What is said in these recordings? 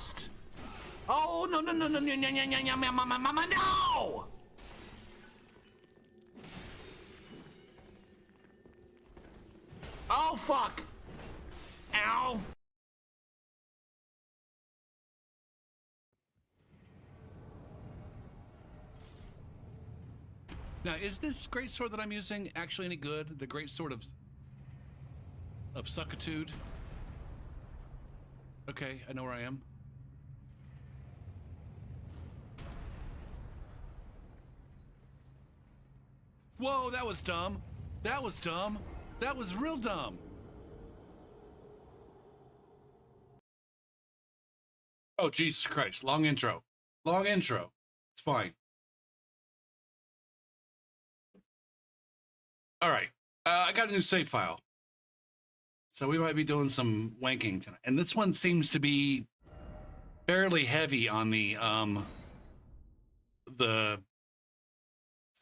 lost. Oh, no, no, no, no, no, no, no, no, no, no, no, no, no! Oh, fuck. Ow. Now, is this great sword that I'm using actually any good? The great sword of suckitude? Okay, I know where I am. Whoa, that was dumb. That was dumb. That was real dumb. Oh, Jesus Christ. Long intro. Long intro. It's fine. All right. I got a new save file. So we might be doing some wanking tonight. And this one seems to be fairly heavy on the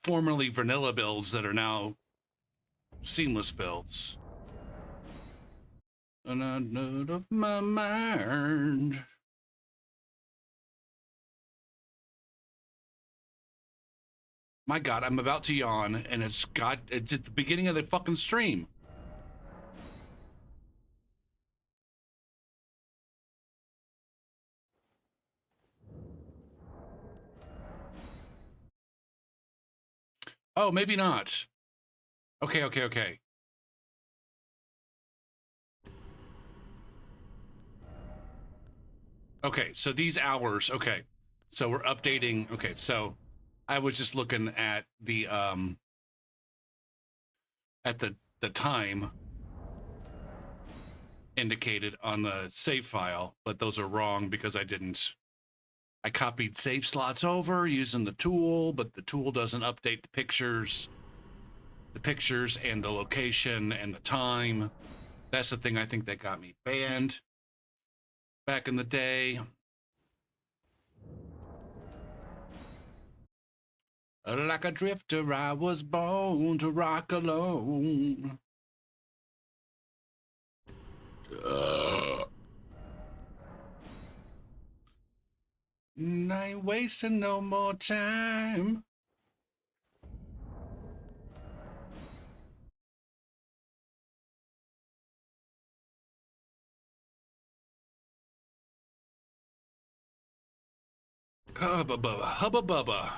formerly vanilla builds that are now seamless builds. And I'm out of my mind. My God, I'm about to yawn, and it's at the beginning of the fucking stream. Oh, maybe not. Okay, okay, okay. Okay, so these hours, okay. So we're updating, okay, so I was just looking at the time indicated on the save file, but those are wrong because I copied save slots over using the tool, but the tool doesn't update the pictures and the location and the time. That's the thing I think that got me banned back in the day. Like a drifter, I was born to rock alone. I ain't wasting no more time. Hubba bubba, hubba bubba.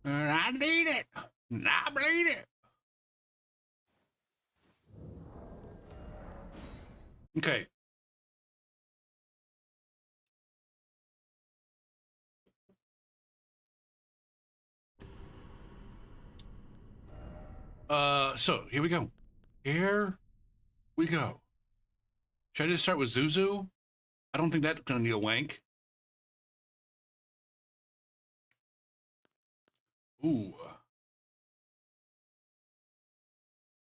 I need it. I need it. Okay. So here we go. Here we go. Should I just start with Zuzu? I don't think that's gonna need a wank. Ooh.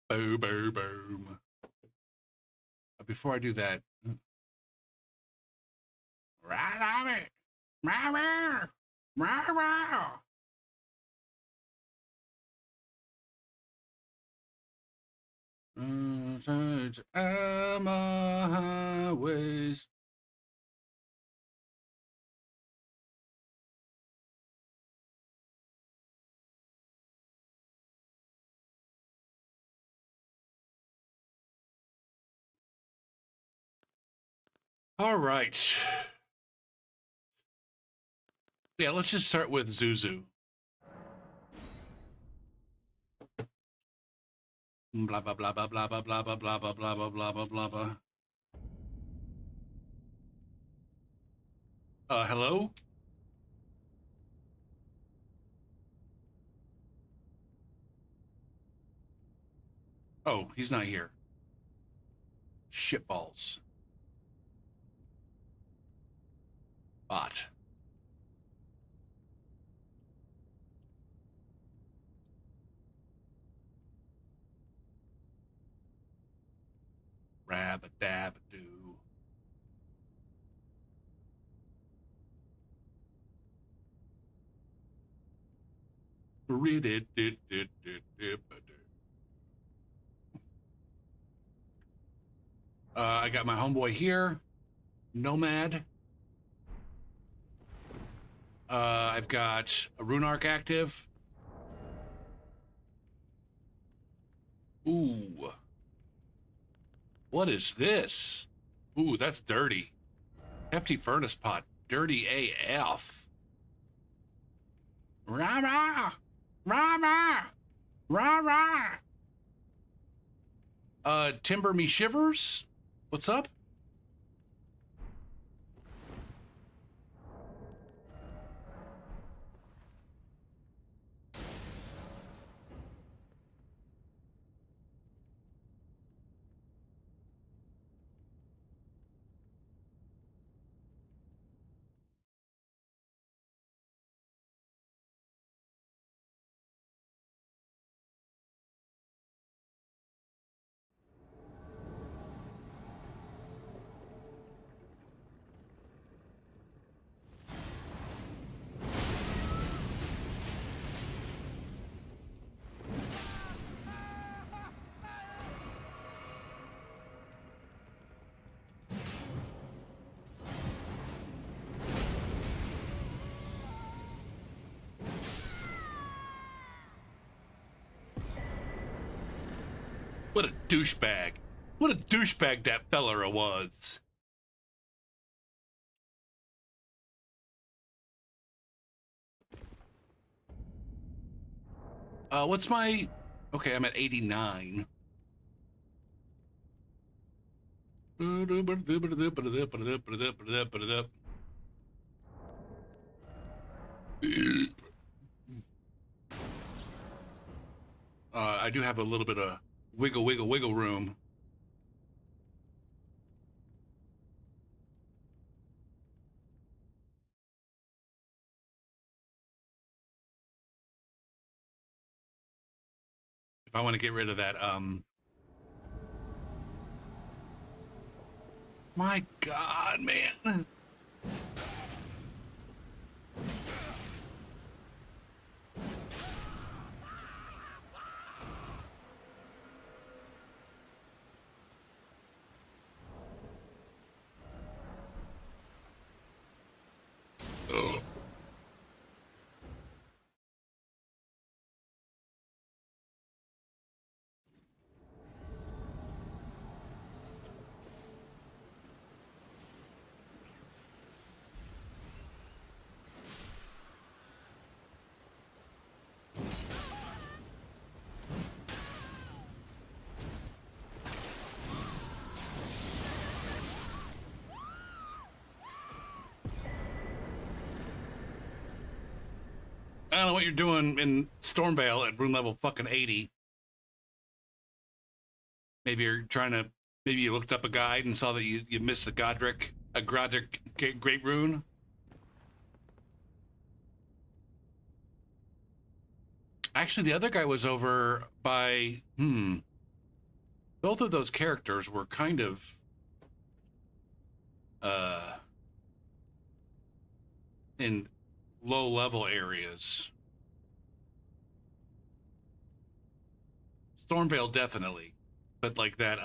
Boom, boom, boom. Before I do that, Right on it. Meow, meow, meow. Emma highways. All right. Yeah, let's just start with Zuzu. Blah blah blah blah blah blah blah blah blah blah blah blah blah blah blah blah. Hello? Oh, he's not here. Shitballs. Bot. Rab-a-dab-a-doo. I got my homeboy here. Nomad. I've got a rune arc active. Ooh. What is this? Ooh, that's dirty. Hefty furnace pot. Dirty AF. Rah-rah! Rah-rah! Rah-rah! Timber me shivers? What's up? What a douchebag. What a douchebag that feller was. What's my... Okay, I'm at 89. I do have a little bit of wiggle room. If I want to get rid of that, my God, man. Ugh. I don't know what you're doing in Stormvale at room level fucking 80. Maybe you're trying to... Maybe you looked up a guide and saw that you missed the Godric Great Rune. Actually, the other guy was over by... Both of those characters were kind of... in low level areas. Stormvale definitely, but like that,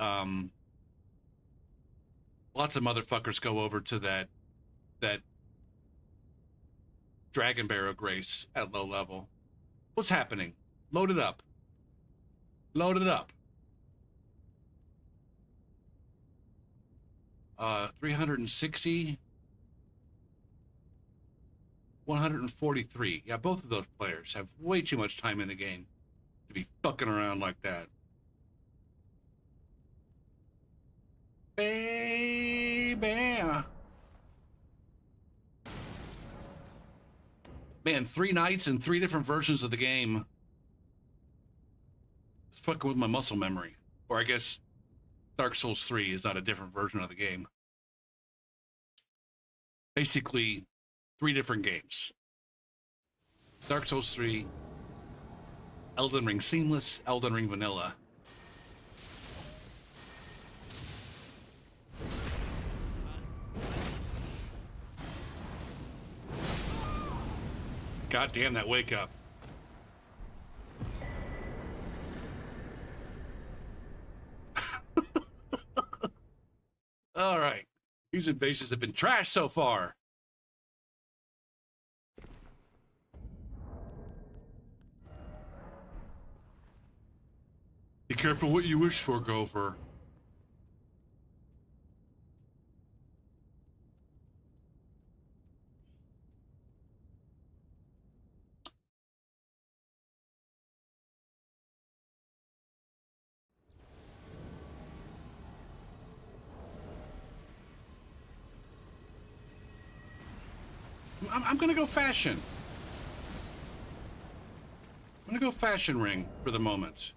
lots of motherfuckers go over to that Dragon Barrow Grace at low level. What's happening? Load it up. Load it up. 360, 143. Yeah, both of those players have way too much time in the game to be fucking around like that. Baby. Man, 3 nights and 3 different versions of the game. It's fucking with my muscle memory. Or I guess Dark Souls 3 is not a different version of the game. Basically, 3 different games. Dark Souls 3, Elden Ring Seamless, Elden Ring Vanilla. God damn that wake up. All right. These invasions have been trash so far. Be careful what you wish for, Gopher. I'm gonna go fashion. I'm gonna go fashion ring for the moment.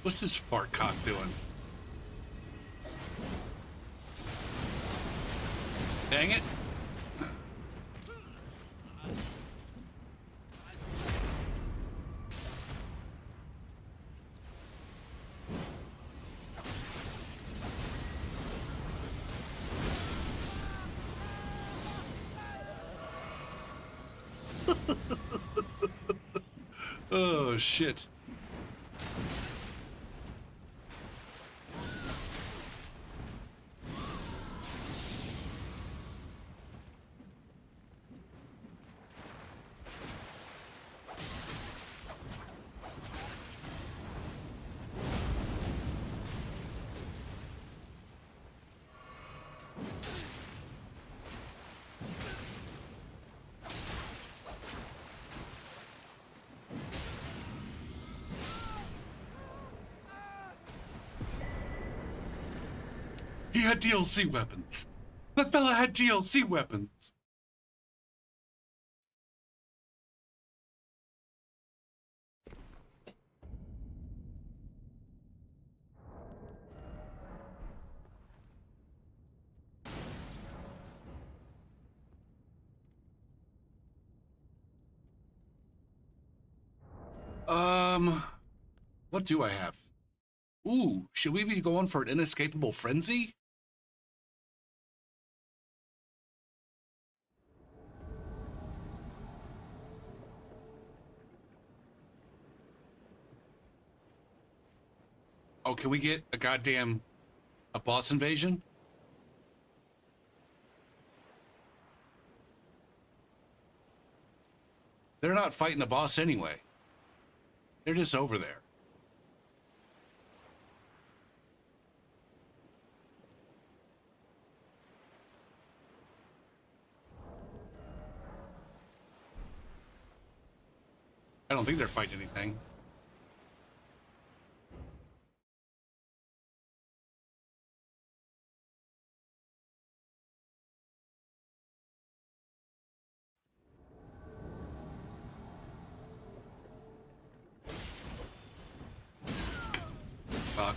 What's this fart cock doing? Dang it. Oh, shit. He had DLC weapons. That fella had DLC weapons. What do I have? Ooh, should we be going for an inescapable frenzy? Oh, can we get a boss invasion? They're not fighting a boss anyway. They're just over there. I don't think they're fighting anything. Fuck.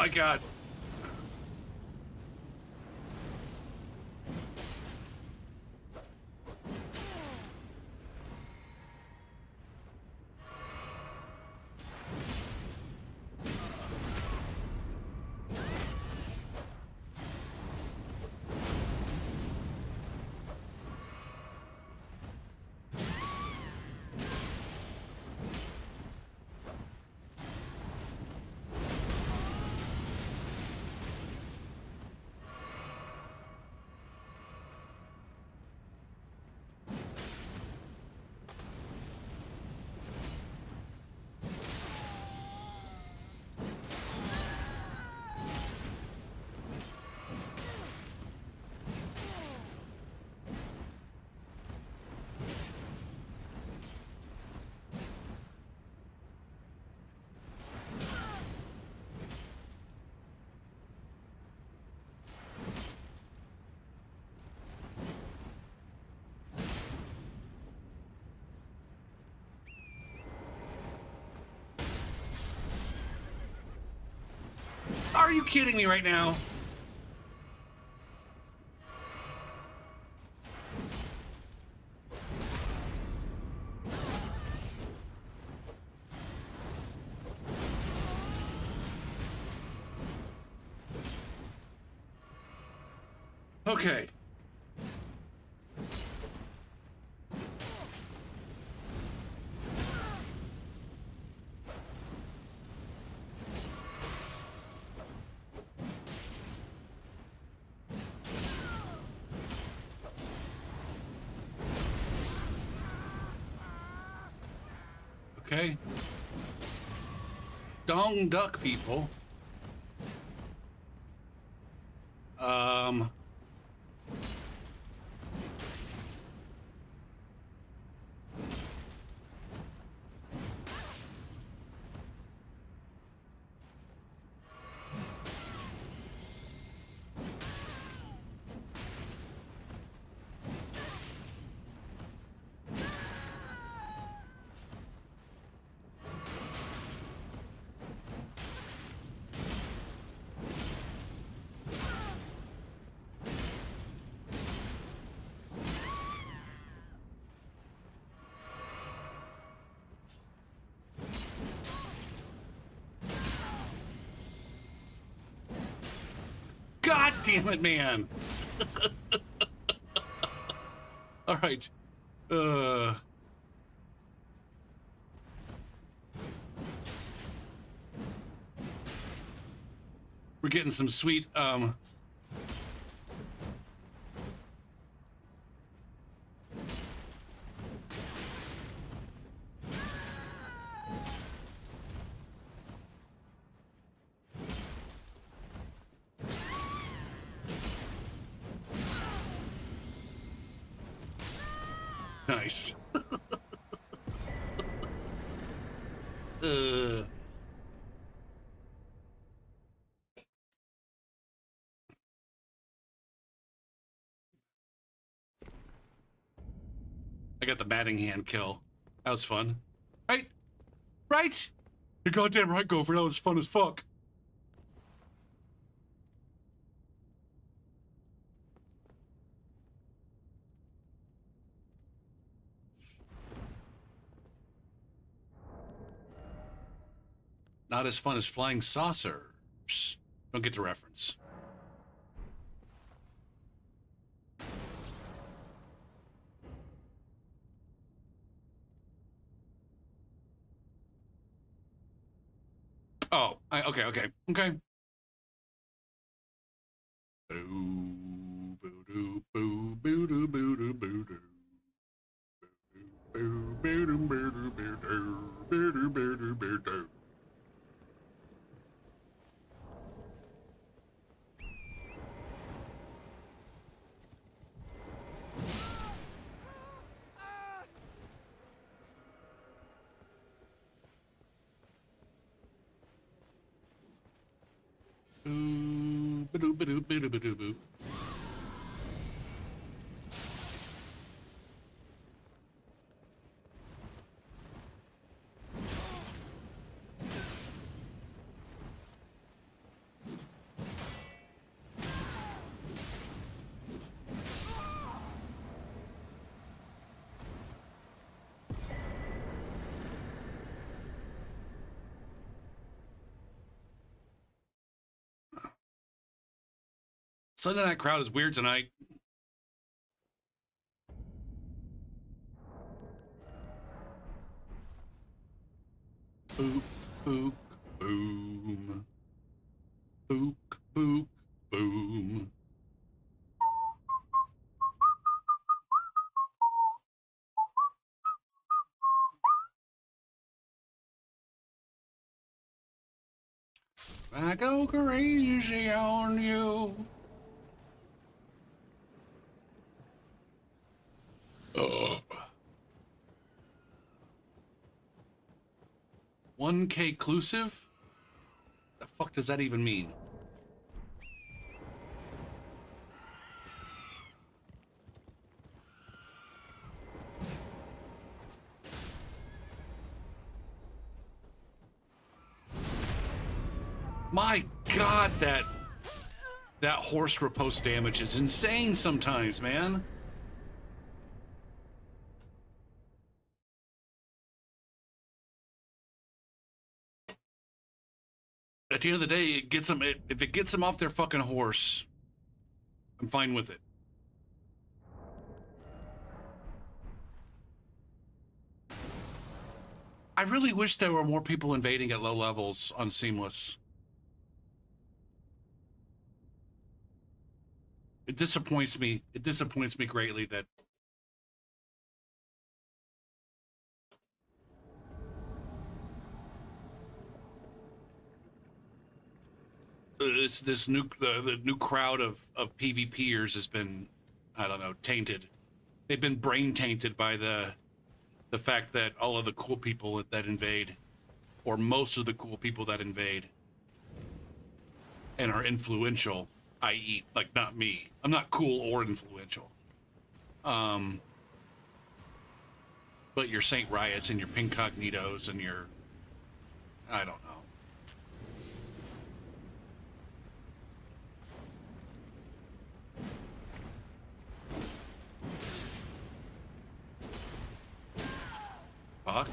my god. Are you kidding me right now? Okay. Okay. Dong duck people. God damn it, man. All right. We're getting some sweet, nice. I got the batting hand kill. That was fun. Right? Right? You're goddamn right, Gopher. That was fun as fuck. Not as fun as flying saucers. Don't get the reference. Oh, okay. Boo, boo, doo, boo, boo, doo, boo, doo, boo, doo. Boo, boo, doo, boo, doo, boo, doo, boo, doo, boo, doo, boo, doo. Boo, ba-doo, ba-doo, ba-doo, ba-doo, boo. Sunday night crowd is weird tonight. Boop, boop, boom. Boop, boop, boom. I go crazy on you. Ugh. 1K inclusive? The fuck does that even mean? My God, that horse riposte damage is insane sometimes, man. At the end of the day, it gets them. If it gets them off their fucking horse, I'm fine with it. I really wish there were more people invading at low levels on Seamless. It disappoints me. It disappoints me greatly that this new the new crowd of PvPers has been, I don't know, tainted. They've been brain tainted by the fact that all of the cool people that invade, or most of the cool people that invade, and are influential, i.e., like not me. I'm not cool or influential. But your Saint Riots and your Pincognitos and your, I don't know. Fuck.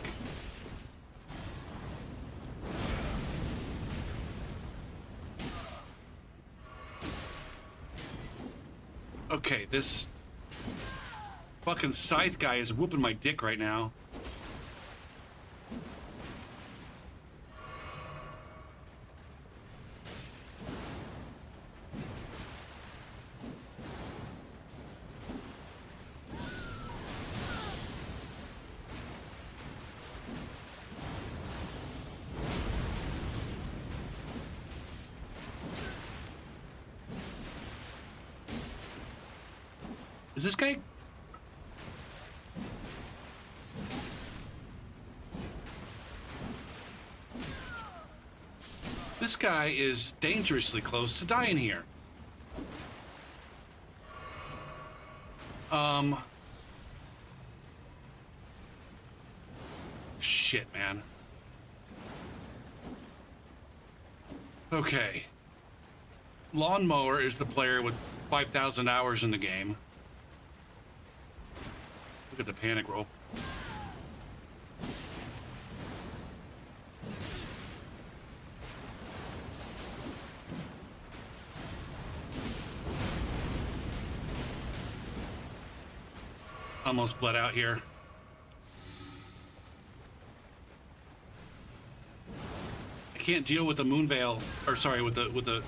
Okay, this fucking scythe guy is whooping my dick right now. Is this guy? This guy is dangerously close to dying here. Shit, man. Okay. Lawnmower is the player with 5,000 hours in the game. Look at the panic roll. Almost bled out here. I can't deal with the moon veil, or sorry, with the.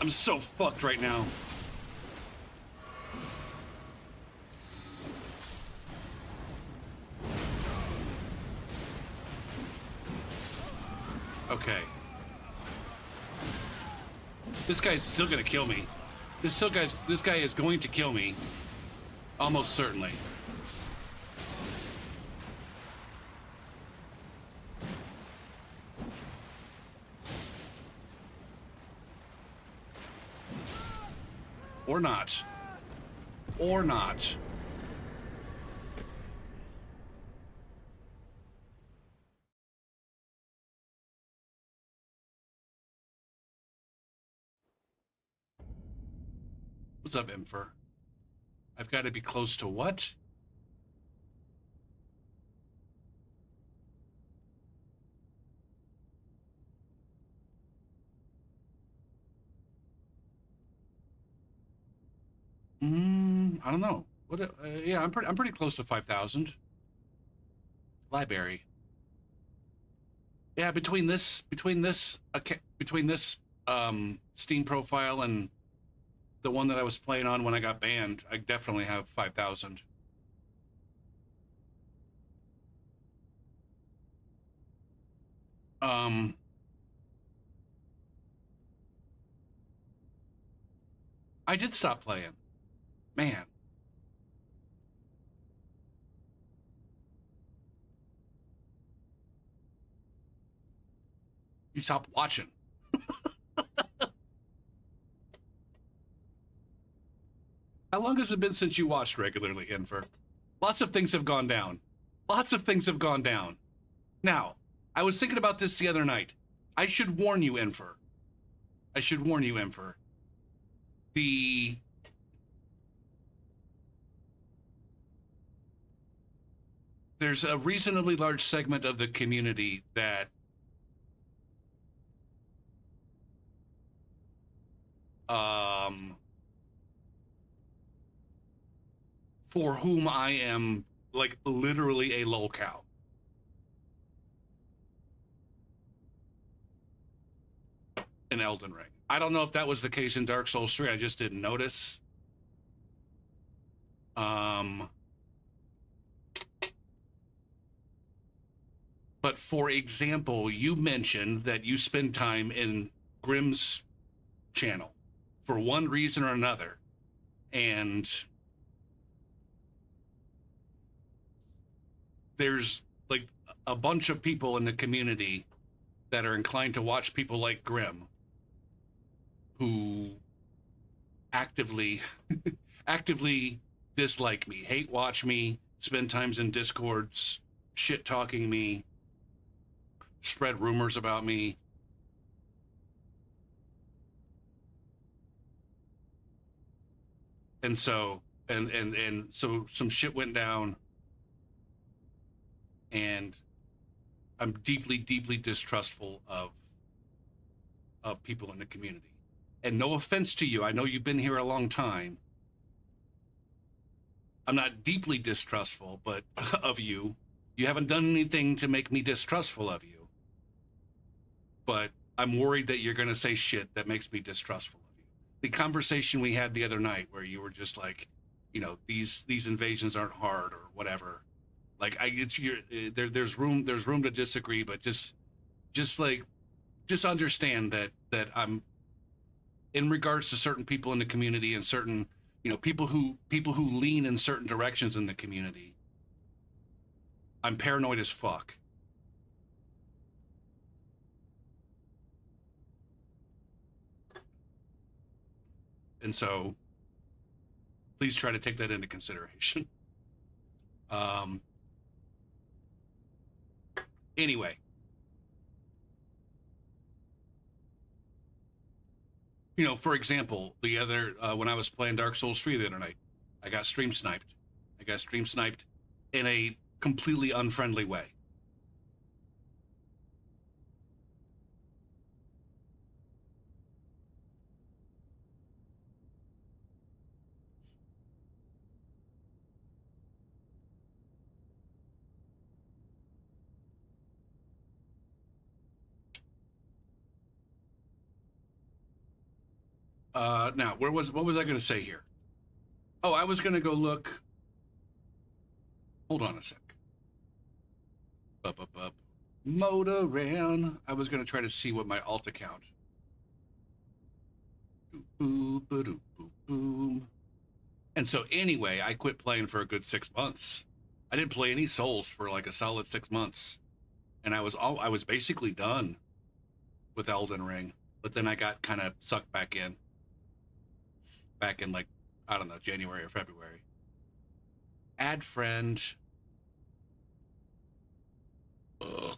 I'm so fucked right now. Okay. This guy's still gonna kill me. This guy is going to kill me. Almost certainly. Or not. Or not. What's up, Emperor? I've got to be close to what? I don't know. What? Yeah, I'm pretty close to 5,000. Library. Yeah, between this Steam profile and the one that I was playing on when I got banned, I definitely have 5,000. Um, I did stop playing. Man, you stopped watching. How long has it been since you watched regularly, Infer? Lots of things have gone down. Lots of things have gone down. Now, I was thinking about this the other night. I should warn you, Infer. I should warn you, Infer. The There's a reasonably large segment of the community that um for whom I am like literally a lol cow. In Elden Ring. I don't know if that was the case in Dark Souls 3. I just didn't notice. Um, but for example, you mentioned that you spend time in Grimm's channel for one reason or another. And there's like a bunch of people in the community that are inclined to watch people like Grimm who actively actively dislike me, hate watch me, spend times in discords, shit talking me, spread rumors about me. And so some shit went down, and I'm deeply distrustful of people in the community. And no offense to you, I know you've been here a long time. I'm not deeply distrustful, but of you. You haven't done anything to make me distrustful of you. But I'm worried that you're going to say shit that makes me distrustful of you. The conversation we had the other night where you were just like, these invasions aren't hard or whatever. Like it's there's room to disagree, but just like just understand that I'm in regards to certain people in the community and certain people who lean in certain directions in the community. I'm paranoid as fuck. And so please try to take that into consideration. Um, anyway, for example, the other when I was playing Dark Souls 3 the other night, I got stream sniped. I got stream sniped in a completely unfriendly way. Now, what was I going to say here? Oh, I was going to go look. Hold on a sec. Up, up, up. Motor ran. I was going to try to see what my alt account. Boop, boop, boop, boom. And so anyway, I quit playing for a good 6 months. I didn't play any Souls for like a solid 6 months, and I was basically done with Elden Ring. But then I got kind of sucked back in like I don't know, January or February. Add friend. Ugh.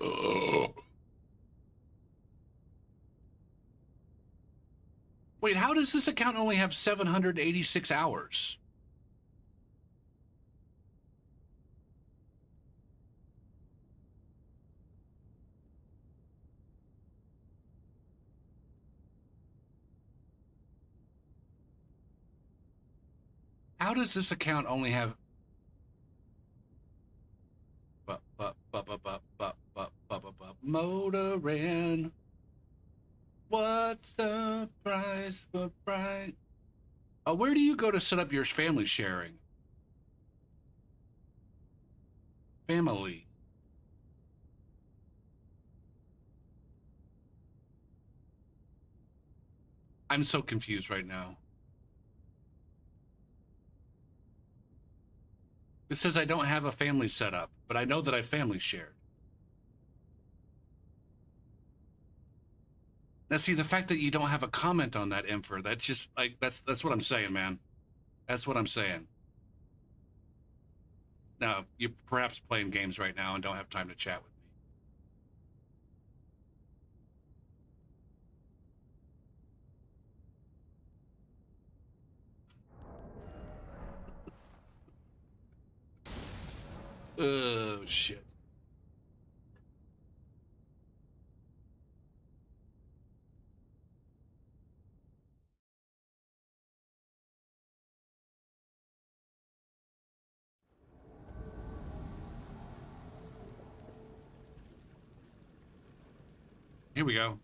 Ugh. Wait, how does this account only have 786 hours? How does this account only have Motorin? What's the price for bright? Where do you go to set up your family sharing? Family. I'm so confused right now. It says I don't have a family set up, but I know that I family shared. Now, see, the fact that you don't have a comment on that info, that's just like that's what I'm saying, man. That's what I'm saying. Now, you're perhaps playing games right now and don't have time to chat with me. Oh shit. Here we go.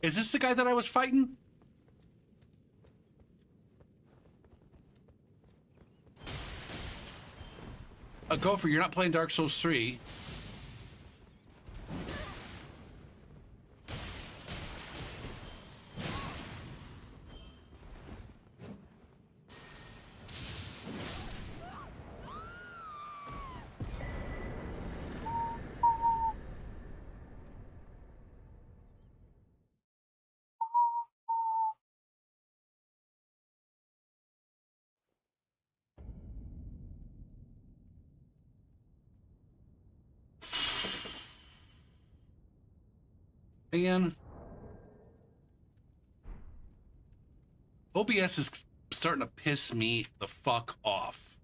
Is this the guy that I was fighting? Gopher, you're not playing Dark Souls 3. And OBS is starting to piss me the fuck off.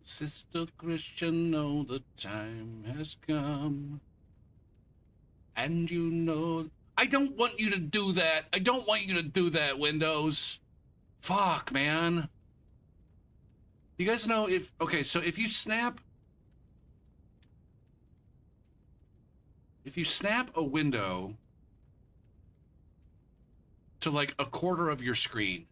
Sister Christian, know the time has come. And you know... I don't want you to do that. I don't want you to do that, Windows. Fuck, man. You guys know if... Okay, so if you snap... If you snap a window to like a quarter of your screen...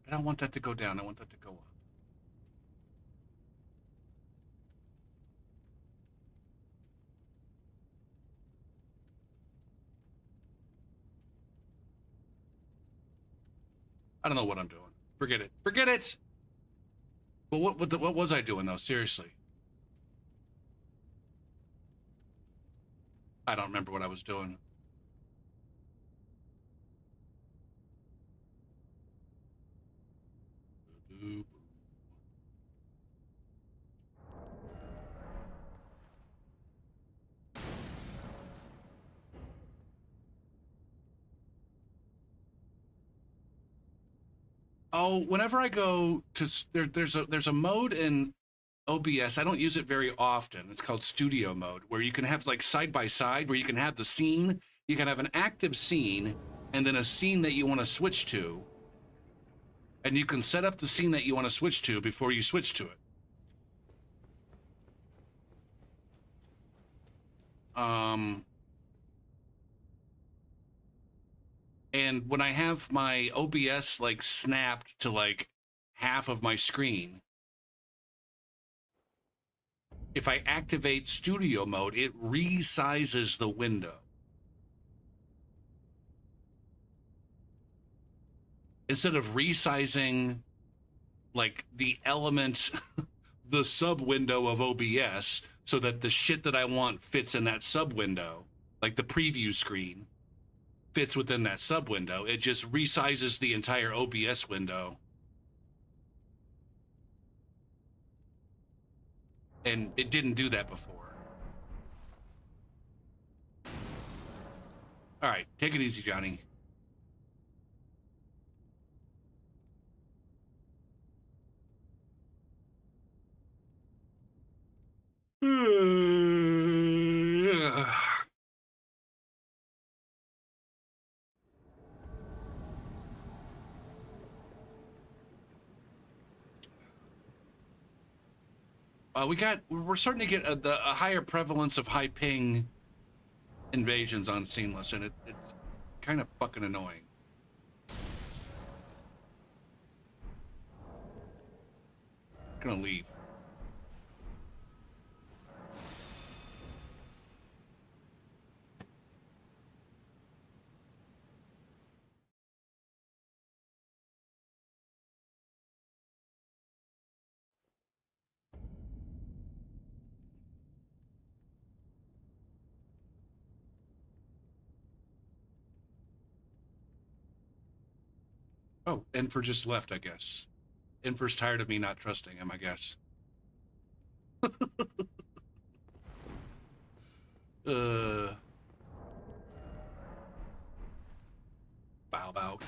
I don't want that to go down. I want that to go up. I don't know what I'm doing. Forget it. Forget it! But what was I doing, though? Seriously. I don't remember what I was doing. Oh, whenever I go to there's a mode in OBS. I don't use it very often. It's called Studio Mode, where you can have like side by side, where you can have the scene. You can have an active scene, and then a scene that you want to switch to, and you can set up the scene that you want to switch to before you switch to it. And when I have my OBS like snapped to like half of my screen, if I activate studio mode, it resizes the window. Instead of resizing like the element, the sub window of OBS, so that the shit that I want fits in that sub window, like the preview screen fits within that sub window, it just resizes the entire OBS window. And it didn't do that before. All right, take it easy, Johnny. we're starting to get a higher prevalence of high ping invasions on Seamless, and it's kind of fucking annoying. I'm gonna leave. Oh, Enfer just left, I guess. Enfer's tired of me not trusting him, I guess. uh, bow bow.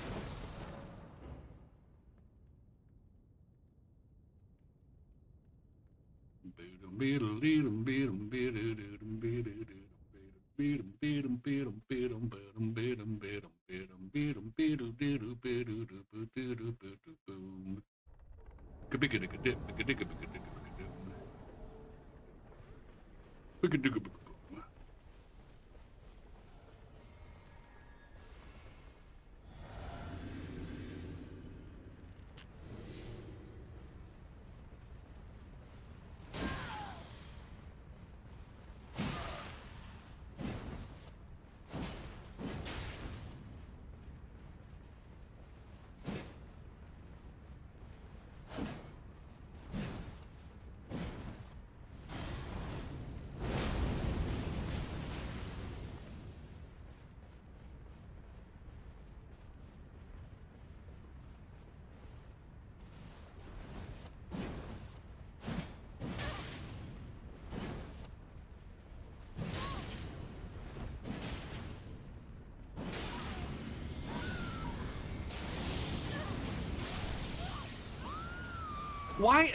Why?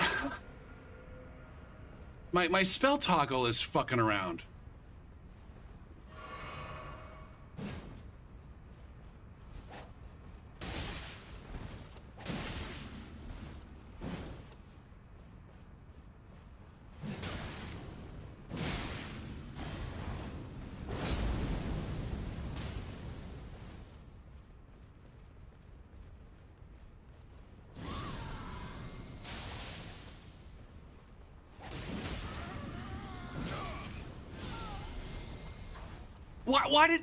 My spell toggle is fucking around. Why did...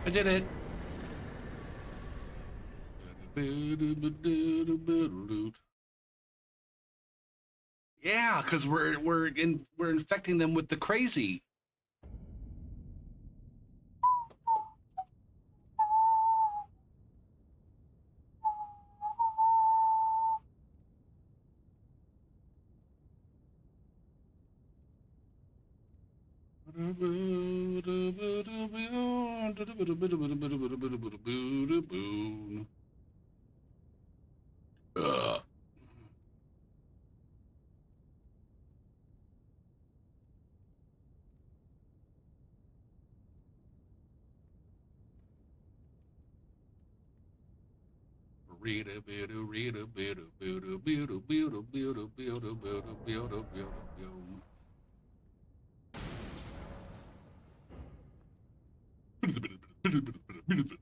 I did it. Yeah, because we're infecting them with the crazy. Ugh. Read a bit, read a bit, bit, bit, bit, bit, bit, bit, bit.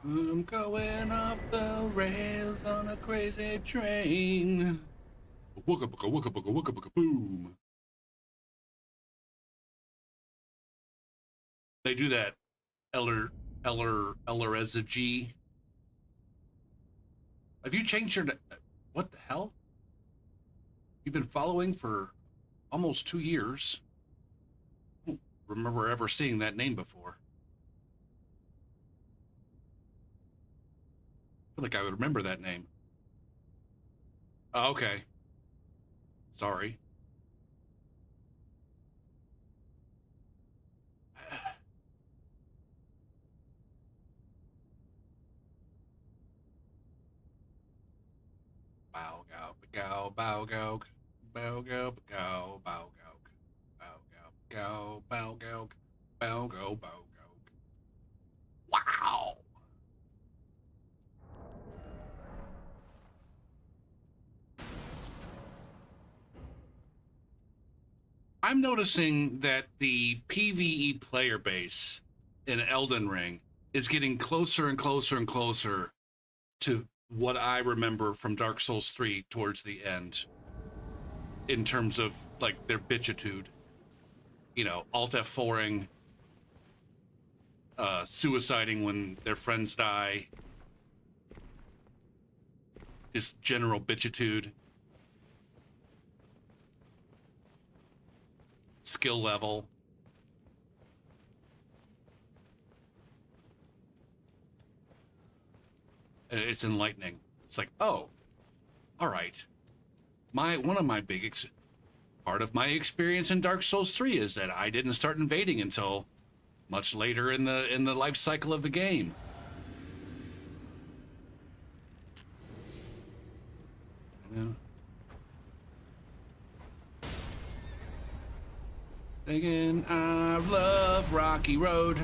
I'm going off the rails on a crazy train. Wooka booka wooka booka wooka booka boom. They do that Eller as a G. Have you changed your? What the hell? You've been following for almost 2 years. I don't remember ever seeing that name before. I feel like I would remember that name. Oh, okay. Sorry. Bow gow gow bow gow bow gow gow bow gow bow gow gow bow gow bow gow bow gow. Wow. I'm noticing that the PvE player base in Elden Ring is getting closer and closer and closer to what I remember from Dark Souls 3 towards the end in terms of like their bitchitude. You know, Alt F4ing, suiciding when their friends die, just general bitchitude, skill level. It's enlightening. It's like, oh, all right. My one of my big part of my experience in Dark Souls 3 is that I didn't start invading until much later in the life cycle of the game. Yeah. Again, I love Rocky Road.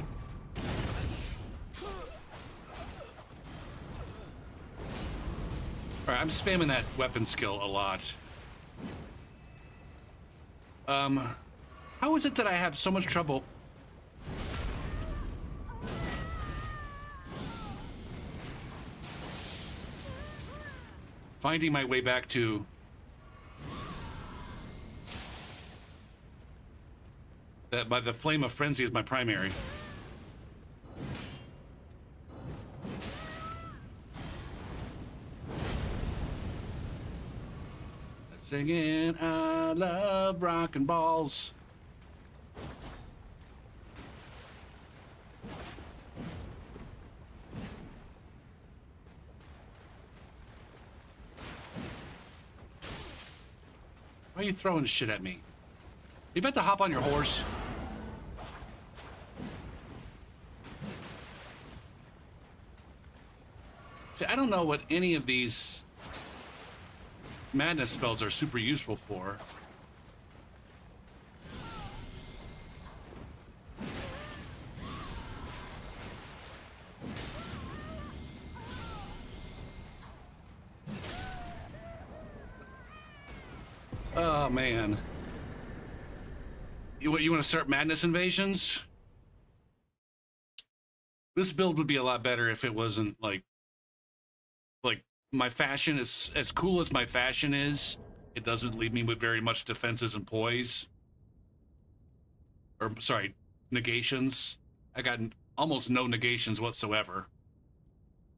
All right, I'm spamming that weapon skill a lot. How is it that I have so much trouble finding my way back to that? By the Flame of Frenzy is my primary. Singing, I love rockin' balls. Why are you throwing shit at me? You about to hop on your horse? See, I don't know what any of these madness spells are super useful for. Oh man. You want to start madness invasions? This build would be a lot better if it wasn't like my fashion is as cool as my fashion is. It doesn't leave me with very much defenses and poise. Or sorry, negations. I got almost no negations whatsoever.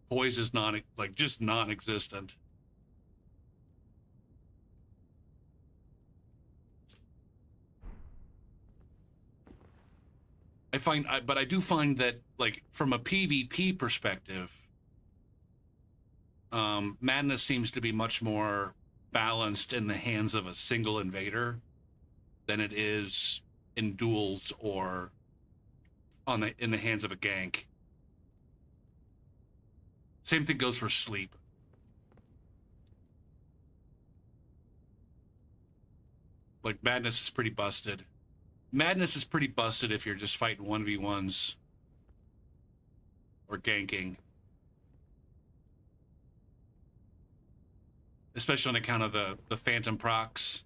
Poise is just non-existent. But I do find that like from a PvP perspective, madness seems to be much more balanced in the hands of a single invader than it is in duels or in the hands of a gank. Same thing goes for sleep. Like madness is pretty busted. Madness is pretty busted if you're just fighting 1v1s or ganking. Especially on account of the phantom procs.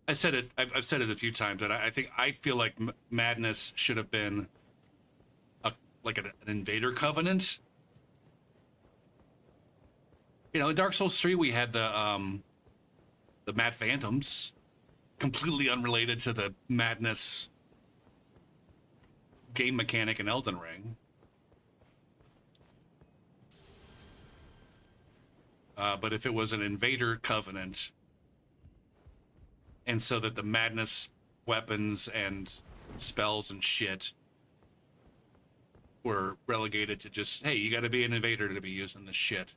I said it. I've said it a few times, but I feel like Madness should have been like an invader covenant. You know, in Dark Souls 3, we had the Mad Phantoms, completely unrelated to the Madness game mechanic in Elden Ring. But if it was an invader covenant, and so that the Madness weapons and spells and shit were relegated to just, hey, you got to be an invader to be using this shit.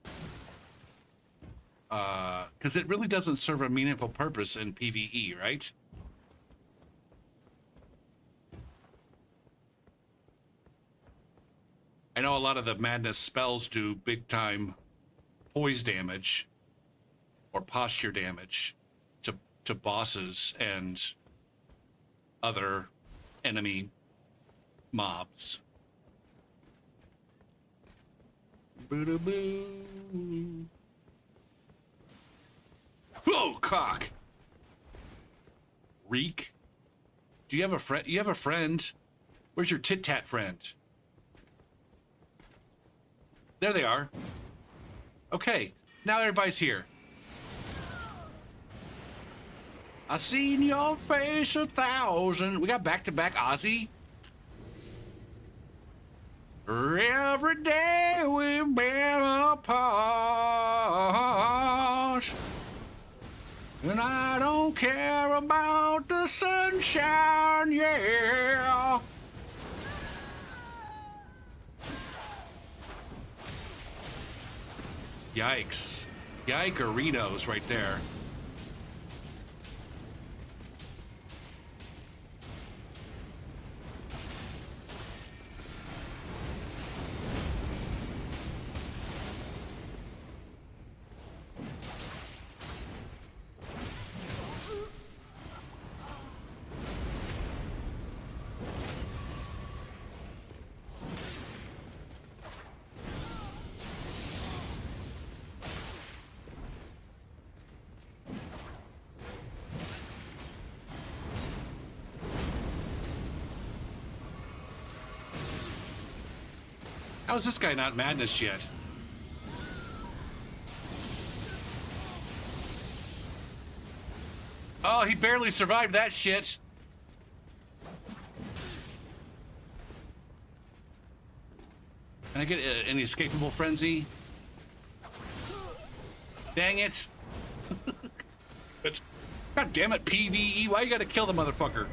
Because it really doesn't serve a meaningful purpose in PvE, right? I know a lot of the Madness spells do big time poise damage or posture damage to bosses and other enemy mobs. Boo-da-boo. Whoa, cock! Reek? Do you have a friend? You have a friend? Where's your tit-tat friend? There they are. Okay, now everybody's here. I seen your face 1,000. We got back-to-back Ozzy. Every day we've been apart, and I don't care about the sunshine, yeah. Yikes. Yikerinos right there. How is this guy not Madness yet? Oh, he barely survived that shit. Can I get an escapable frenzy? Dang it. But, God damn it, PvE. Why you gotta kill the motherfucker?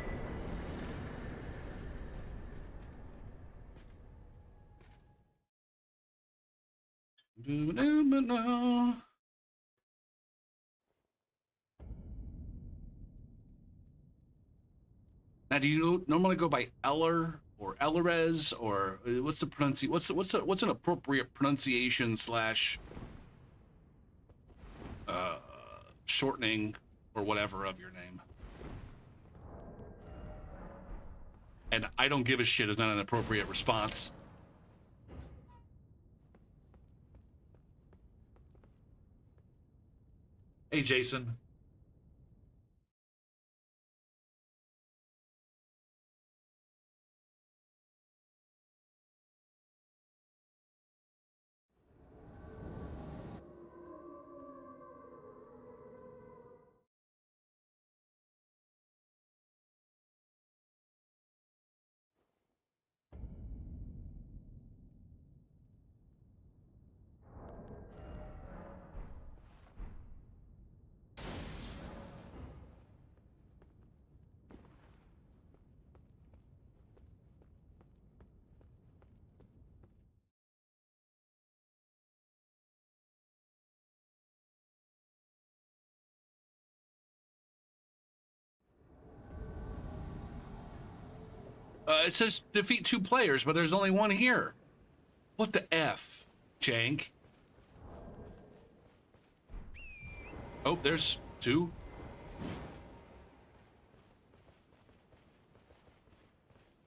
Now, do you normally go by Eller or Ellerez, or what's the what's an appropriate pronunciation slash shortening or whatever of your name? And I don't give a shit is not an appropriate response. Hey, Jason. It says defeat 2 players, but there's only one here. What the F, Jank? Oh, there's 2.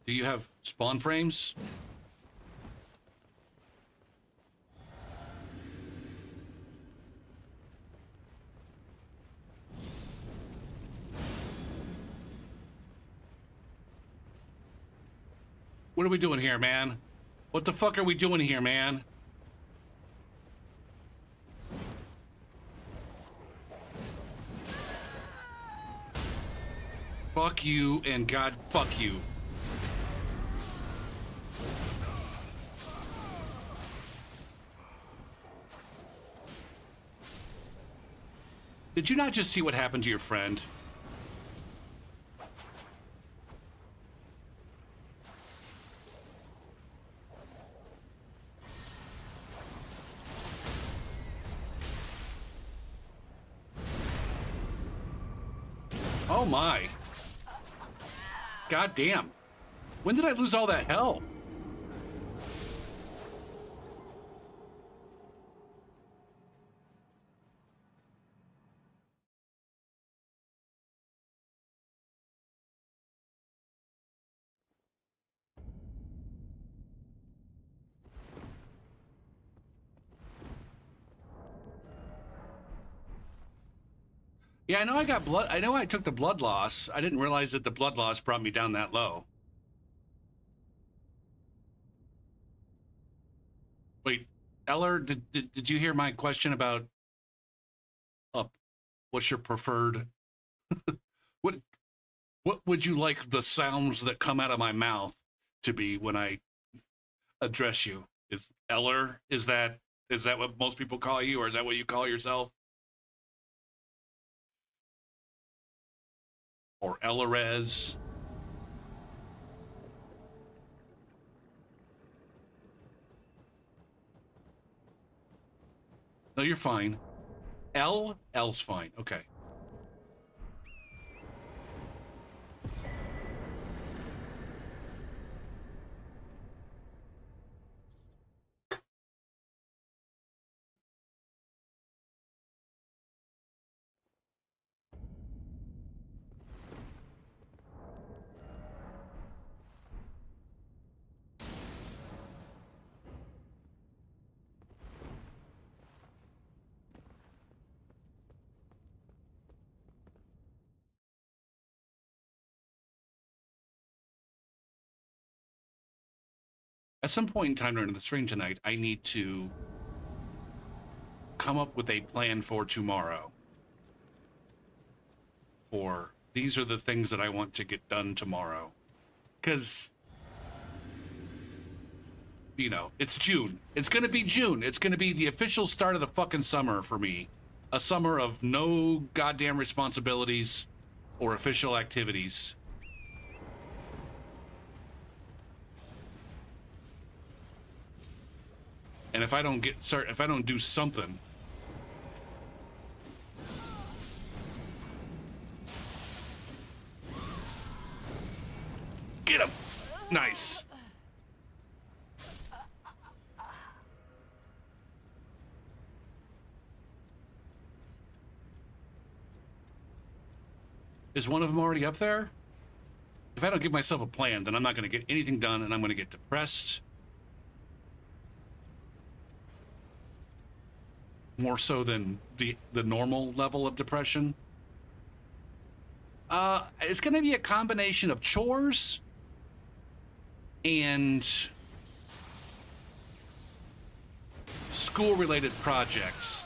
Do you have spawn frames? What are we doing here, man? What the fuck are we doing here, man? Fuck you and God fuck you. Did you not just see what happened to your friend? Oh my. God damn. When did I lose all that health? Yeah, I know I got blood. I know I took the blood loss. I didn't realize that the blood loss brought me down that low. Wait, Eller, did you hear my question about what's your preferred what what would you like the sounds that come out of my mouth to be when I address you? Is Eller, is that what most people call you, or is that what you call yourself? Or Ellerez? No, you're fine. L's fine. Okay. At some point in time during the stream tonight, I need to come up with a plan for tomorrow. For these are the things that I want to get done tomorrow. Because, you know, it's June. It's going to be June. It's going to be the official start of the fucking summer for me. A summer of no goddamn responsibilities or official activities. And if I don't do something, get him. Nice. Is one of them already up there? If I don't give myself a plan, then I'm not going to get anything done, and I'm going to get depressed. More so than the normal level of depression. It's going to be a combination of chores and school-related projects.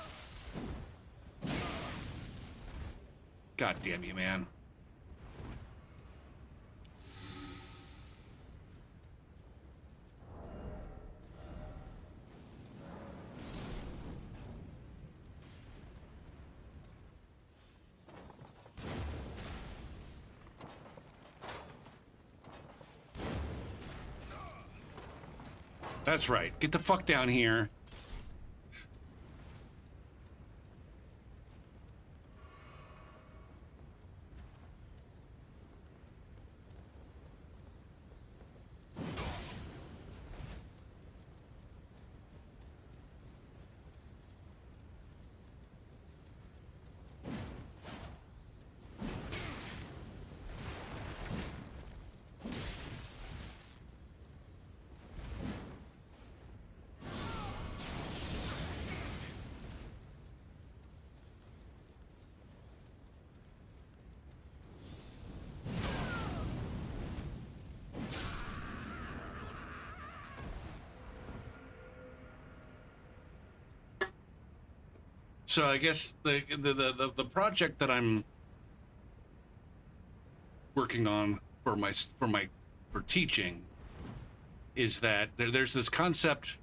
God damn you, man. That's right. Get the fuck down here. So I guess the project that I'm working on for my for teaching is that there's this concept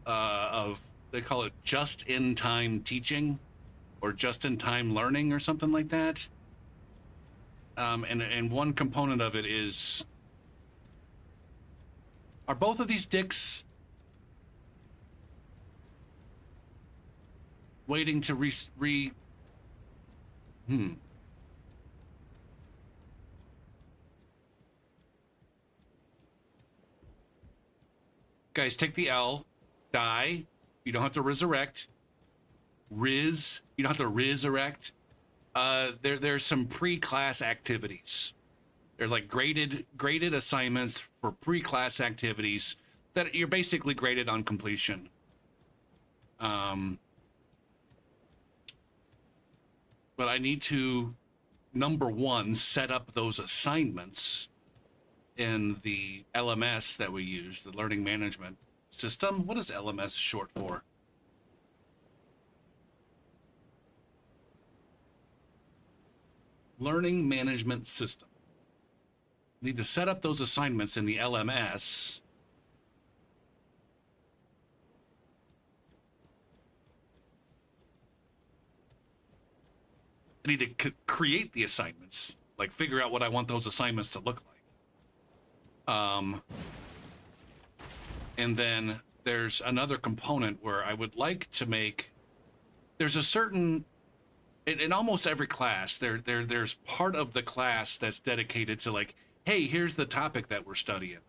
of, they call it just-in-time teaching or just-in-time learning or something like that. And one component of it is, are both of these dicks waiting to Guys, take the L, die. You don't have to resurrect. You don't have to resurrect. There's some pre-class activities. They're like graded assignments for pre-class activities that you're basically graded on completion. But I need to, number one, set up those assignments in the LMS that we use, the learning management system. What is LMS short for? Learning management system. I need to set up those assignments in the LMS. I need to create the assignments, like figure out what I want those assignments to look like. And then there's another component where I would like to make, there's a certain, in almost every class, there's part of the class that's dedicated to like, hey, here's the topic that we're studying.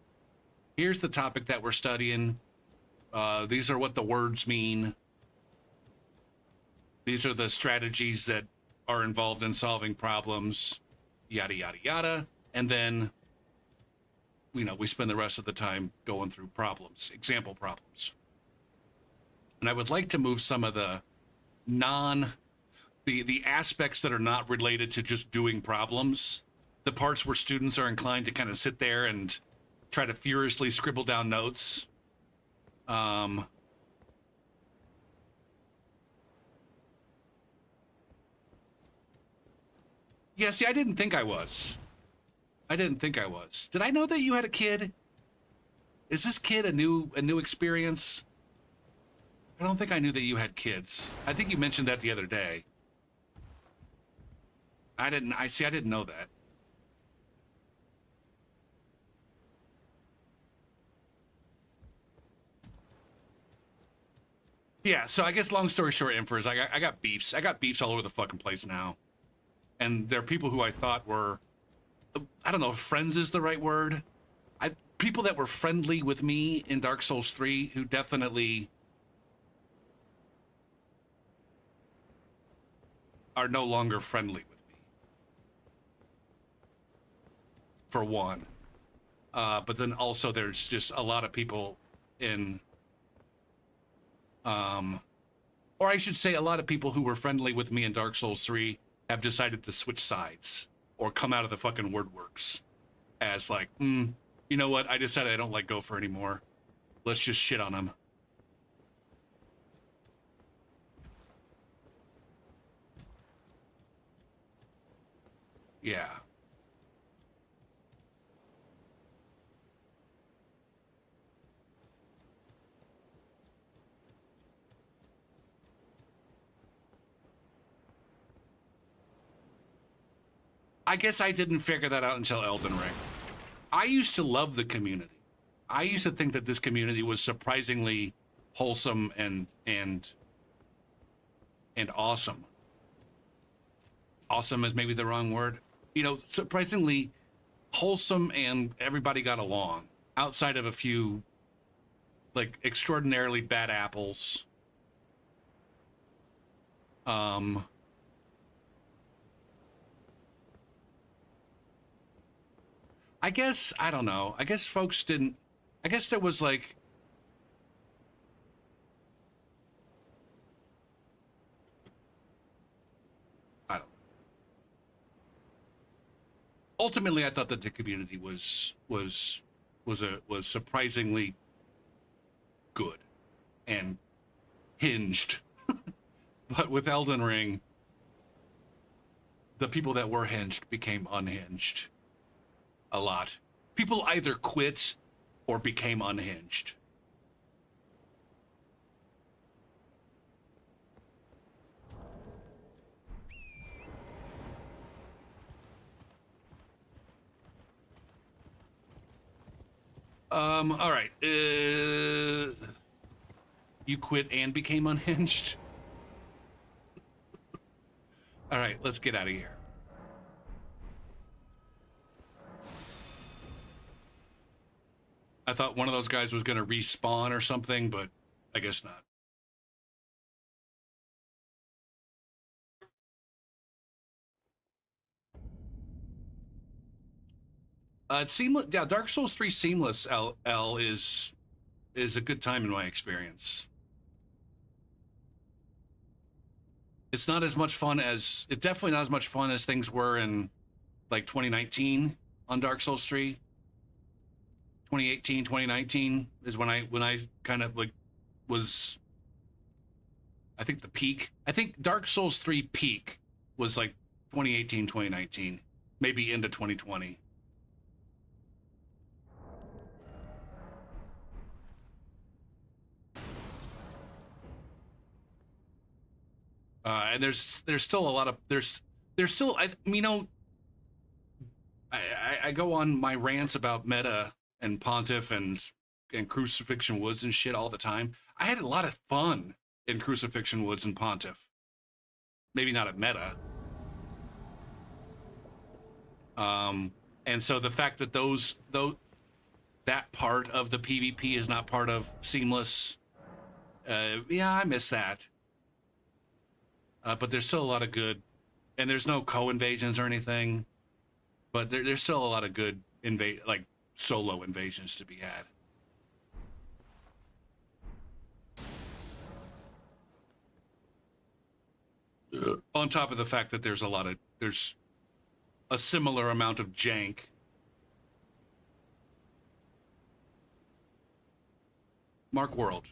Here's the topic that we're studying. These are what the words mean. These are the strategies that are involved in solving problems, yada, yada, yada. And then, you know, we spend the rest of the time going through problems, example problems. And I would like to move some of the the aspects that are not related to just doing problems, the parts where students are inclined to kind of sit there and try to furiously scribble down notes. Yeah, see, I didn't think I was. I didn't think I was. Did I know that you had a kid? Is this kid a new experience? I don't think I knew that you had kids. I think you mentioned that the other day. I didn't know that. Yeah, so I guess long story short, Infer, is I got beefs. I got beefs all over the fucking place now. And there are people who I thought were, I don't know if friends is the right word. People that were friendly with me in Dark Souls 3 who definitely are no longer friendly with me. For one. But then also there's just a lot of people in, or I should say a lot of people who were friendly with me in Dark Souls 3 have decided to switch sides or come out of the fucking woodworks as like, you know what? I decided I don't like Gopher anymore. Let's just shit on him. Yeah. I guess I didn't figure that out until Elden Ring. I used to love the community. I used to think that this community was surprisingly wholesome and awesome. Awesome is maybe the wrong word. You know, surprisingly wholesome, and everybody got along outside of a few like extraordinarily bad apples. I guess, I don't know. I guess folks didn't, I guess there was like, I don't know. Ultimately, I thought that the community was surprisingly good and hinged. But with Elden Ring, the people that were hinged became unhinged a lot. People either quit or became unhinged. All right. You quit and became unhinged? All right, let's get out of here. I thought one of those guys was going to respawn or something, but I guess not. It's seamless. Yeah, Dark Souls 3 Seamless L is a good time in my experience. It's not as much fun as it's definitely not as much fun as things were in like 2019 on Dark Souls 3. 2018, 2019 is when I kind of like was, I think the peak. I think Dark Souls 3 peak was like 2018, 2019, maybe into 2020. And there's still a lot of there's still you know, I go on my rants about meta and Pontiff and Crucifixion Woods and shit all the time. I had a lot of fun in Crucifixion Woods and Pontiff. Maybe not at meta. And so the fact that that part of the PvP is not part of Seamless, yeah, I miss that. But there's still a lot of good, and there's no co-invasions or anything, but there's still a lot of good like solo invasions to be had. On top of the fact that there's a similar amount of jank. Mark World.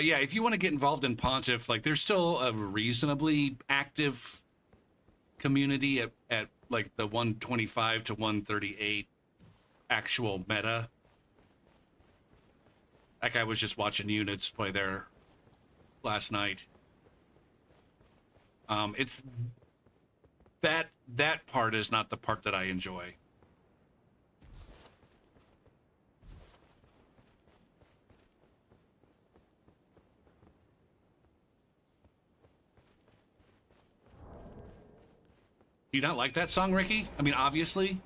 Yeah, if you want to get involved in Pontiff, like there's still a reasonably active community at like the 125 to 138 actual meta. Like I was just watching units play there last night. It's that part is not the part that I enjoy. Do you not like that song, Ricky? I mean, obviously.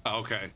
Oh, okay.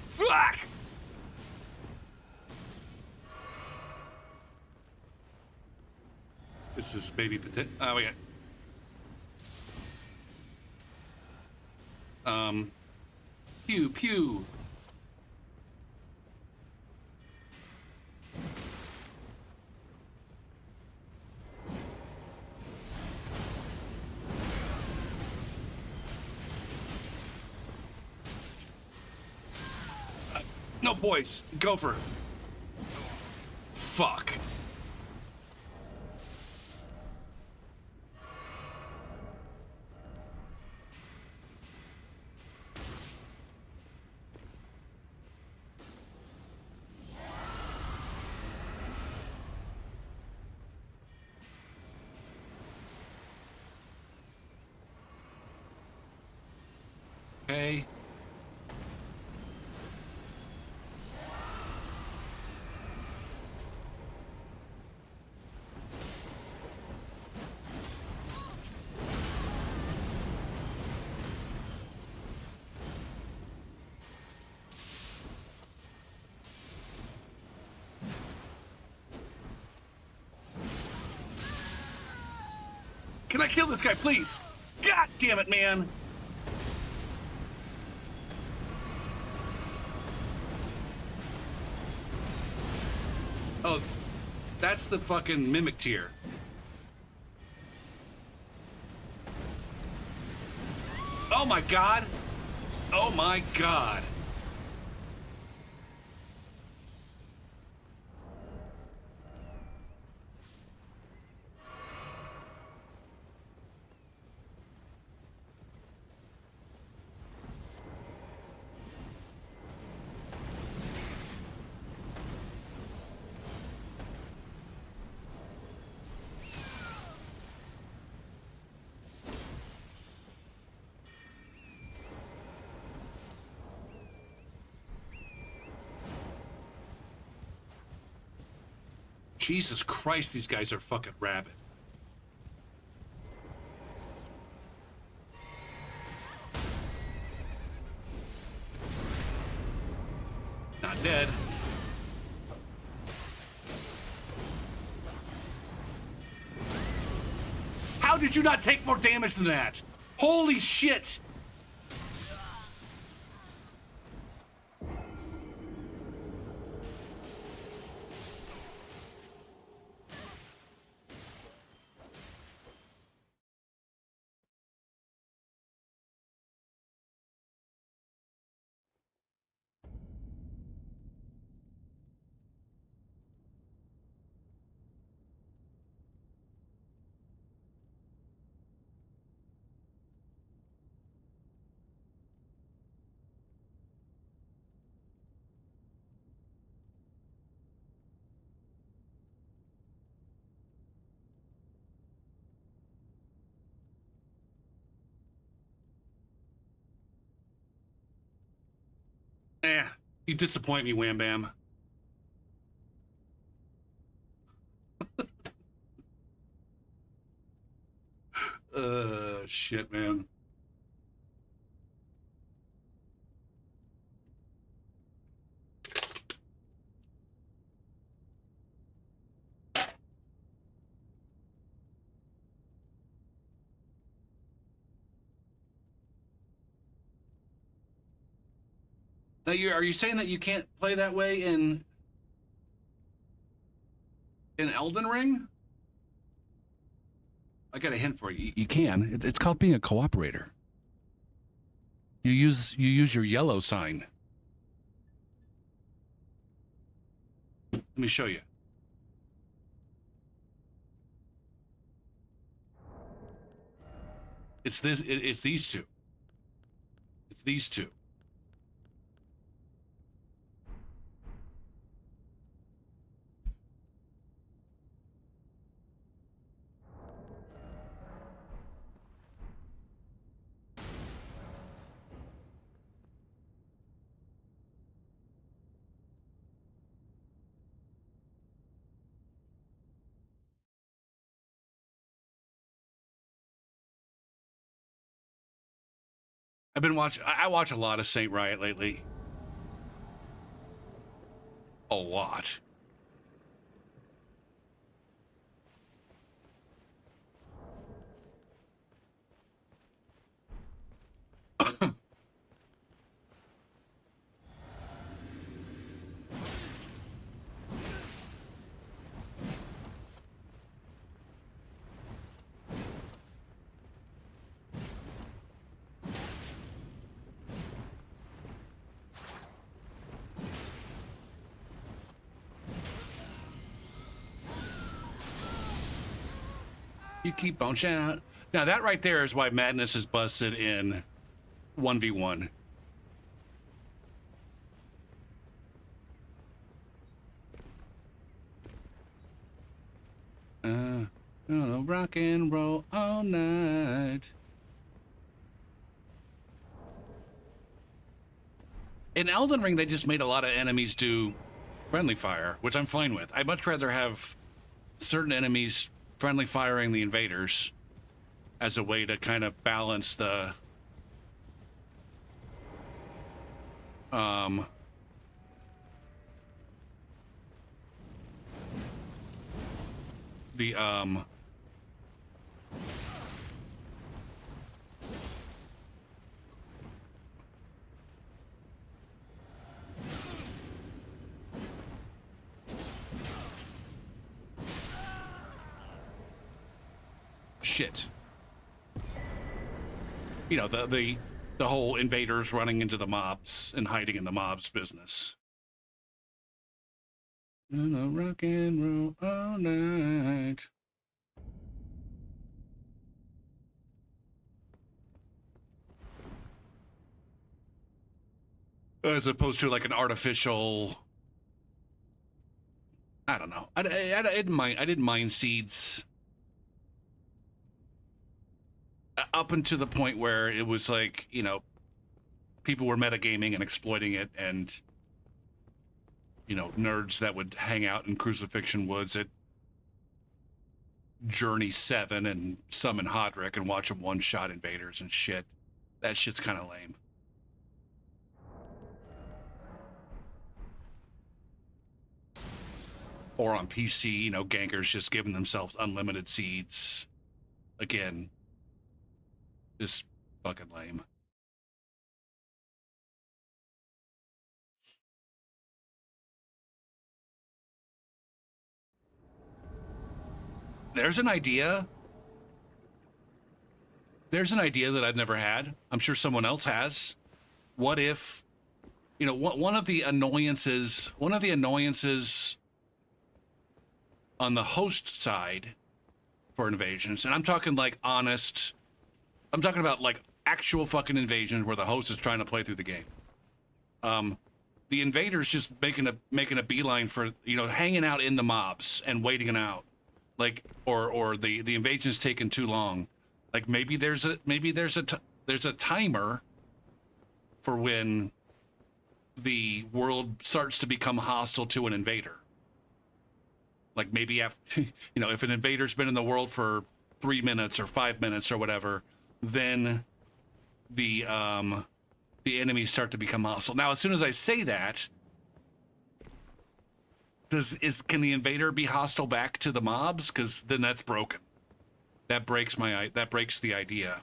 Fuck! This is baby potato. Oh, we got. Pew pew. No, boys. Gopher. Fuck. Okay. Can I kill this guy, please? God damn it, man! Oh, that's the fucking mimic tier. Oh my god! Oh my god! Jesus Christ, these guys are fucking rabid. Not dead. How did you not take more damage than that? Holy shit! Eh, you disappoint me, Wham Bam. Shit, man. Now, are you saying that you can't play that way in Elden Ring? I got a hint for you. You can. It's called being a cooperator. You use your yellow sign. Let me show you. It's this. It's these two. It's these two. I've been watching. I watch a lot of Saint Riot lately. A lot. You keep bouncing out. Now that right there is why Madness is busted in 1v1. Rock and roll all night. In Elden Ring, they just made a lot of enemies do friendly fire, which I'm fine with. I'd much rather have certain enemies friendly firing the invaders as a way to kind of balance um the shit. You know, the whole invaders running into the mobs and hiding in the mobs business. Rock and roll all night. As opposed to like an artificial. I don't know. I didn't mind. I didn't mind seeds up until the point where it was like, you know, people were metagaming and exploiting it, and you know, nerds that would hang out in Crucifixion Woods at Journey 7 and summon Hodrick and watch them one-shot invaders and shit. That shit's kind of lame. Or on PC, you know, gankers just giving themselves unlimited seeds. Again, just fucking lame. There's an idea. There's an idea that I've never had. I'm sure someone else has. What if, you know, one of the annoyances on the host side for invasions, and I'm talking like honest, I'm talking about like actual fucking invasions where the host is trying to play through the game. The invaders just making a beeline for, you know, hanging out in the mobs and waiting it out, like, or the invasion's taking too long. Like maybe there's a timer for when the world starts to become hostile to an invader. Like maybe after, you know, if an invader's been in the world for 3 minutes or 5 minutes or whatever, then the enemies start to become hostile. Now, as soon as I say that, can the invader be hostile back to the mobs? Because then that's broken. That breaks the idea.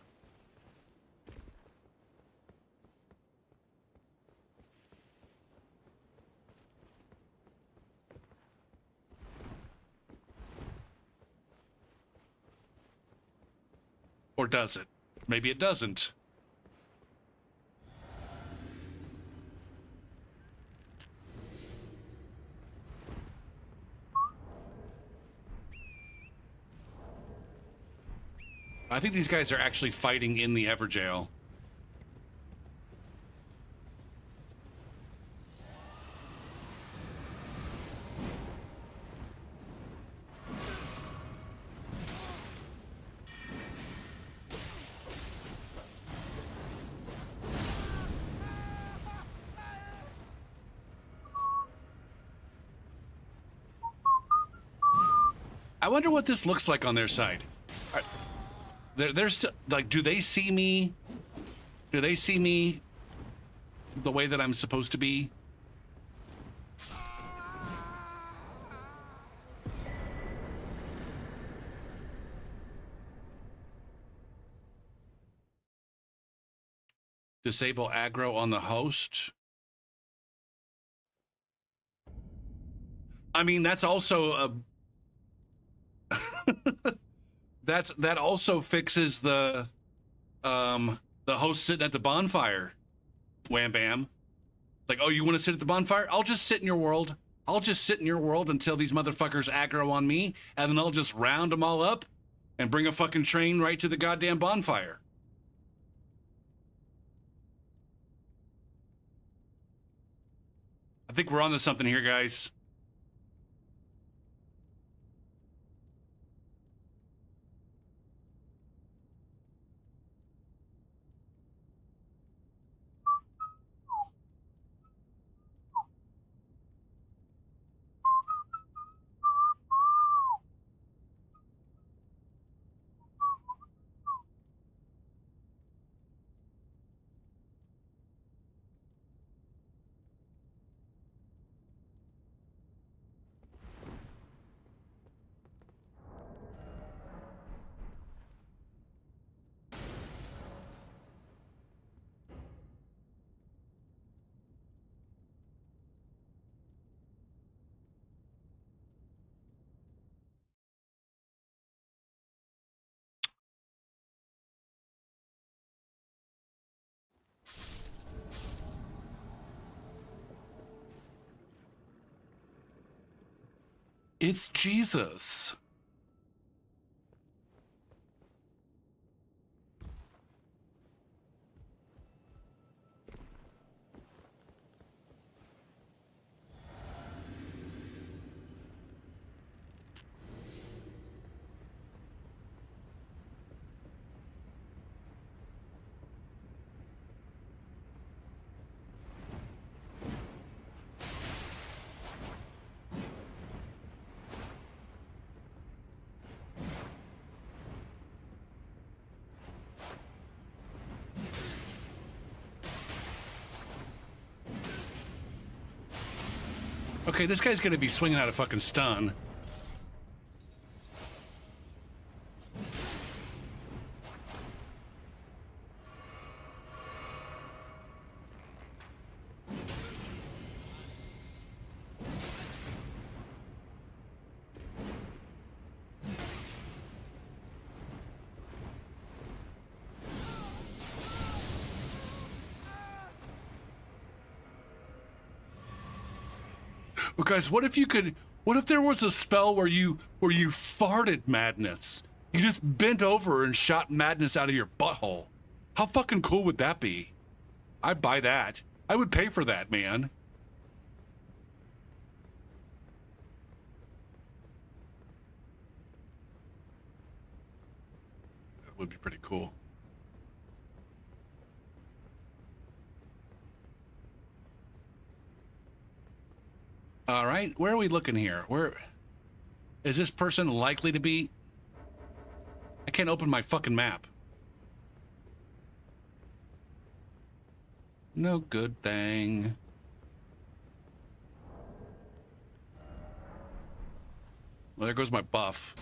Or does it? Maybe it doesn't. I think these guys are actually fighting in the Everjail. I wonder what this looks like on their side. They're still like, do they see me? Do they see me the way that I'm supposed to be? Disable aggro on the host. I mean, that's also a that also fixes the host sitting at the bonfire. Wham bam. Like, oh, you want to sit at the bonfire? I'll just sit in your world. I'll just sit in your world until these motherfuckers aggro on me, and then I'll just round them all up and bring a fucking train right to the goddamn bonfire. I think we're onto something here, guys. It's Jesus. Okay, this guy's gonna be swinging out a fucking stun. Well, guys, what if there was a spell where you farted madness? You just bent over and shot madness out of your butthole. How fucking cool would that be? I'd buy that. I would pay for that, man. That would be pretty cool. All right, where are we looking here? Where is this person likely to be? I can't open my fucking map. No good thing. Well, there goes my buff.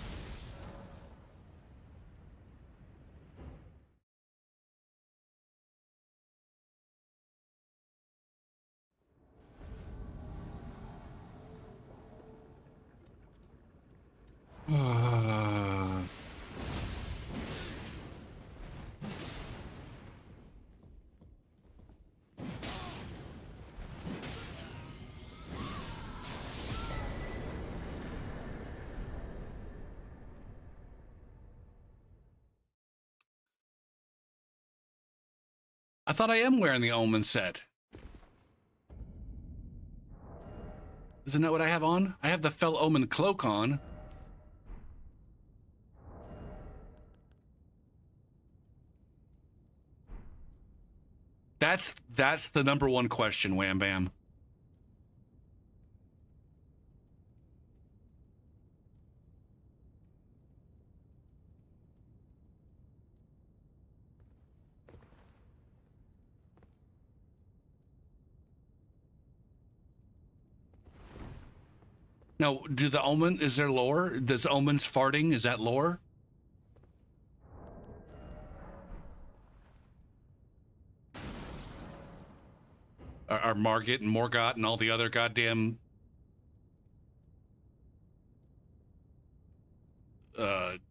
I thought I am wearing the Omen set. Isn't that what I have on? I have the Fel Omen cloak on. That's the number one question, Wham Bam. Now, do the Omen, is there lore? Does Omen's farting, is that lore? Are Margit and Morgott and all the other goddamn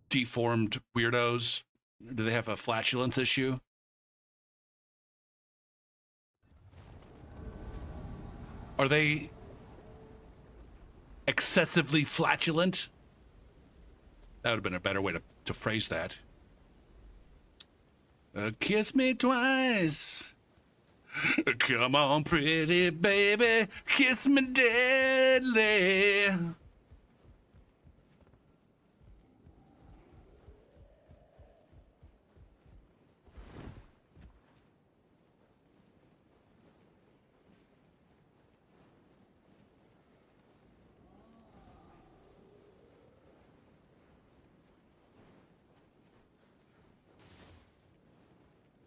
deformed weirdos, do they have a flatulence issue? Are they excessively flatulent? That would have been a better way to phrase that. Kiss me twice. Come on, pretty baby, kiss me deadly.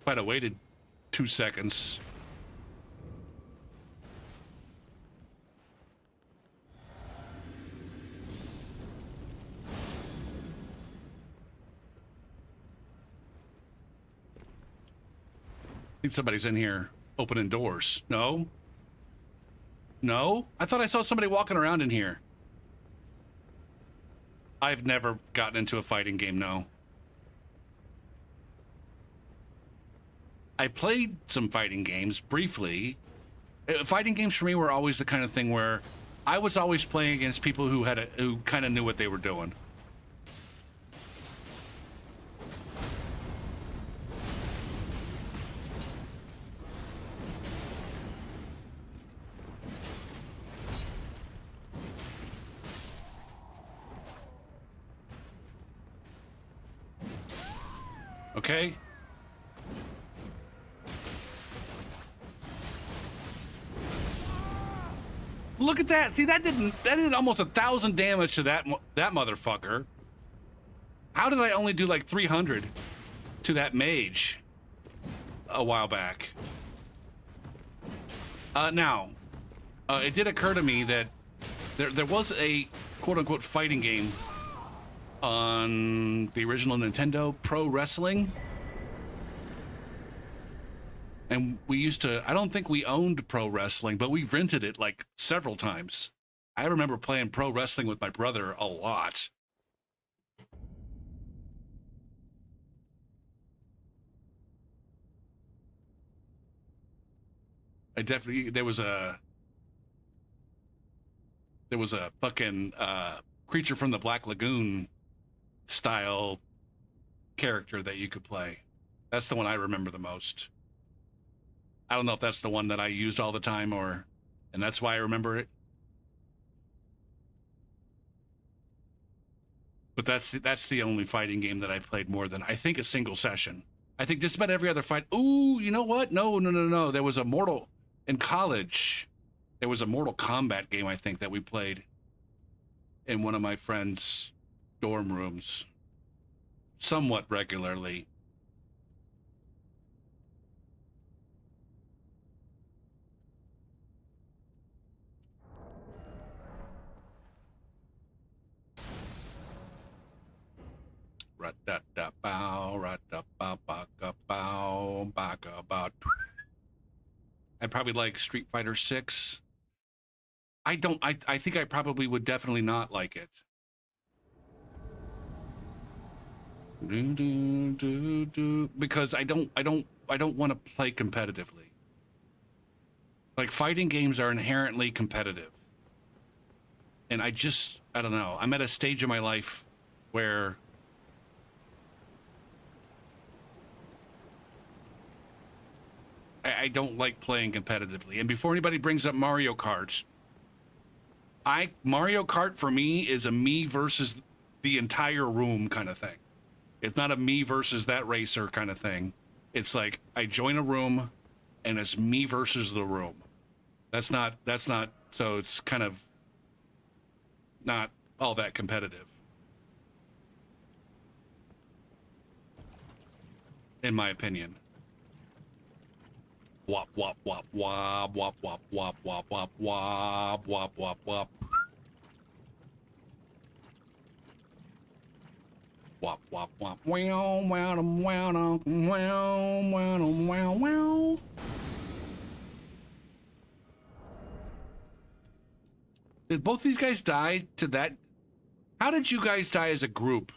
If I'd have waited 2 seconds. I think somebody's in here opening doors. No? No? I thought I saw somebody walking around in here. I've never gotten into a fighting game, no. I played some fighting games briefly. Fighting games for me were always the kind of thing where I was always playing against people who kind of knew what they were doing. Okay. Look at that. See, that did almost 1,000 damage to that motherfucker. How did I only do like 300 to that mage a while back? Now, it did occur to me that there was a quote-unquote fighting game on the original Nintendo, Pro Wrestling. And we used to, I don't think we owned Pro Wrestling, but we rented it like several times. I remember playing Pro Wrestling with my brother a lot. I definitely, there was a fucking Creature from the Black Lagoon style character that you could play. That's the one I remember the most. I don't know if that's the one that I used all the time and that's why I remember it. But that's the only fighting game that I played more than, I think, a single session. I think just about every other fight. Ooh, you know what? No. There was in college, there was a Mortal Kombat game, I think, that we played in one of my friends' dorm rooms somewhat regularly. I probably like Street Fighter 6. I think I probably would definitely not like it. Because I don't want to play competitively. Like, fighting games are inherently competitive. And I don't know. I'm at a stage in my life where I don't like playing competitively. And before anybody brings up Mario Kart, Mario Kart for me is a me versus the entire room kind of thing. It's not a me versus that racer kind of thing. It's like I join a room and it's me versus the room. That's not, so it's kind of not all that competitive, in my opinion. Wop, wop, wop, wop, wop, wop, wop, wop, wop, wop, wop, wop, wop. Wop, wop, wop, wow, wow, wow, wow, wow, wow, wow. Did both these guys die to that? How did you guys die as a group?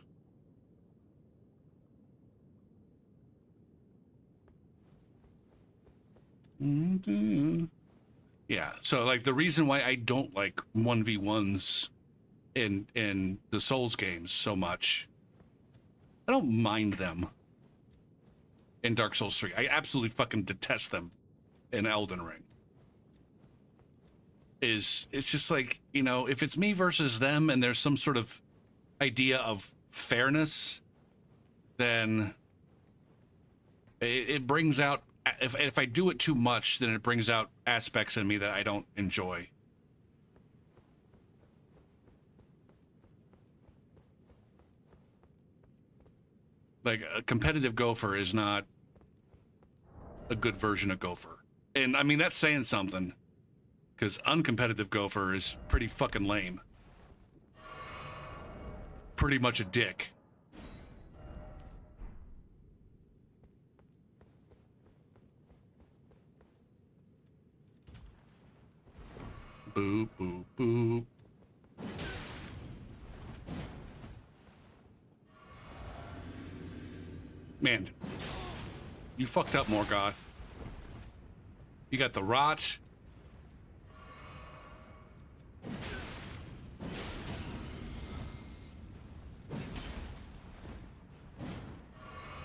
Yeah, so like the reason why I don't like 1v1s in the Souls games so much, I don't mind them in Dark Souls 3. I absolutely fucking detest them in Elden Ring. It's just like, you know, if it's me versus them and there's some sort of idea of fairness, then it brings out, if I do it too much, then it brings out aspects in me that I don't enjoy. Like, a competitive gopher is not a good version of gopher. And I mean, that's saying something, because uncompetitive gopher is pretty fucking lame. Pretty much a dick. Boop, boop, boop. Man, you fucked up, Morgoth. You got the rot.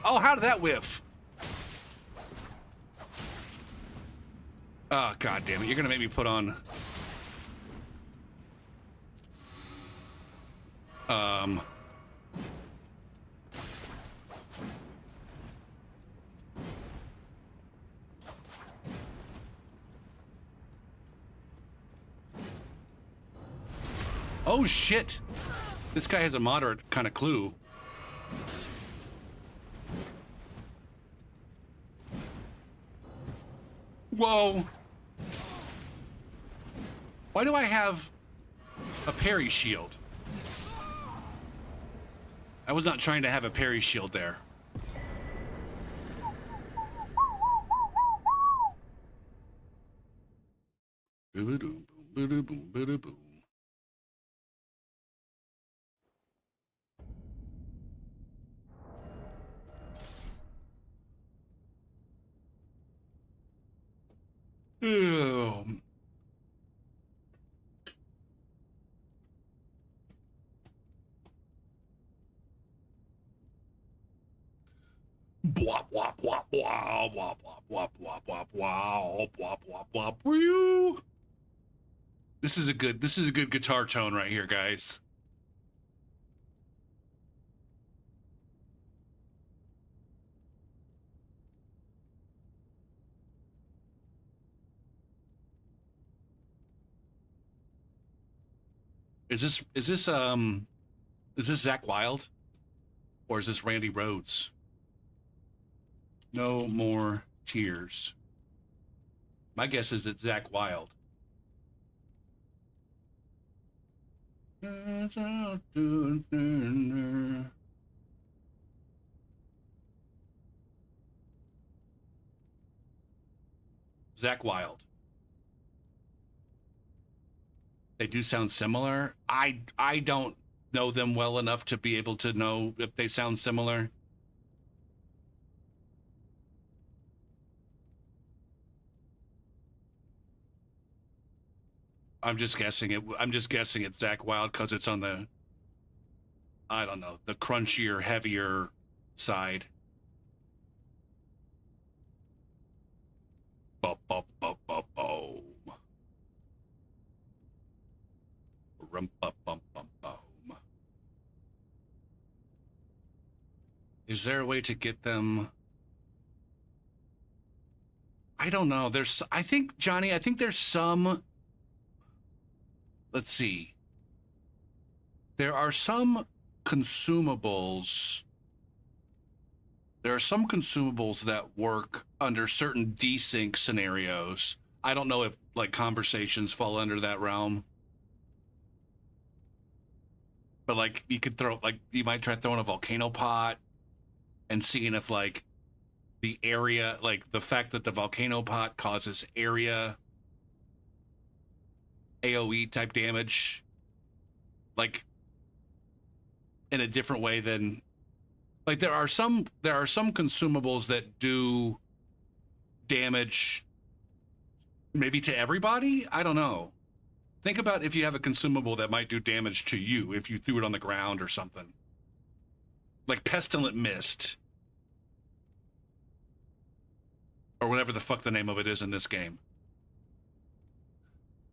Oh, how did that whiff? Oh, god damn it. You're gonna make me put on... Oh, shit. This guy has a moderate kind of clue. Whoa. Why do I have a parry shield? I was not trying to have a parry shield there. Boom, boom, boom, boom, boom. Ew. Wop wop wop wop wop wop wop wop wop wop wop wop wop wop. This is a good guitar tone right here, guys. Is this Zach Wild? Or is this Randy Rhoads? No more tears. My guess is it's Zach Wild. Zach Wild. They do sound similar. I don't know them well enough to be able to know if they sound similar. I'm just guessing it's Zach Wild because it's on the, I don't know, the crunchier, heavier side. Boom. Is there a way to get them? I don't know. I think, Johnny, there's some, let's see. There are some consumables. There are some consumables that work under certain desync scenarios. I don't know if like conversations fall under that realm. But like you could throw, like you might try throwing a volcano pot and seeing if like the area, like the fact that the volcano pot causes area AoE type damage, like in a different way than, like there are some consumables that do damage maybe to everybody. I don't know. Think about if you have a consumable that might do damage to you if you threw it on the ground or something. Like Pestilent Mist. Or whatever the fuck the name of it is in this game.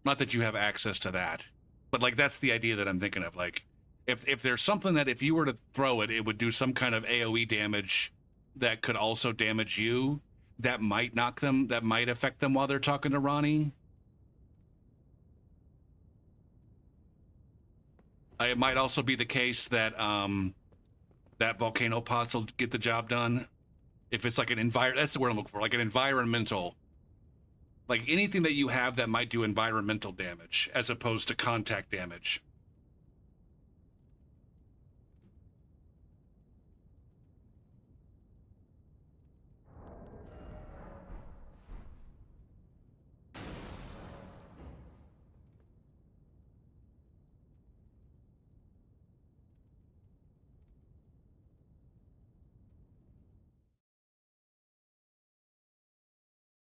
Not that you have access to that. But like that's the idea that I'm thinking of. Like if there's something that if you were to throw it, it would do some kind of AoE damage that could also damage you, that might knock them, that might affect them while they're talking to Ronnie. It might also be the case that that volcano pots will get the job done. If it's like an that's the word I'm looking for, like an environmental, like anything that you have that might do environmental damage as opposed to contact damage.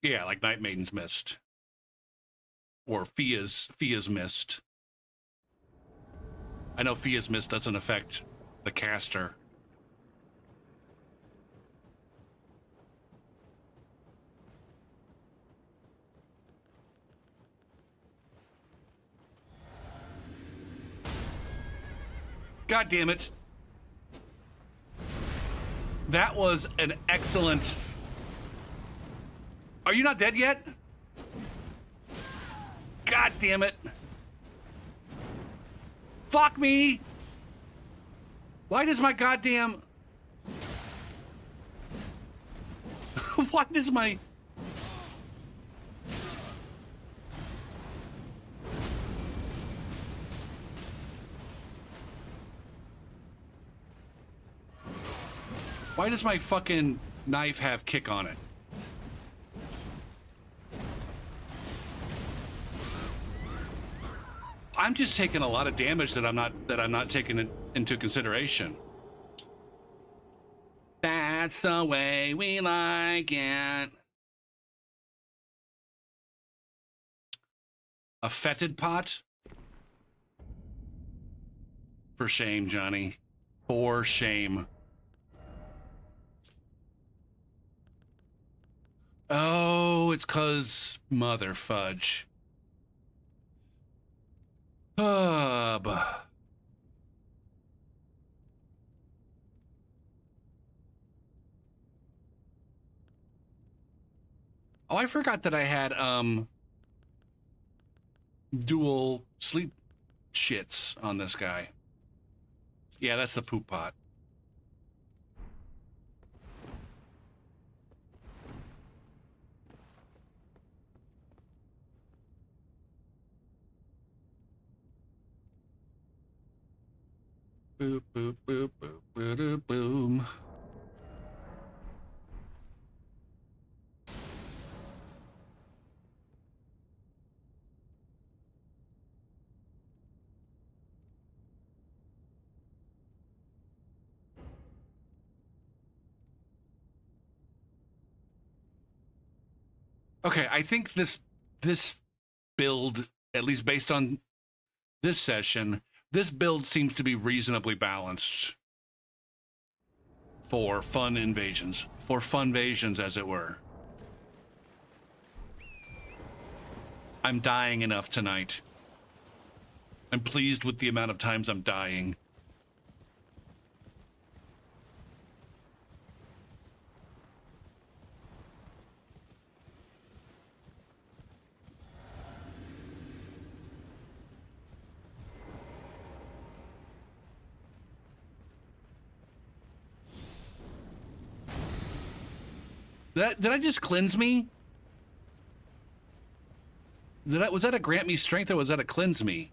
Yeah, like Night Maiden's Mist. Or Fia's Mist. I know Fia's Mist doesn't affect the caster. God damn it. That was an excellent... Are you not dead yet? God damn it. Fuck me. Why does my goddamn... Why does my... Why does my fucking knife have kick on it? I'm just taking a lot of damage that I'm not taking it into consideration. That's the way we like it. A fetid pot? For shame, Johnny. For shame. Oh, it's 'cause mother fudge. Oh, I forgot that I had dual sleep shits on this guy. Yeah, that's the poop pot. Boop, boop, boop, boop, boop, boom. Okay, I think this build, at least based on this session, this build seems to be reasonably balanced for fun invasions, as it were. I'm dying enough tonight. I'm pleased with the amount of times I'm dying. Did I just cleanse me? Was that a grant me strength or was that a cleanse me?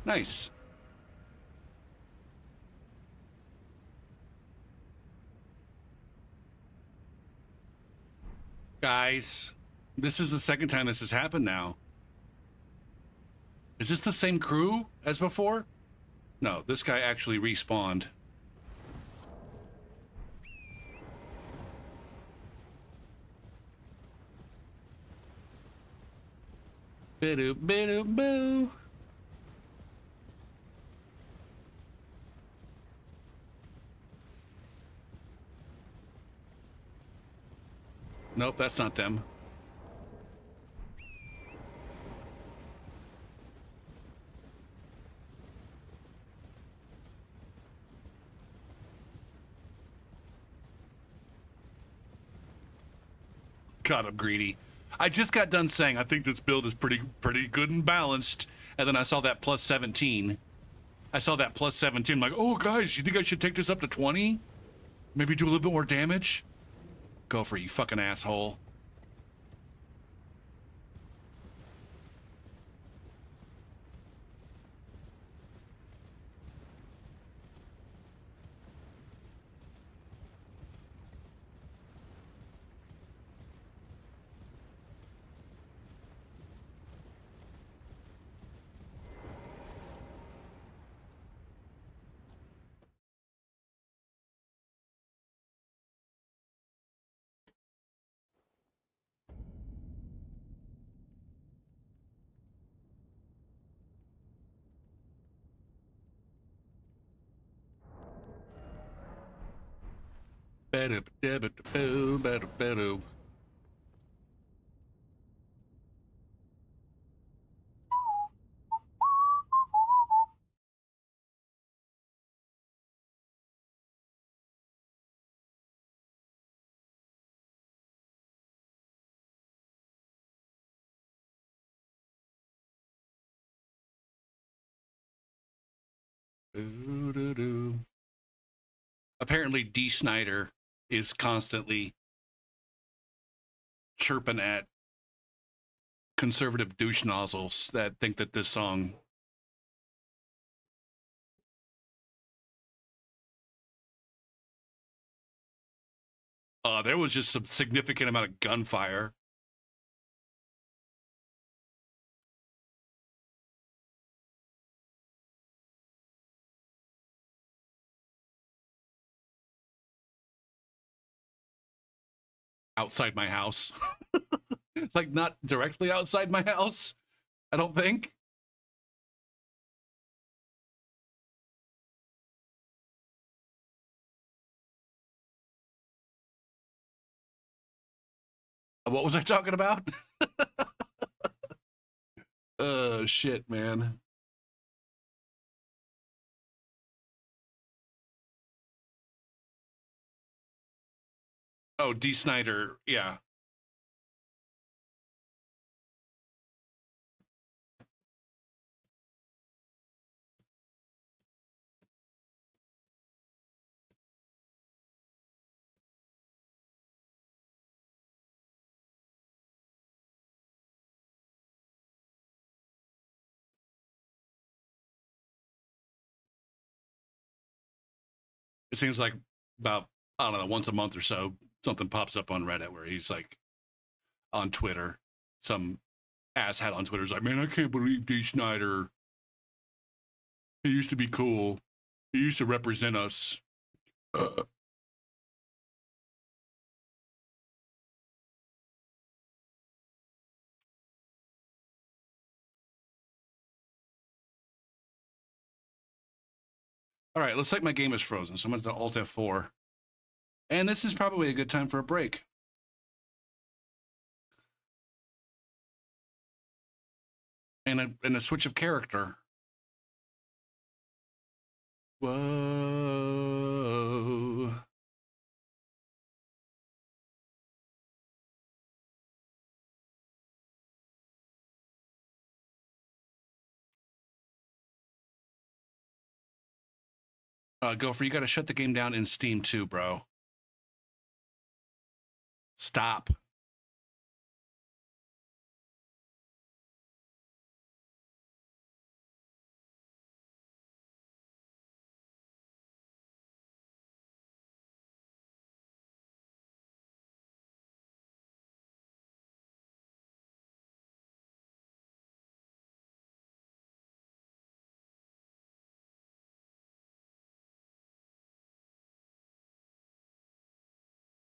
Nice. Guys, this is the second time this has happened now. Is this the same crew as before? No, this guy actually respawned. Bidoo, bidoo, boo. Nope, that's not them. God, I'm greedy. I just got done saying I think this build is pretty good and balanced, and then I saw that plus 17. I saw that plus 17. I'm like, oh, guys, you think I should take this up to 20? Maybe do a little bit more damage? Go for it, you fucking asshole. Apparently, D. Snyder is constantly chirping at conservative douche nozzles that think that this song. There was just some significant amount of gunfire. Outside my house. Like, not directly outside my house, I don't think. What was I talking about? Shit, man. Oh, D. Snyder, yeah. It seems like about, I don't know, once a month or so, something pops up on Reddit where he's like on Twitter. Some asshat on Twitter is like, man, I can't believe D. Snyder. He used to be cool. He used to represent us. All right, looks like my game is frozen, so I'm going to Alt F4. And this is probably a good time for a break. And a switch of character. Whoa. Gopher, you got to shut the game down in Steam too, bro. Stop.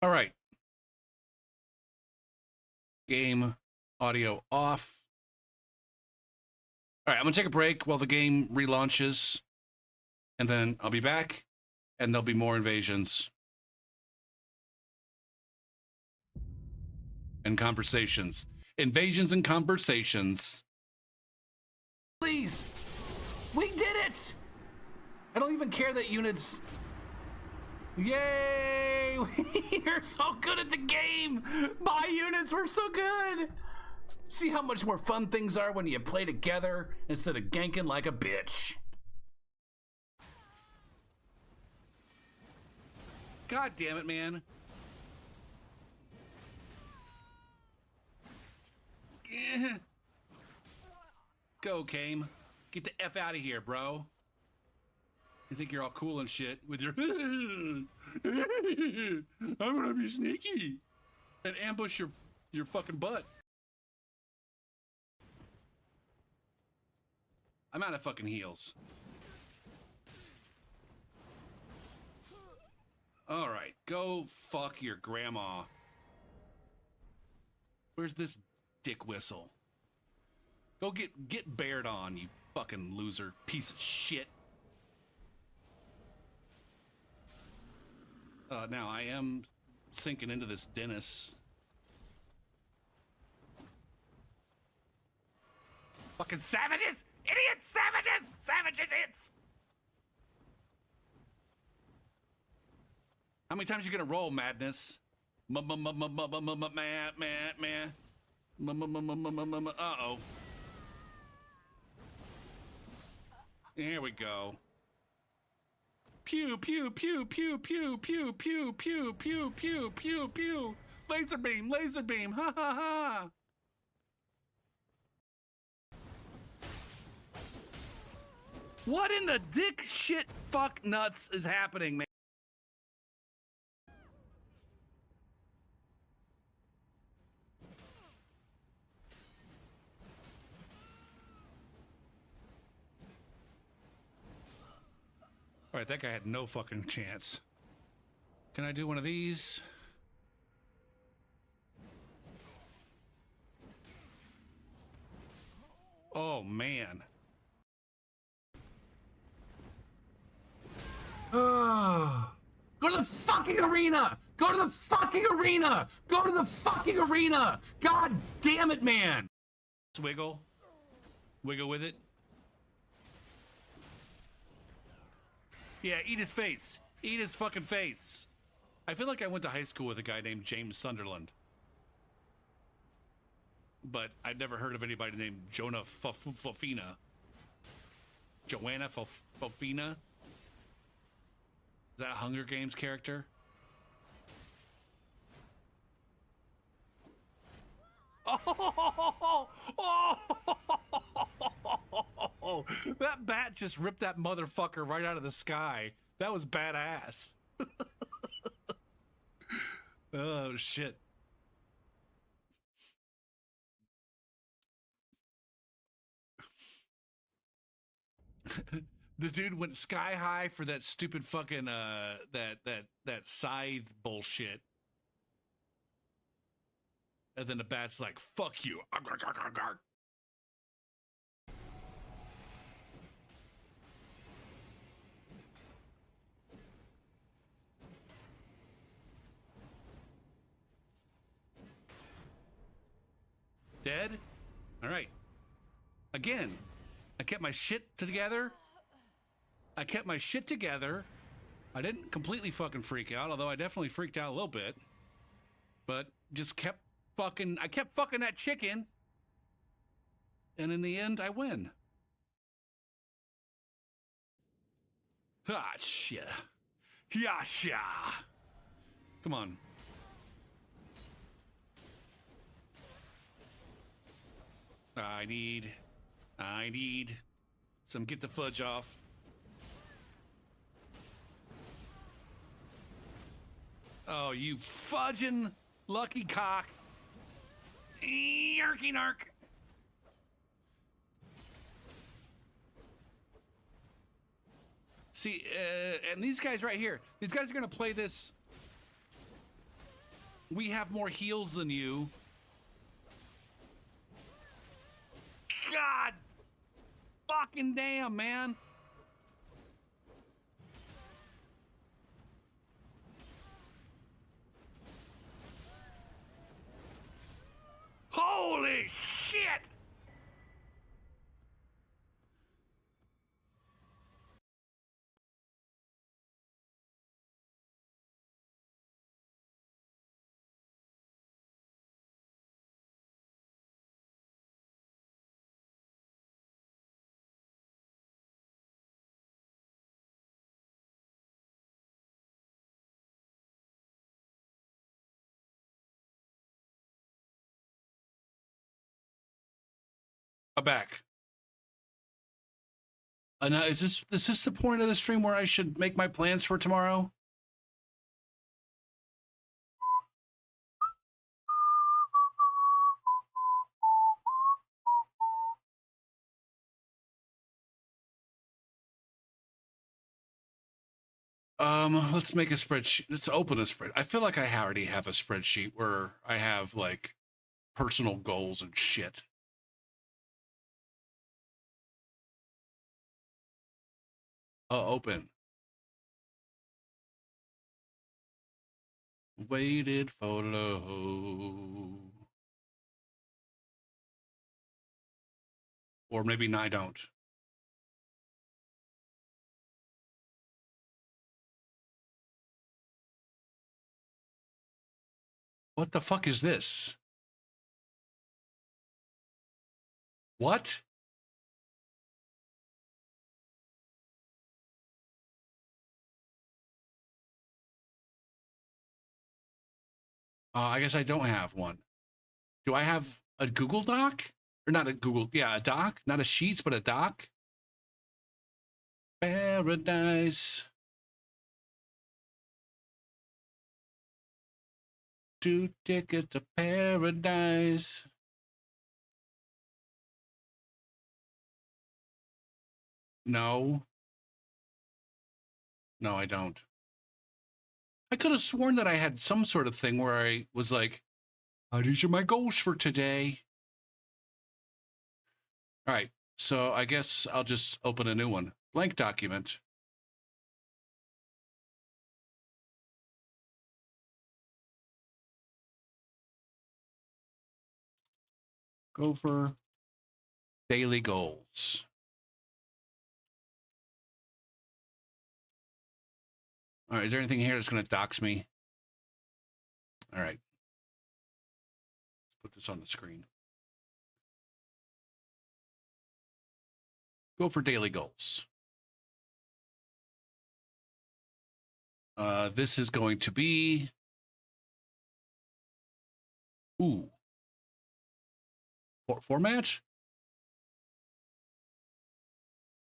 All right. Game audio off. All right, I'm going to take a break while the game relaunches. And then I'll be back, and there'll be more invasions and conversations. Invasions and conversations. Please. We did it! I don't even care that units... Yay! We're so good at the game! My units were so good! See how much more fun things are when you play together instead of ganking like a bitch. God damn it, man. Go, Kame. Get the F out of here, bro. You think you're all cool and shit with your... I'm gonna be sneaky and ambush your fucking butt. I'm out of fucking heals. All right, go fuck your grandma. Where's this dick whistle? Go get bared on, you fucking loser piece of shit. Now I am sinking into this Dennis. Fucking savages! Idiot savages! Savage idiots! How many times are you gonna roll, Madness? Uh-oh. Here we go. Pew, pew, pew, pew, pew, pew, pew, pew, pew, pew, pew, pew. Laser beam, ha ha ha. What in the dick shit fuck nuts is happening, man? All right, that guy had no fucking chance. Can I do one of these? Oh, man. Go to the fucking arena! Go to the fucking arena! Go to the fucking arena! God damn it, man! Wiggle. Wiggle with it. Yeah, eat his face. Eat his fucking face. I feel like I went to high school with a guy named James Sunderland. But I'd never heard of anybody named Jonah Fofina. Joanna Fofina? Is that a Hunger Games character? Oh, that bat just ripped that motherfucker right out of the sky. That was badass. Oh, shit. The dude went sky high for that stupid fucking that scythe bullshit. And then the bat's like, fuck you. Dead? All right. Again, I kept my shit together. I didn't completely fucking freak out, although I definitely freaked out a little bit. But just kept fucking, I kept fucking that chicken. And in the end, I win. Ah, shit. Yasha. Come on. I need some get the fudge off. Oh, you fudging lucky cock. Yarky nark. See, and these guys right here, these guys are gonna play this. We have more heals than you. God fucking damn, man. Holy shit! I'm back. Now, is this the point of the stream where I should make my plans for tomorrow? Let's make a spreadsheet. Let's open a spread. I feel like I already have a spreadsheet where I have like personal goals and shit. Open. Waited for love. Or maybe I don't. What the fuck is this? What? I guess I don't have one. Do I have a Google Doc? Or not a Google, yeah, a doc? Not a Sheets, but a doc? Paradise. 2 tickets to paradise. No. No, I don't. I could have sworn that I had some sort of thing where I was like, these are my goals for today. All right. So I guess I'll just open a new one. Blank document. Go for daily goals. All right. Is there anything here that's going to dox me? All right. Let's put this on the screen. Go for daily goals. This is going to be. Ooh. Format?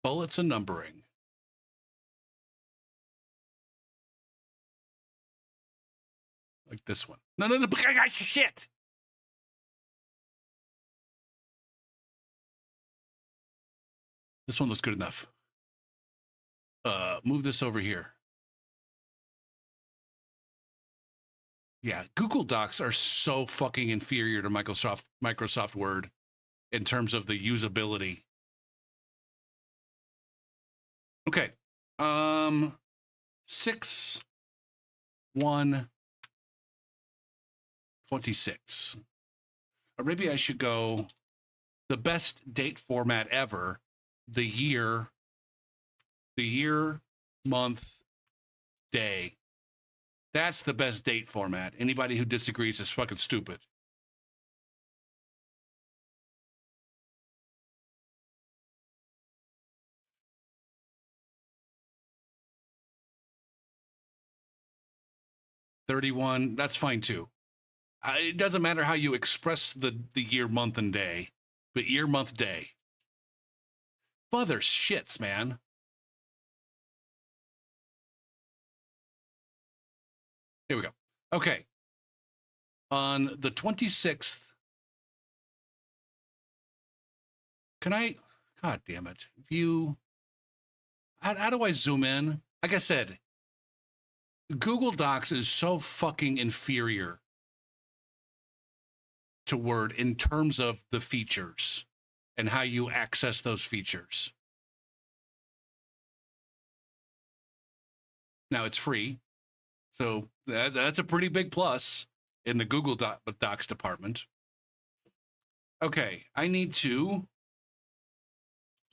Bullets and numbering. Like this one. No, shit. This one looks good enough. Move this over here. Yeah, Google Docs are so fucking inferior to Microsoft Word in terms of the usability. Okay. 6/1/26. Or maybe I should go the best date format ever. The year, month, day. That's the best date format. Anybody who disagrees is fucking stupid. $31, that's fine too. It doesn't matter how you express the year, month, and day, but year, month, day. Mother shits, man. Here we go. Okay. On the 26th, can I, God damn it, view, how do I zoom in? Like I said, Google Docs is so fucking inferior to Word in terms of the features and how you access those features. Now it's free, so that's a pretty big plus in the Google Docs department. Okay, I need to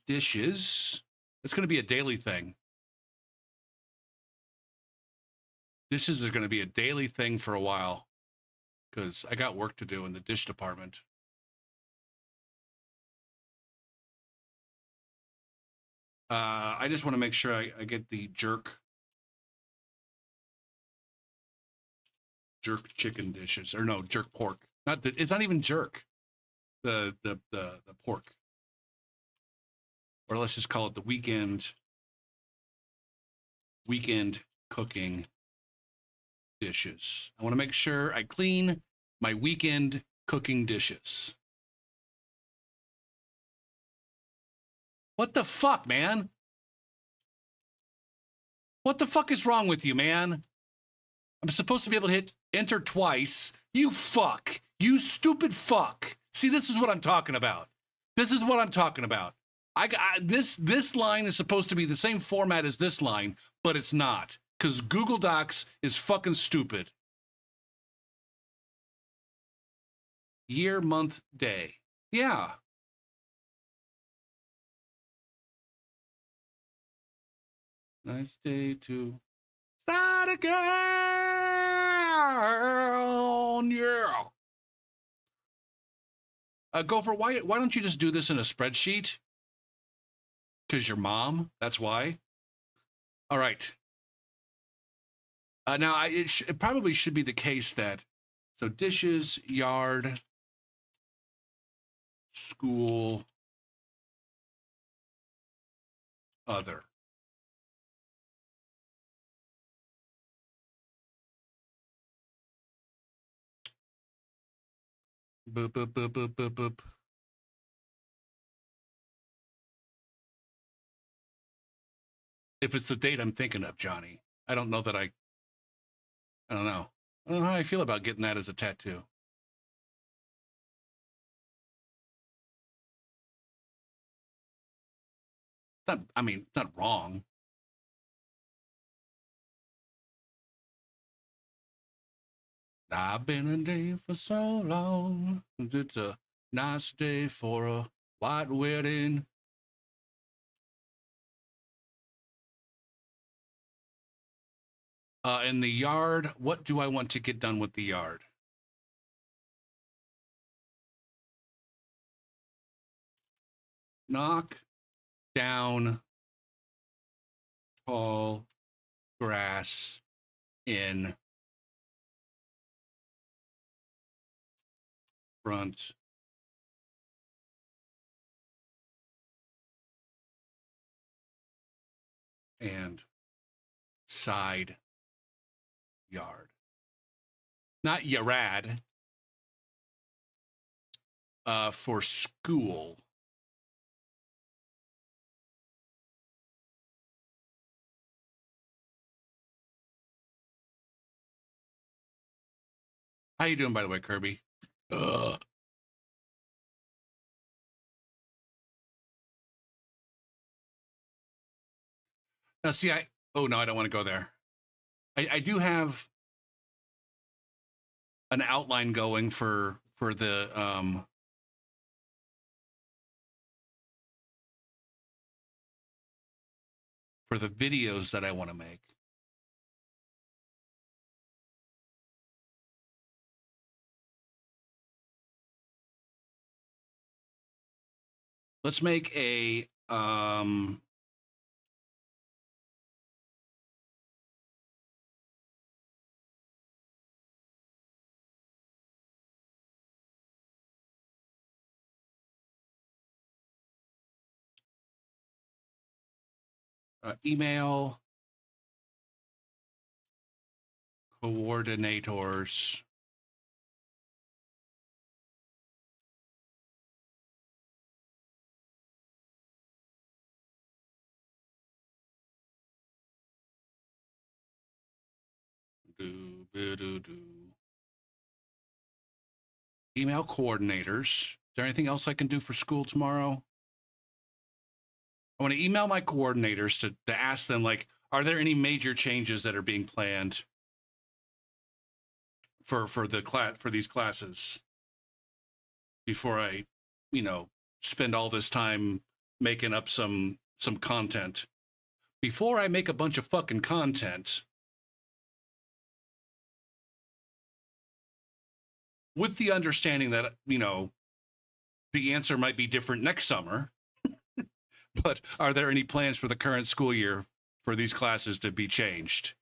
dishes. It's going to be a daily thing. Dishes are going to be a daily thing for a while because I got work to do in the dish department. I just want to make sure I get the jerk chicken dishes, or no, jerk pork. It's not even jerk. The pork, or let's just call it the weekend cooking dishes. I want to make sure I clean my weekend cooking dishes. What the fuck, man? What the fuck is wrong with you, man? I'm supposed to be able to hit enter twice. You fuck. You stupid fuck. See, this is what I'm talking about. This is what I'm talking about. This line is supposed to be the same format as this line, but it's not, because Google Docs is fucking stupid. Year, month, day. Yeah. Nice day to start again. Yeah. Gopher, why don't you just do this in a spreadsheet? Because your mom, that's why. All right. Now, it probably should be the case that, so dishes, yard, school, other. Boop, boop, boop, boop, boop, boop. If it's the date I'm thinking of, Johnny, I don't know that I don't know. I don't know how I feel about getting that as a tattoo. Not, I mean, not wrong. I've been a day for so long. It's a nice day for a white wedding. In the yard, what do I want to get done with the yard? Knock down tall grass in front and side yard. Not yarad. For school. How you doing, by the way, Kirby? Ugh. Now, see, oh no, I don't want to go there. I do have an outline going for the videos that I want to make. Let's make a email coordinators email coordinators. Is there anything else I can do for school tomorrow? I want to email my coordinators to ask them, like, are there any major changes that are being planned for the class, for these classes, before I, spend all this time making up some content. Before I make a bunch of fucking content, with the understanding that, the answer might be different next summer. But are there any plans for the current school year for these classes to be changed,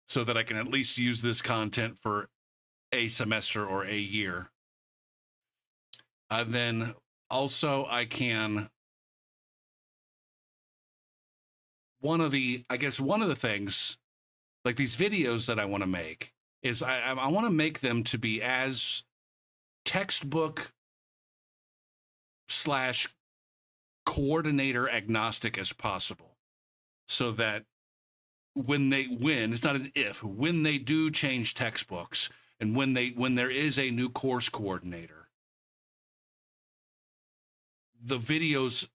so that I can at least use this content for a semester or a year? Then also I can, one of the things, like these videos that I want to make, is I want to make them to be as textbook / coordinator agnostic as possible, so that when it's not an if, when they do change textbooks, and when there is a new course coordinator, the videos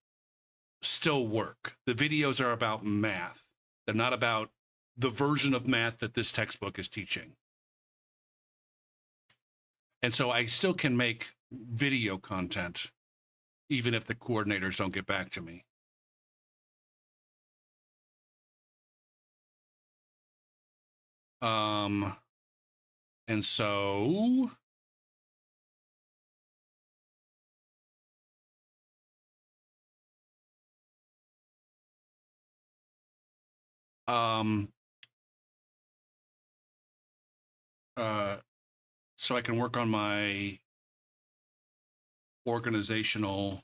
still work. The videos are about math. They're not about the version of math that this textbook is teaching. And so I still can make video content, even if the coordinators don't get back to me. And so um so I can work on my organizational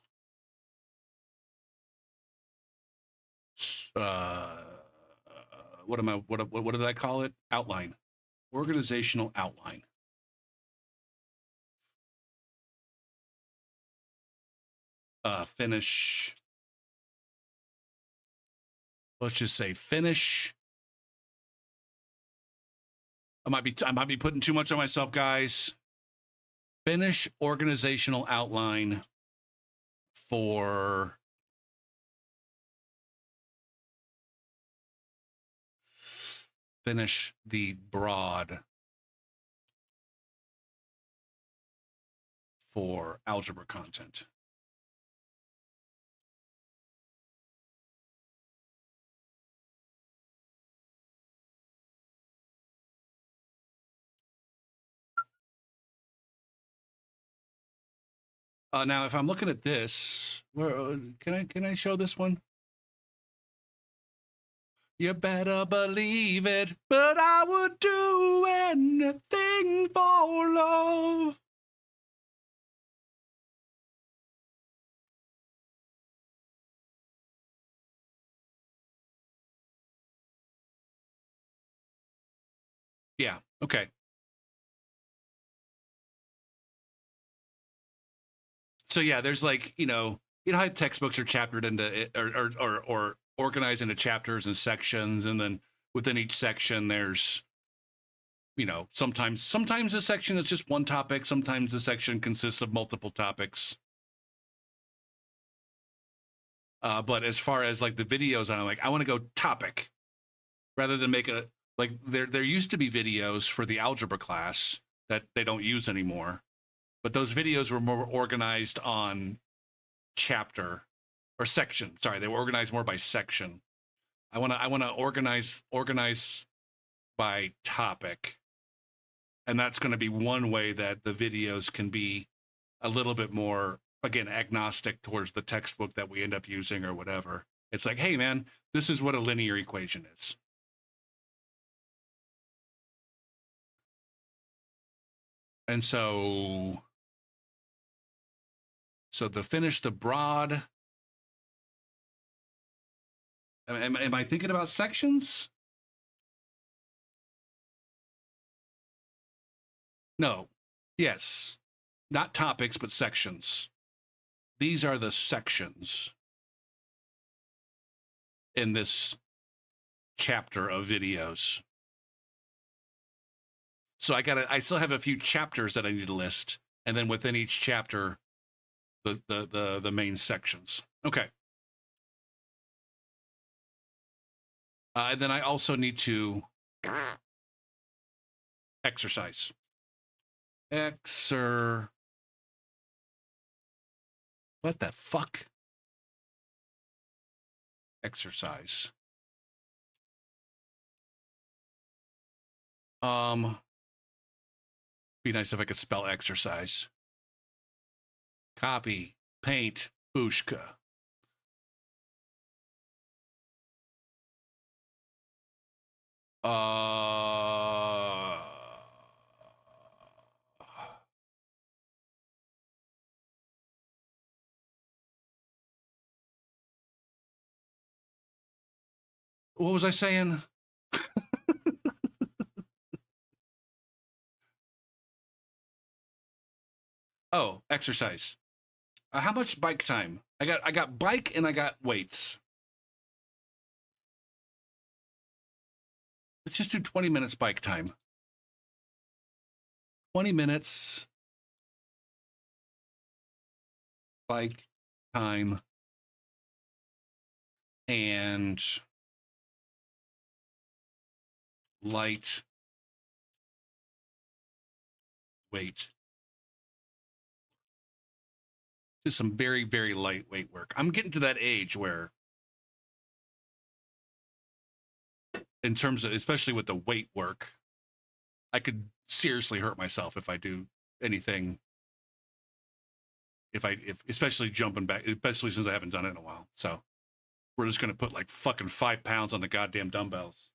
what did I call it? Outline. Organizational outline. Finish. Let's just say finish. I might be putting too much on myself, guys. Finish organizational outline for finish the broad for algebra content. Now, if I'm looking at this, where can I show this one? You better believe it, but I would do anything for love. Yeah. Okay. So yeah, there's like how textbooks are chaptered into or organized into chapters and sections, and then within each section there's sometimes a section is just one topic, sometimes the section consists of multiple topics. But as far as like the videos, I'm like, I want to go topic rather than make a like there used to be videos for the algebra class that they don't use anymore, but those videos were more organized on chapter or section. Sorry, they were organized more by section. I want to organize by topic, and that's going to be one way that the videos can be a little bit more, again, agnostic towards the textbook that we end up using or whatever. It's like, hey man, this is what a linear equation is. And so the finish the broad. Am I thinking about sections? No. Yes. Not topics, but sections. These are the sections in this chapter of videos. So I still have a few chapters that I need to list, and then within each chapter, the main sections. Okay. And then I also need to exercise. What the fuck? Exercise. Be nice if I could spell exercise. Copy, paint, Bushka. What was I saying? Oh, exercise. How much bike time? I got bike and I got weights. Let's just do 20 minutes bike time. 20 minutes bike time and light weight Just some very, very lightweight work. I'm getting to that age where, in terms of, especially with the weight work, I could seriously hurt myself if I do anything. If especially jumping back, especially since I haven't done it in a while. So we're just going to put like fucking 5 pounds on the goddamn dumbbells.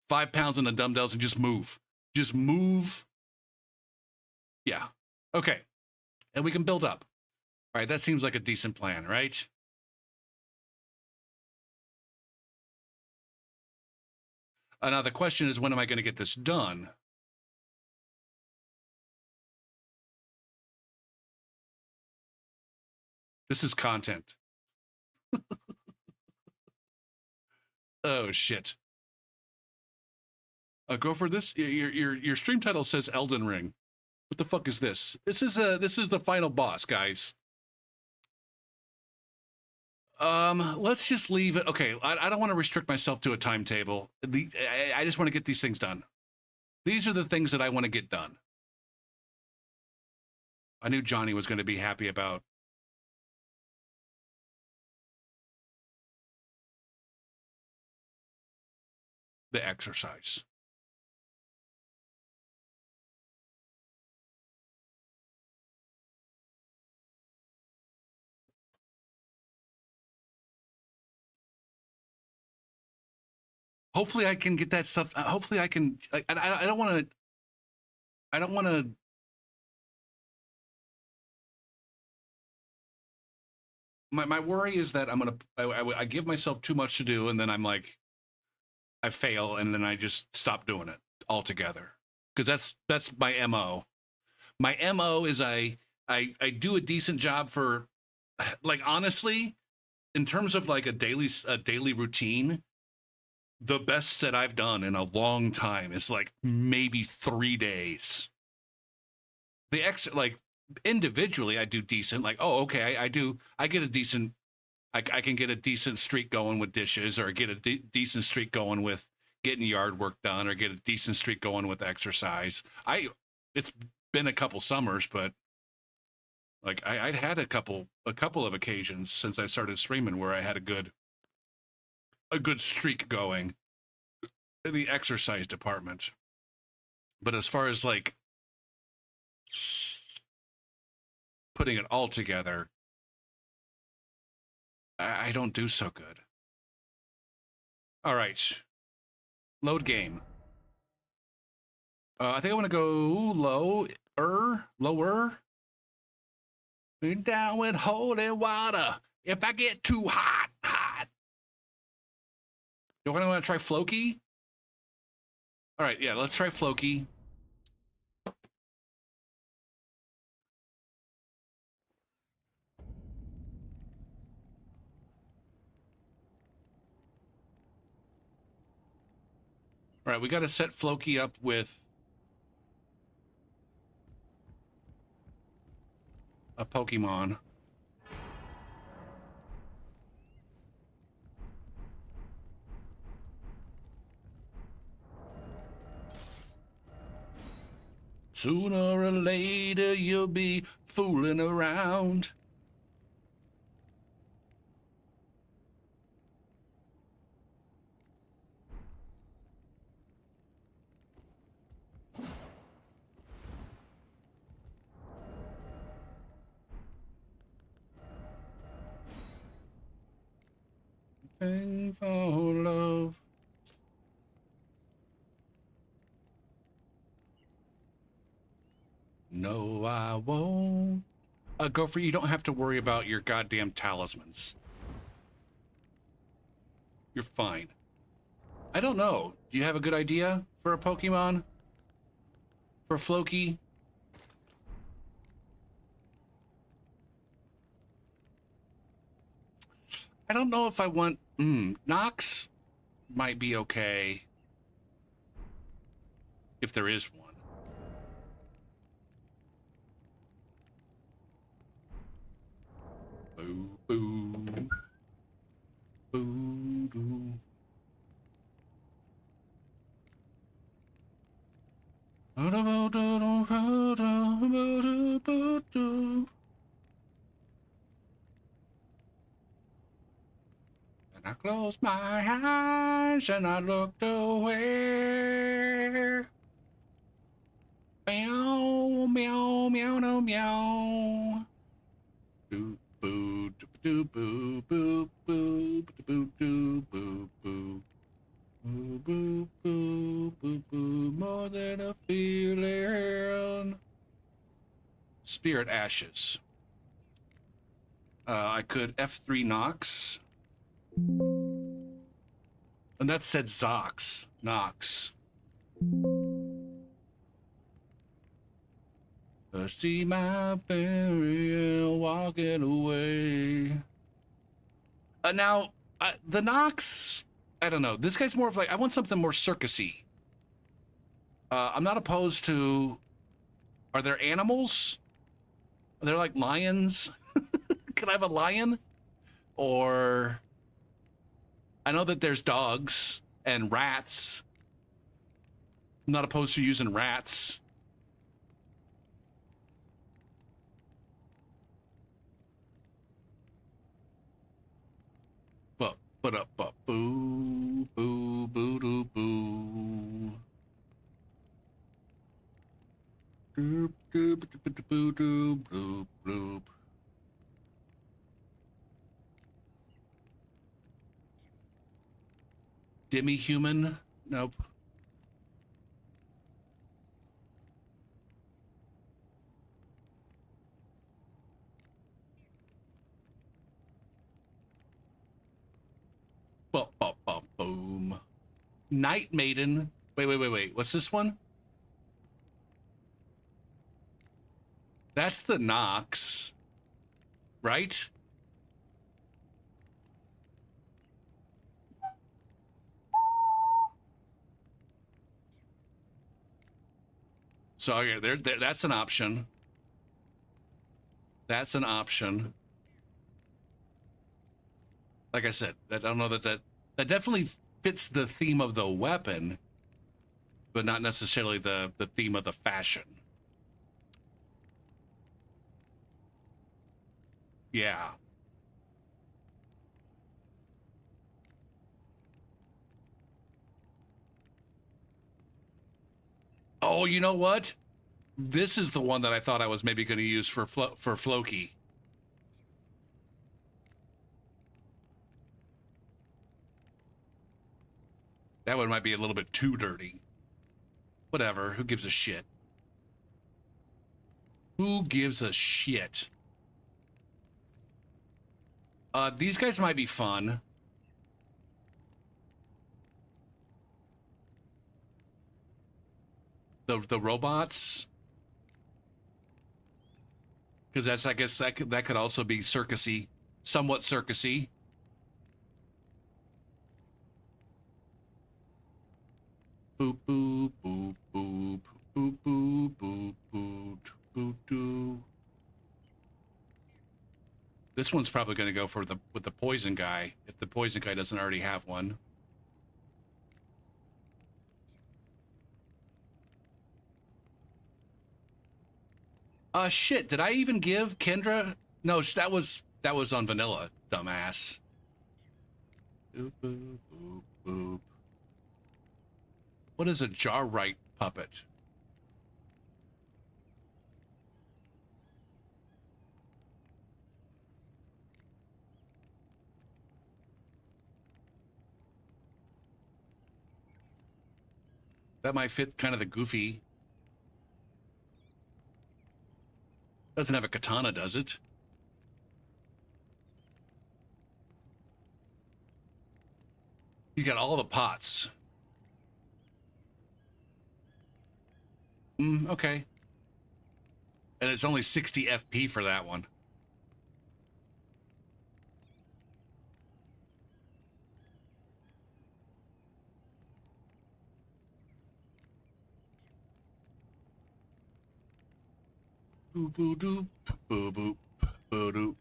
5 pounds on the dumbbells and just move. Just move. Yeah. Okay. And we can build up. All right. That seems like a decent plan, right? Now the question is, when am I going to get this done? This is content. Oh shit. Go for this. Your stream title says Elden Ring. What the fuck is this? This is the final boss, guys. Let's just leave it. Okay, I don't want to restrict myself to a timetable. I just want to get these things done. These are the things that I want to get done. I knew Johnny was going to be happy about the exercise. Hopefully I can get that stuff. Hopefully I can. I don't want to. I don't want to. My worry is that I give myself too much to do, and then I'm like, I fail, and then I just stop doing it altogether. Because that's my MO. My MO is I do a decent job for, like, honestly, in terms of like a daily routine, the best that I've done in a long time is like maybe 3 days. Like individually I do decent, like, oh okay, I get a decent, I can get a decent streak going with dishes, or get a decent streak going with getting yard work done, or get a decent streak going with exercise. It's been a couple summers, but like I'd had a couple of occasions since I started streaming where I had a good streak going in the exercise department. But as far as like putting it all together, I don't do so good. All right. Load game. I think I want to go lower. Down with holy water. If I get too hot. Do I want to try Floki? All right, yeah, let's try Floki. All right, we got to set Floki up with a Pokemon. Sooner or later, you'll be fooling around. Thing for love. No, I won't. Gopher, you don't have to worry about your goddamn talismans. You're fine. I don't know. Do you have a good idea for a Pokemon? For Floki? I don't know if I want... Nox might be okay. If there is one. Boo, boo. Boo, doo. I closed my eyes and I looked away. Meow, meow, meow, no, meow. Boo, boo, doo, boo, boo, boo, boo, boo, boo, boo. Boo, boo, boo, boo, boo, more than a feeling. Spirit Ashes. I could F3 Nox. And that said Zox. Nox. I see my burial walking away. Now, the Nox, I don't know. This guy's more of like, I want something more circusy. I'm not opposed to, are there animals? Are there like lions? Can I have a lion? Or, I know that there's dogs and rats. I'm not opposed to using rats. But up, boo, boo, boo, doo, boo. Doop, doop, doop, doop, doop, doop, doop. Demi-human? Nope. Boom. Night Maiden. Wait. What's this one? That's the Nox, right? So okay, there, that's an option. That's an option. Like I said, I don't know that definitely fits the theme of the weapon, but not necessarily the theme of the fashion. Yeah. Oh, you know what? This is the one that I thought I was maybe going to use for Floki. That one might be a little bit too dirty. Whatever. Who gives a shit? Who gives a shit? These guys might be fun. The robots, because that's, I guess that could also be circusy, somewhat circusy. Boop boop boop boop boop boop boop boop boop boop. This one's probably going to go for with the poison guy if the poison guy doesn't already have one. Shit, did I even give Kendra? No, that was on vanilla, dumbass. Boop, boop, boop, boop. What is a jar right puppet? That might fit kind of the goofy. Doesn't have a katana, does it? He's got all the pots. Okay. And it's only 60 FP for that one. Boo boo doop, boo boop, boo doop.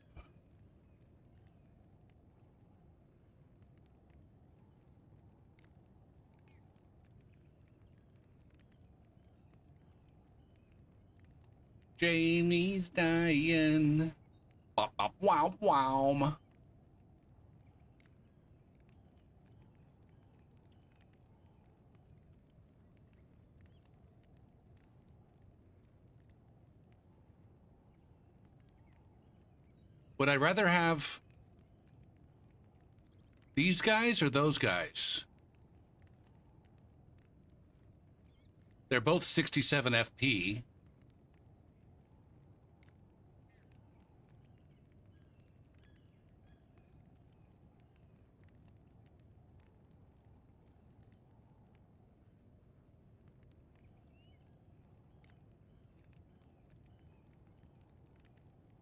Jamie's dying. Bop bop wow wow. Would I rather have these guys or those guys? They're both 67 FP.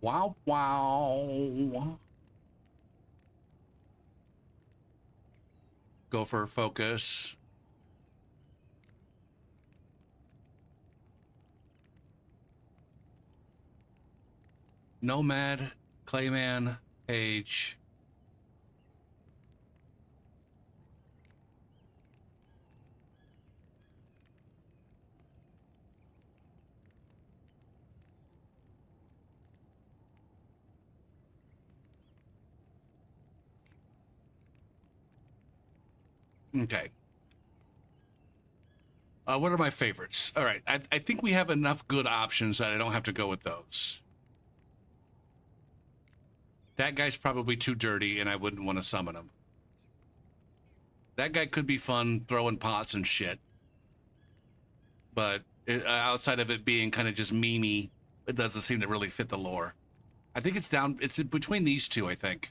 Wow, wow. Go for focus. Nomad, Clayman, Page. Okay. What are my favorites? All right. I think we have enough good options that I don't have to go with those. That guy's probably too dirty, and I wouldn't want to summon him. That guy could be fun throwing pots and shit. But outside of it being kind of just memey, it doesn't seem to really fit the lore. I think it's down. It's between these two, I think.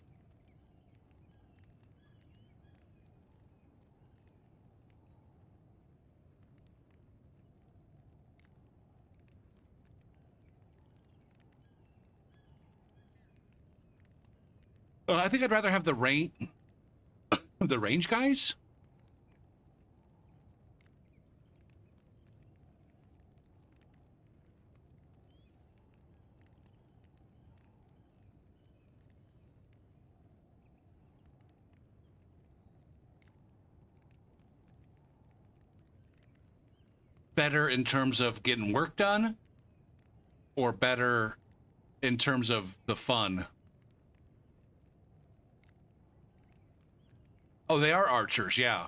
I think I'd rather have the range guys. Better in terms of getting work done, or better in terms of the fun? Oh, they are archers, yeah.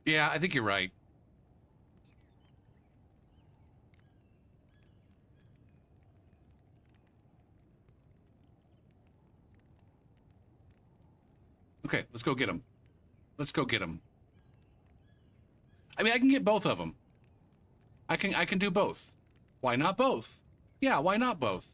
Yeah, I think you're right. Okay, let's go get them. Let's go get them. I mean, I can get both of them. I can do both. Why not both? Yeah, why not both?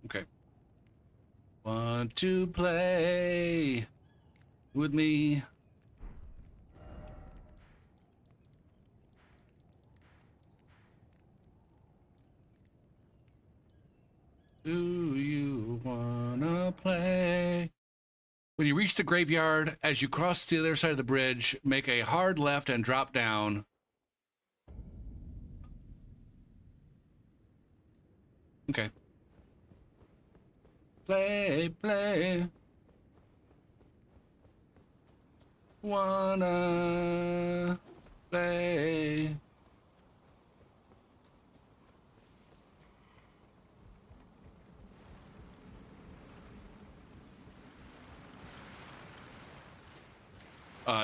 Okay. Want to play with me? Do you wanna play? When you reach the graveyard, as you cross to the other side of the bridge, make a hard left and drop down. Okay. Play. Wanna play.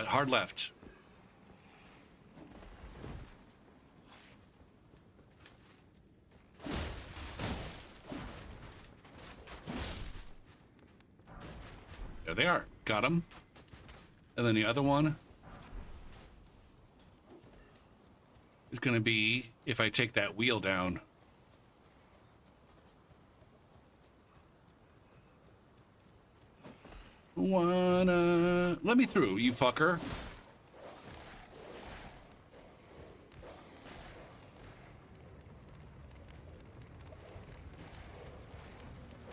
Hard left. There they are. Got them. And then the other one is going to be if I take that wheel down. Wanna... Let me through, you fucker.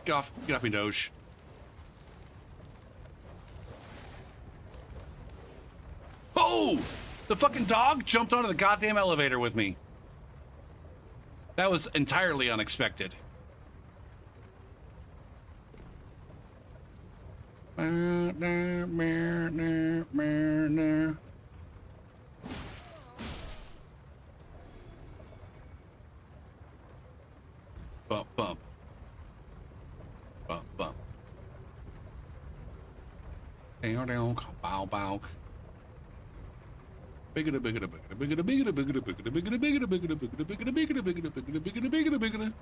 Get off me, Doge. Oh! The fucking dog jumped onto the goddamn elevator with me. That was entirely unexpected. Bump, bump. Bump, bump. Down, down, bow, bow. Biggity, biggity, biggity, biggity, biggity, biggity, biggity, biggity, biggity, biggity, biggity, biggity, biggity, biggity, biggity, biggity, biggity, biggity.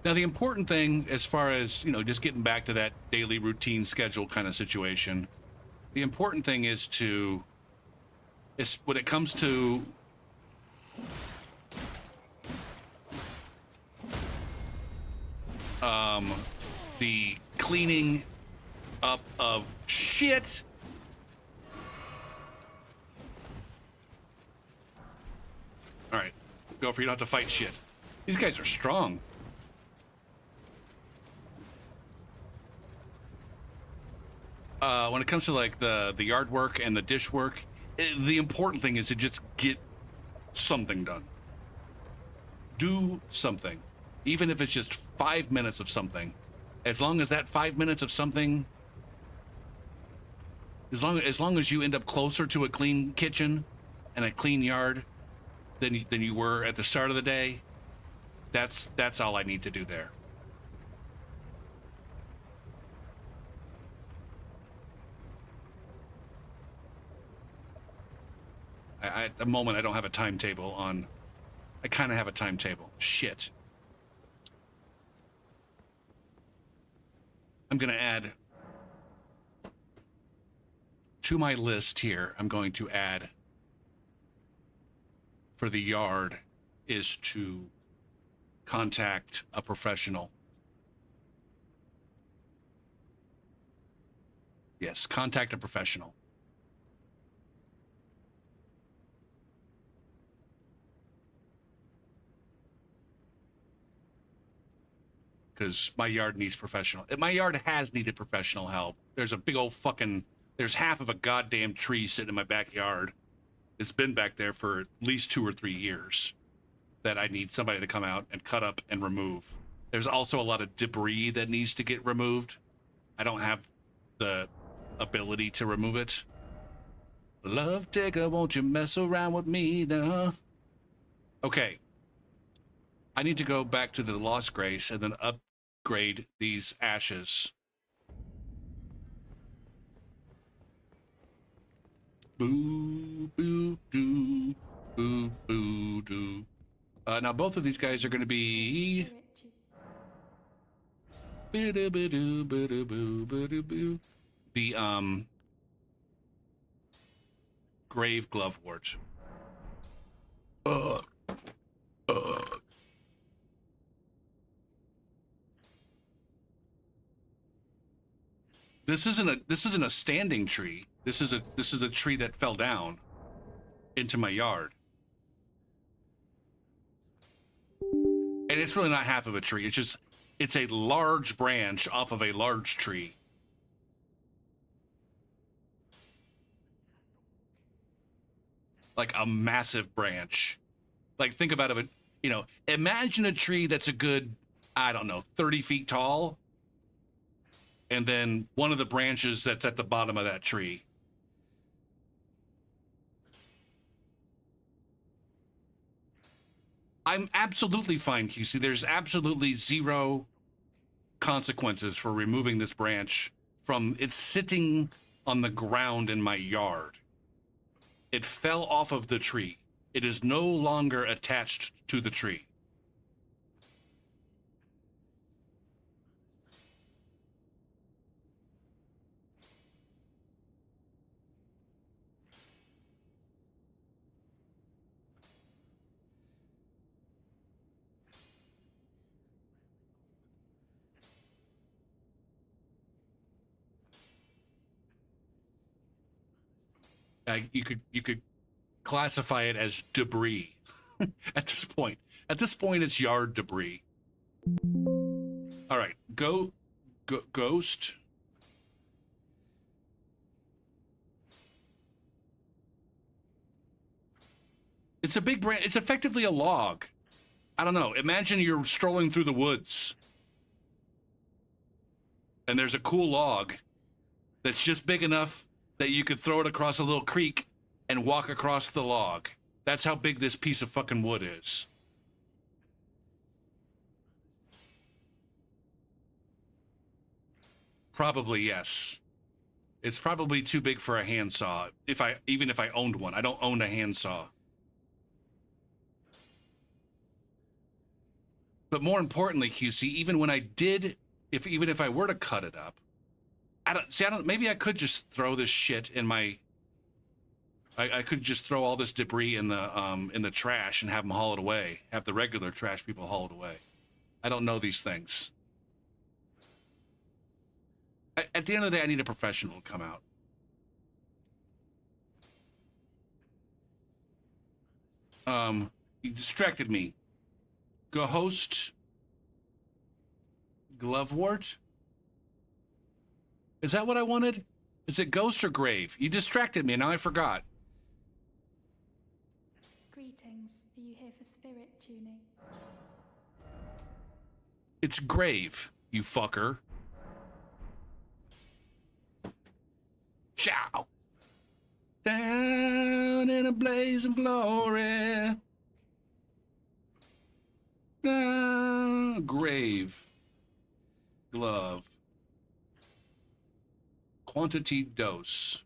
Now, the important thing, as far as, you know, just getting back to that daily routine schedule kind of situation, the important thing is when it comes to the cleaning up of shit. All right, go for you don't have to fight shit. These guys are strong. When it comes to like the yard work and the dish work, the important thing is to just get something done. Do something, even if it's just 5 minutes of something. As long as that 5 minutes of something, as long as you end up closer to a clean kitchen and a clean yard than you were at the start of the day, that's all I need to do there. At the moment, I don't have a timetable on. I kind of have a timetable. Shit. I'm going to add to my list here. I'm going to add for the yard is to contact a professional. Yes, contact a professional. Because my yard needs professional. My yard has needed professional help. There's a big old fucking. There's half of a goddamn tree sitting in my backyard. It's been back there for at least 2 or 3 years. That I need somebody to come out and cut up and remove. There's also a lot of debris that needs to get removed. I don't have the ability to remove it. Love digger, won't you mess around with me now? Okay. I need to go back to the Lost Grace and then upgrade these ashes. Boo, boo, doo, boo, boo, doo. Now both of these guys are going to be the grave glovewort. This isn't a standing tree. This is a tree that fell down into my yard. And it's really not half of a tree. It's a large branch off of a large tree. Like a massive branch. Like think about it, you know, imagine a tree that's a good, I don't know, 30 feet tall. And then one of the branches that's at the bottom of that tree. I'm absolutely fine, QC. There's absolutely zero consequences for removing this branch from it's sitting on the ground in my yard. It fell off of the tree. It is no longer attached to the tree. You could classify it as debris at this point. At this point, it's yard debris. All right, ghost. It's a big branch. It's effectively a log. I don't know. Imagine you're strolling through the woods, and there's a cool log, that's just big enough that you could throw it across a little creek and walk across the log. That's how big this piece of fucking wood is. Probably, yes. It's probably too big for a handsaw. Even if I owned one. I don't own a handsaw. But more importantly, QC, even when I did, even if I were to cut it up, maybe I could just throw this shit in my, I could just throw all this debris in the trash and have them haul it away. Have the regular trash people haul it away. I don't know these things. At the end of the day, I need a professional to come out. You distracted me. Ghost Glovewort? Is that what I wanted? Is it ghost or grave? You distracted me, and now I forgot. Greetings. Are you here for spirit tuning? It's grave, you fucker. Ciao. Down in a blaze of glory. Grave. Glove. Quantity dose.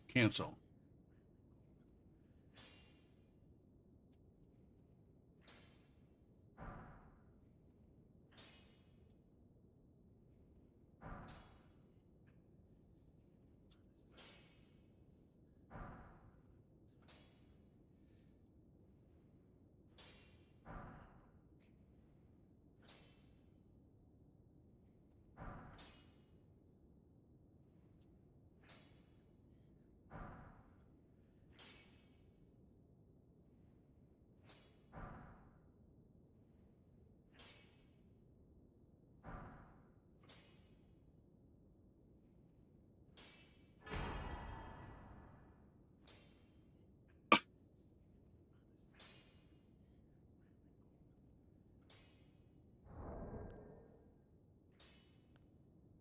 Cancel.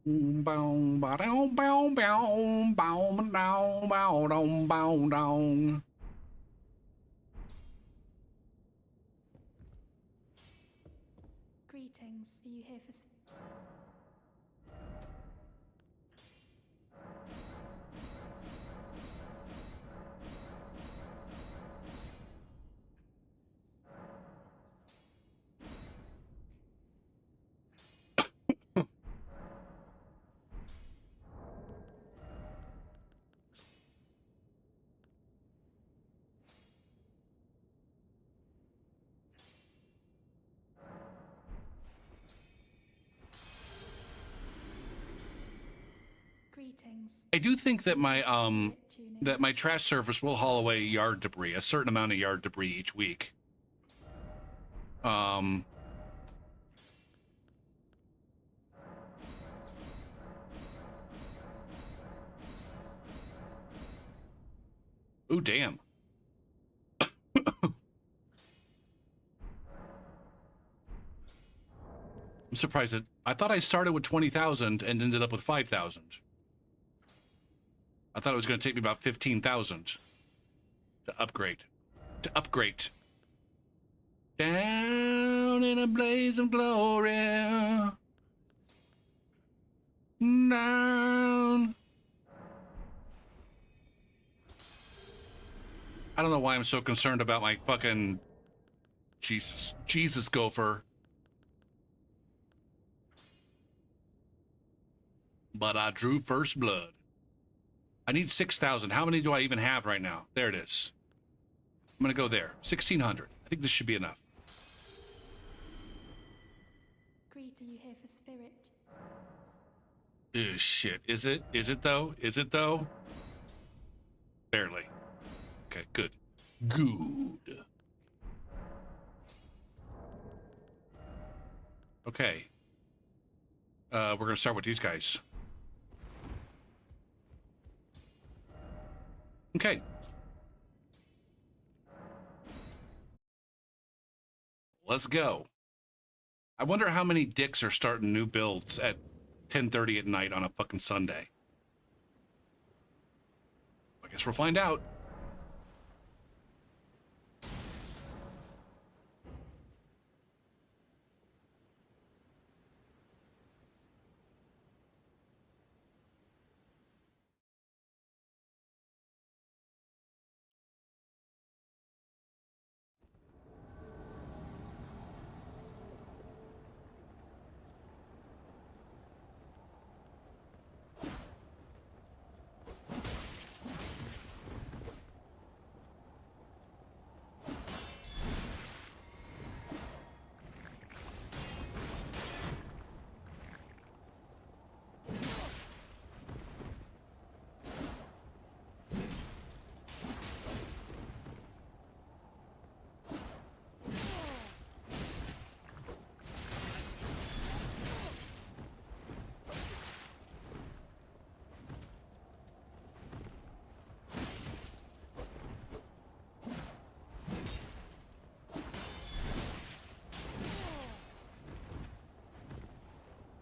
Bow, bow, bow, bow, bow, bow, bow, bow, bow, bow, bow. Greetings. Are you here for Greetings. I do think that my trash service will haul away yard debris, a certain amount of yard debris each week. Ooh, damn. I'm surprised that I thought I started with 20,000 and ended up with 5,000. I thought it was going to take me about 15,000 to upgrade. Down in a blaze of glory. Down. I don't know why I'm so concerned about my fucking Jesus gopher. But I drew first blood. I need 6,000. How many do I even have right now? There it is. I'm going to go there. 1,600. I think this should be enough. Greet, are you here for spirit? Ew, shit. Is it? Is it though? Is it though? Barely. Okay, good. Good. Okay. We're going to start with these guys. Okay. Let's go. I wonder how many dicks are starting new builds at 10:30 at night on a fucking Sunday. I guess we'll find out.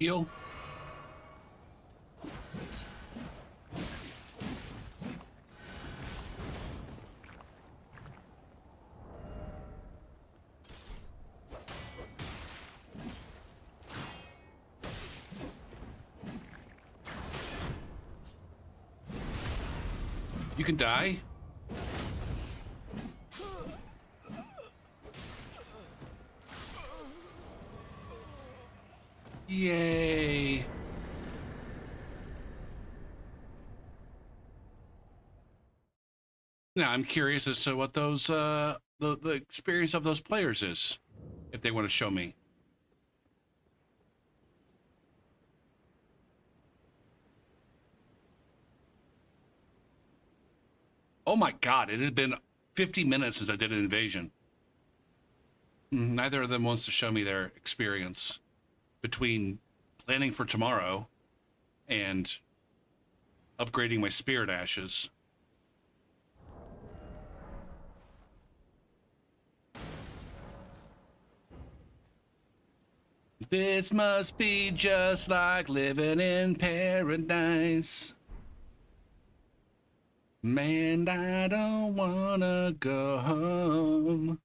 Heal. You can die. Yay. Now I'm curious as to what those the experience of those players is, if they want to show me. Oh my god, it had been 50 minutes since I did an invasion. Neither of them wants to show me their experience between planning for tomorrow and upgrading my spirit ashes. This must be just like living in paradise. Man, I don't wanna go home.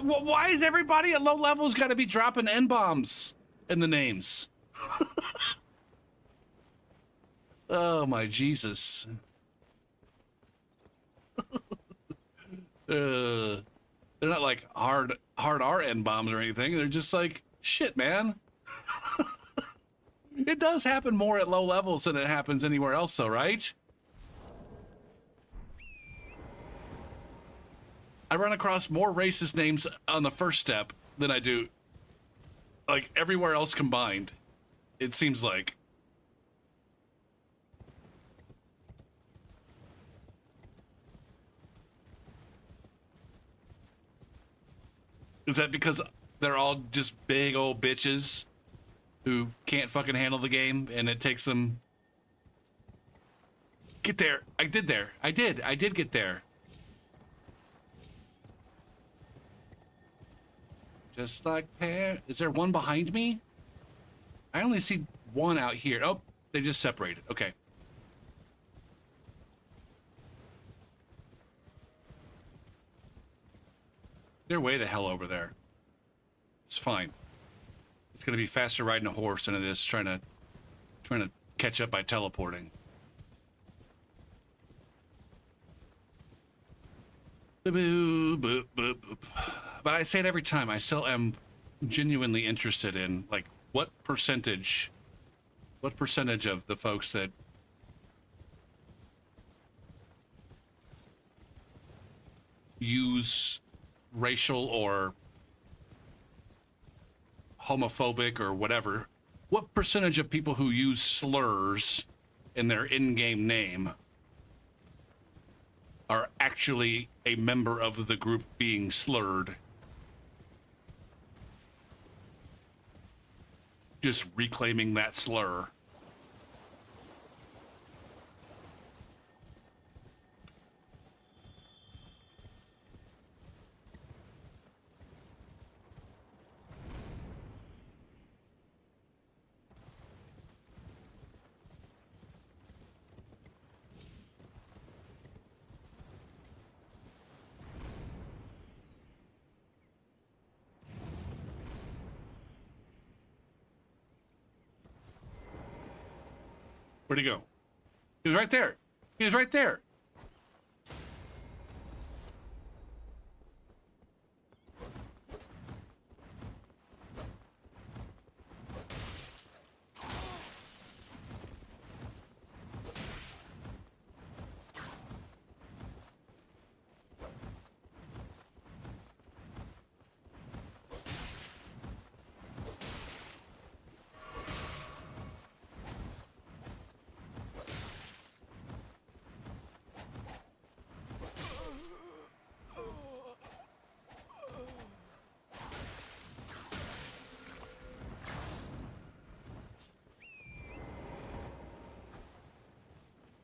Why is everybody at low levels got to be dropping N-bombs in the names? Oh my Jesus. They're not like hard R N-bombs or anything. They're just like, shit, man. It does happen more at low levels than it happens anywhere else though, right? I run across more racist names on the first step than I do, like, everywhere else combined, it seems like. Is that because they're all just big old bitches who can't fucking handle the game and it takes them... Get there. I did get there. Just like is there one behind me? I only see one out here. Oh, they just separated. Okay. They're way the hell over there. It's fine. It's gonna be faster riding a horse than it is trying to catch up by teleporting. Boop, boop, boop, boop. But I say it every time. I still am genuinely interested in, like, what percentage of the folks that use racial or homophobic or whatever, what percentage of people who use slurs in their in-game name are actually actually a member of the group being slurred. Just reclaiming that slur. Where'd he go? He was right there. He was right there.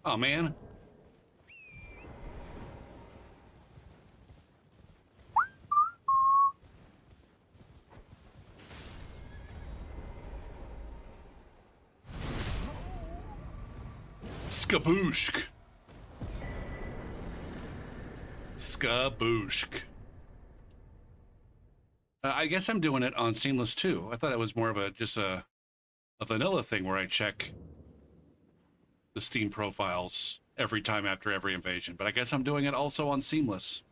Oh, man. Skabooshk. Skabooshk. I guess I'm doing it on Seamless too. I thought it was more of a vanilla thing where I check the Steam profiles every time after every invasion, but I guess I'm doing it also on Seamless.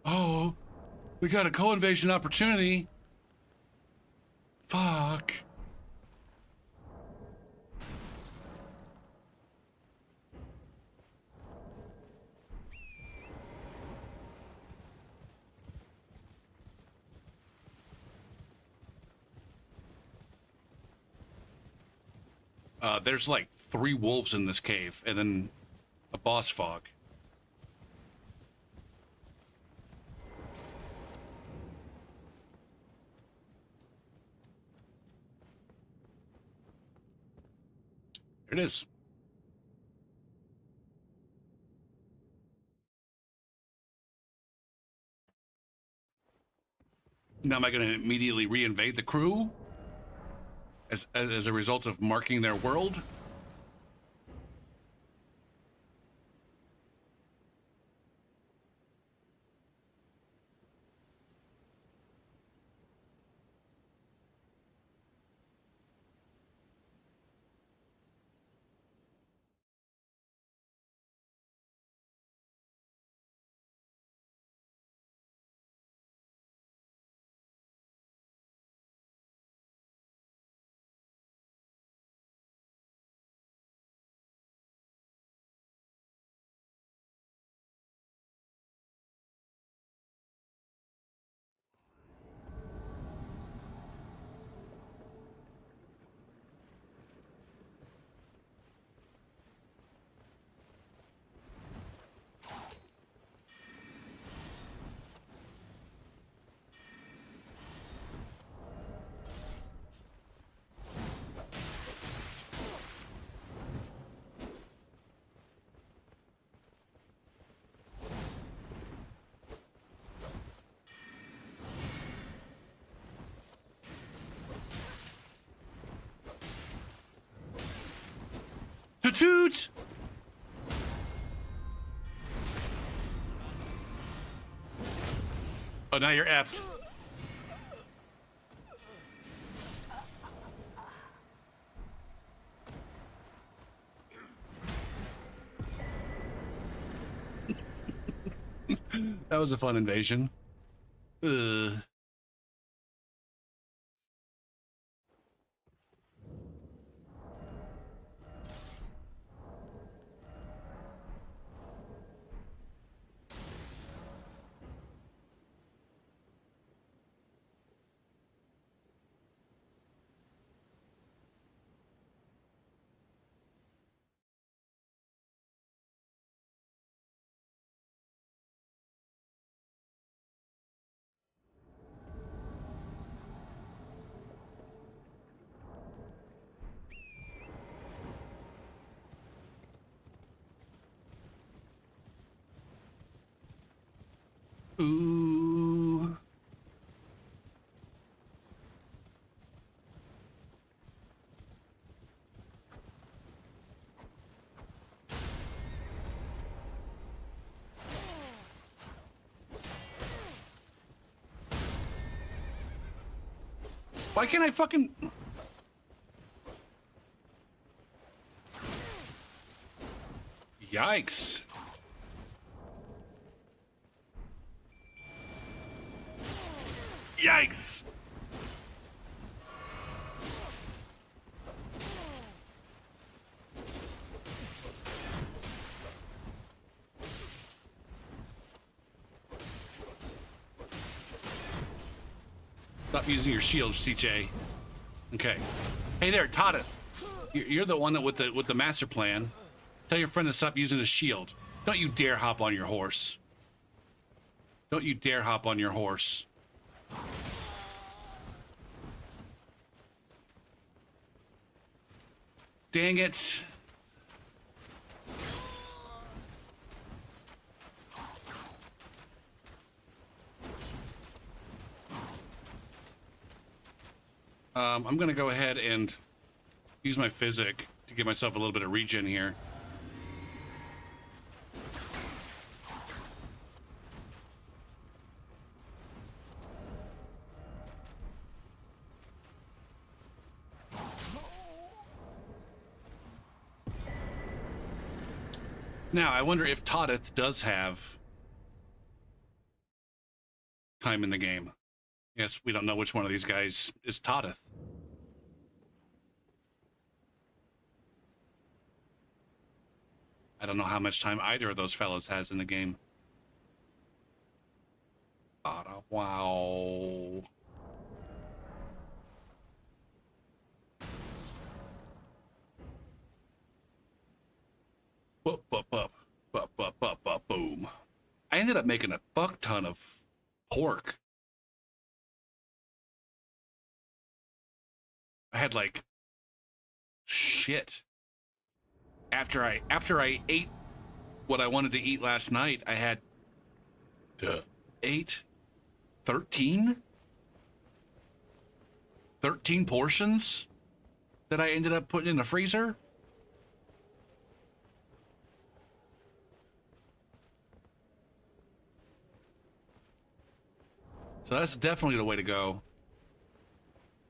Oh, we got a co-invasion opportunity. Fuck. There's like 3 wolves in this cave, and then a boss fog. There it is. Now am I going to immediately re-invade the crew? As a result of marking their world? Toot! Oh, now you're effed. That was a fun invasion. Ugh. Ooh. Why can't I fucking... Yikes. Yikes. Stop using your shield, CJ. Okay. Hey there, Tata. You're the one that with the master plan. Tell your friend to stop using his shield. Don't you dare hop on your horse. Don't you dare hop on your horse. Dang it. I'm gonna go ahead and use my physic to give myself a little bit of regen here. Now, I wonder if Todith does have time in the game. Yes, we don't know which one of these guys is Todith. I don't know how much time either of those fellows has in the game. Wow. Boom. I ended up making a fuck ton of pork. I had like shit. After I ate what I wanted to eat last night, I had 13 portions that I ended up putting in the freezer. So that's definitely the way to go.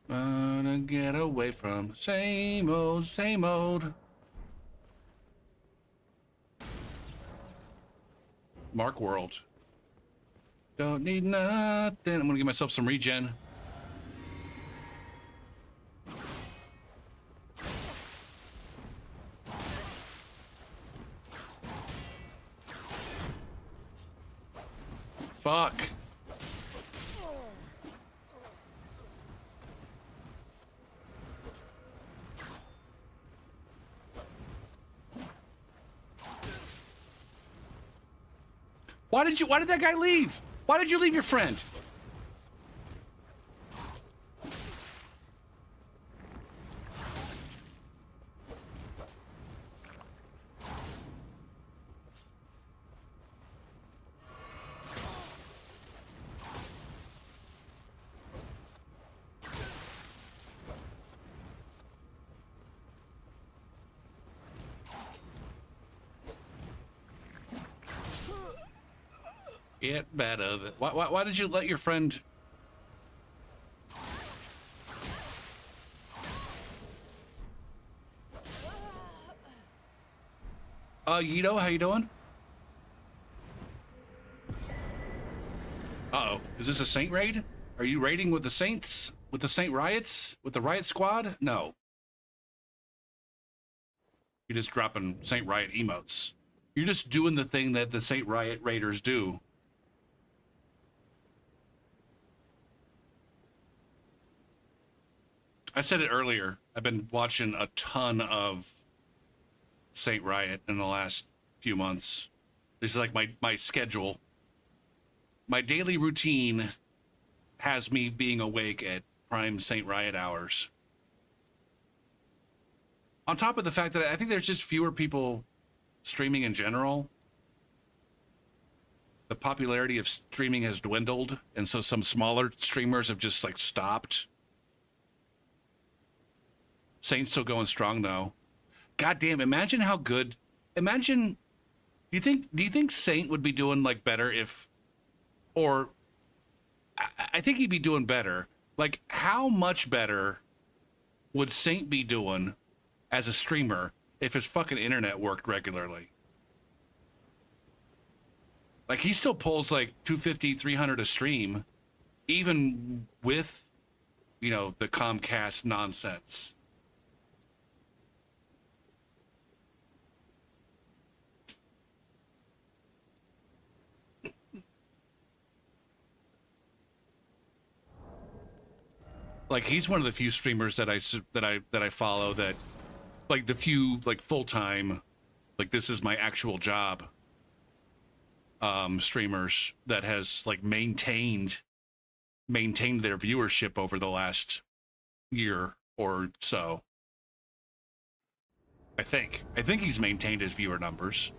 Gonna get away from same old. Mark World. Don't need nothing. I'm gonna give myself some regen. Fuck. Why did that guy leave? Why did you leave your friend? Get better. Why did you let your friend? Yito, how you doing? Uh-oh. Is this a Saint raid? Are you raiding with the Saints? With the Saint Riots? With the Riot Squad? No. You're just dropping Saint Riot emotes. You're just doing the thing that the Saint Riot raiders do. I said it earlier. I've been watching a ton of Saint Riot in the last few months. This is like my schedule. My daily routine has me being awake at prime Saint Riot hours. On top of the fact that I think there's just fewer people streaming in general. the popularity of streaming has dwindled, and so some smaller streamers have just like stopped. Saint's still going strong though. God damn, imagine how good. Imagine. Do you think Saint would be doing like better if, or I think he'd be doing better. Like, how much better would Saint be doing as a streamer if his fucking internet worked regularly? Like, he still pulls like 250, 300 a stream, even with, you know, the Comcast nonsense. Like, he's one of the few streamers that I follow that, like, the few like full-time, like, this is my actual job streamers that has like maintained their viewership over the last year or so. I think he's maintained his viewer numbers.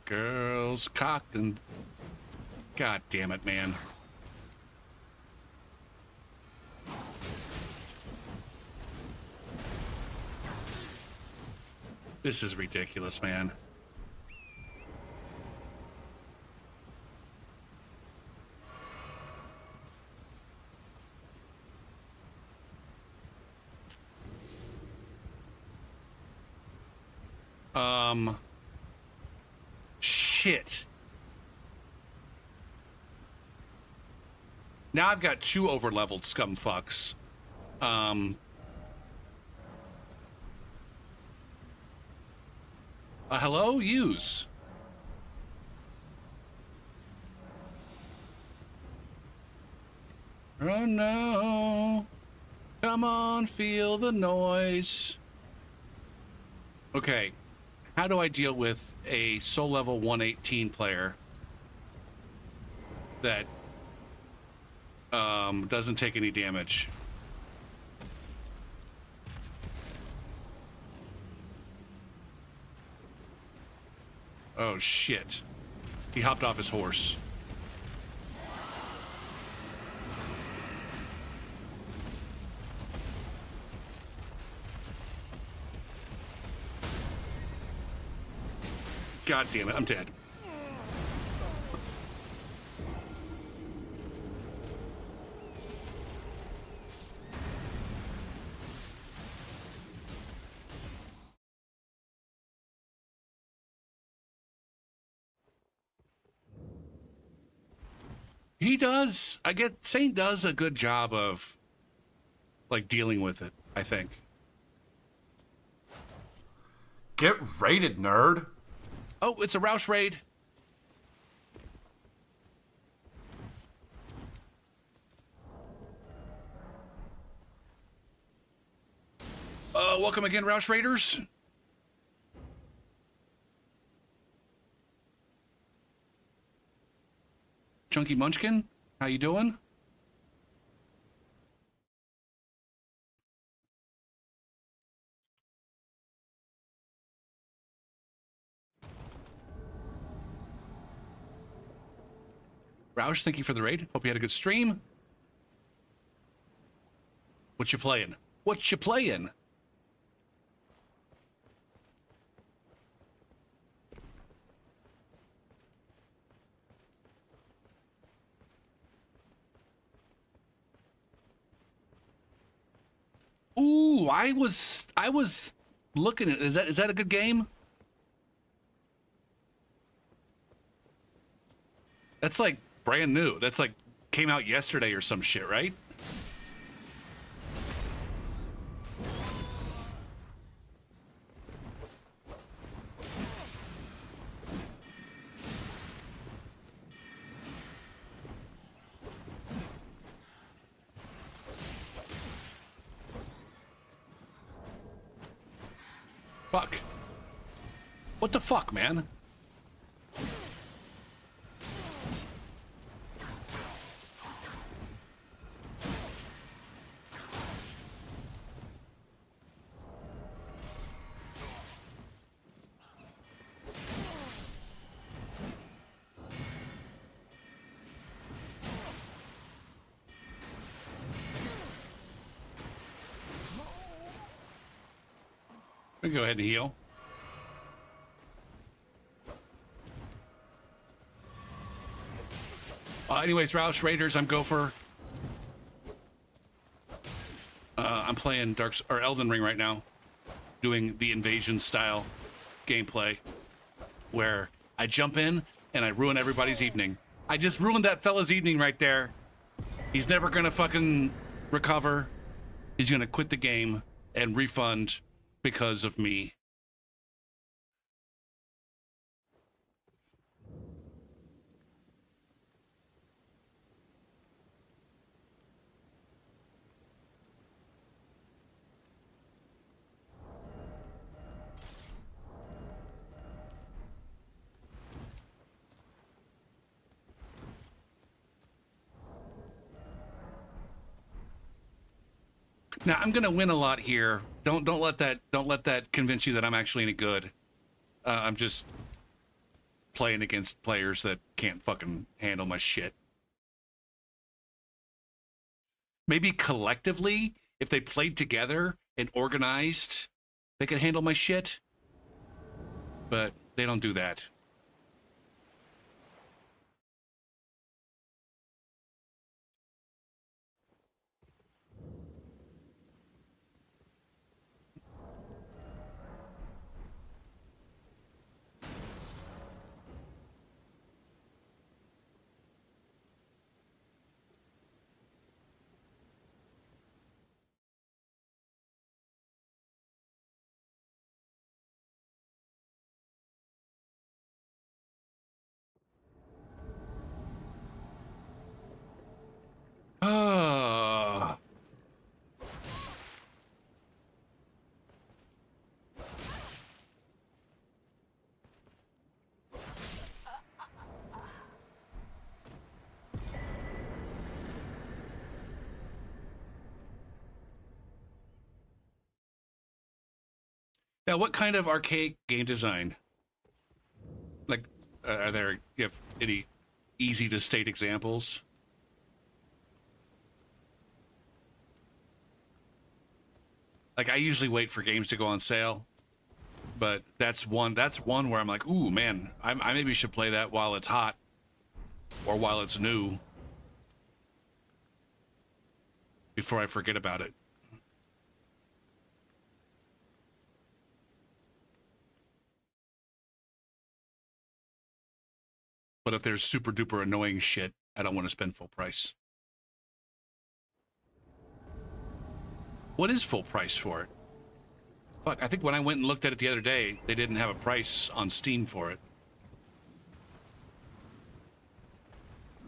Girls cocked and God damn it, man. This is ridiculous, man. Shit. Now I've got 2 over-leveled scum fucks. Hello? Use. Oh no. Come on, feel the noise. Okay. How do I deal with a soul level 118 player that doesn't take any damage? Oh shit. He hopped off his horse. God damn it, I'm dead. He does. I get Saint does a good job of like dealing with it, I think. Get raided, nerd. Oh, it's a Roush raid. Welcome again, Roush Raiders. Chunky Munchkin, how you doing? Roush, thank you for the raid. Hope you had a good stream. What you playing? What you playing? Ooh, I was looking at, is that a good game? That's like brand new. That's like came out yesterday or some shit, right? Fuck. What the fuck, man? We can go ahead and heal. Anyways, Roush Raiders, I'm Gopher. I'm playing Elden Ring right now, doing the invasion style gameplay, where I jump in and I ruin everybody's evening. I just ruined that fella's evening right there. He's never gonna fucking recover. He's gonna quit the game and refund because of me. Now I'm gonna win a lot here. Don't let that convince you that I'm actually any good. I'm just playing against players that can't fucking handle my shit. Maybe collectively, if they played together and organized, they could handle my shit. But they don't do that. Ah. Now, what kind of archaic game design? Like, are there, you have any easy to state examples? Like, I usually wait for games to go on sale, but that's one where I'm like, ooh, man, I maybe should play that while it's hot or while it's new before I forget about it. But if there's super duper annoying shit, I don't want to spend full price. What is full price for it? Fuck, I think when I went and looked at it the other day, they didn't have a price on Steam for it.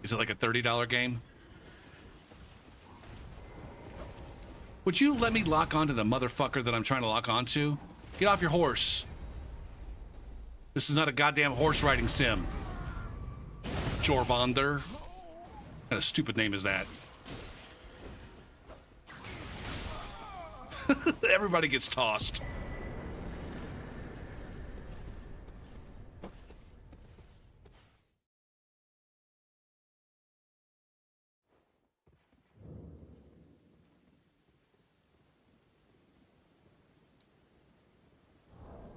Is it like a $30 game? Would you let me lock onto the motherfucker that I'm trying to lock onto? Get off your horse. This is not a goddamn horse riding sim. Jorvander. What kind of stupid name is that? Everybody gets tossed.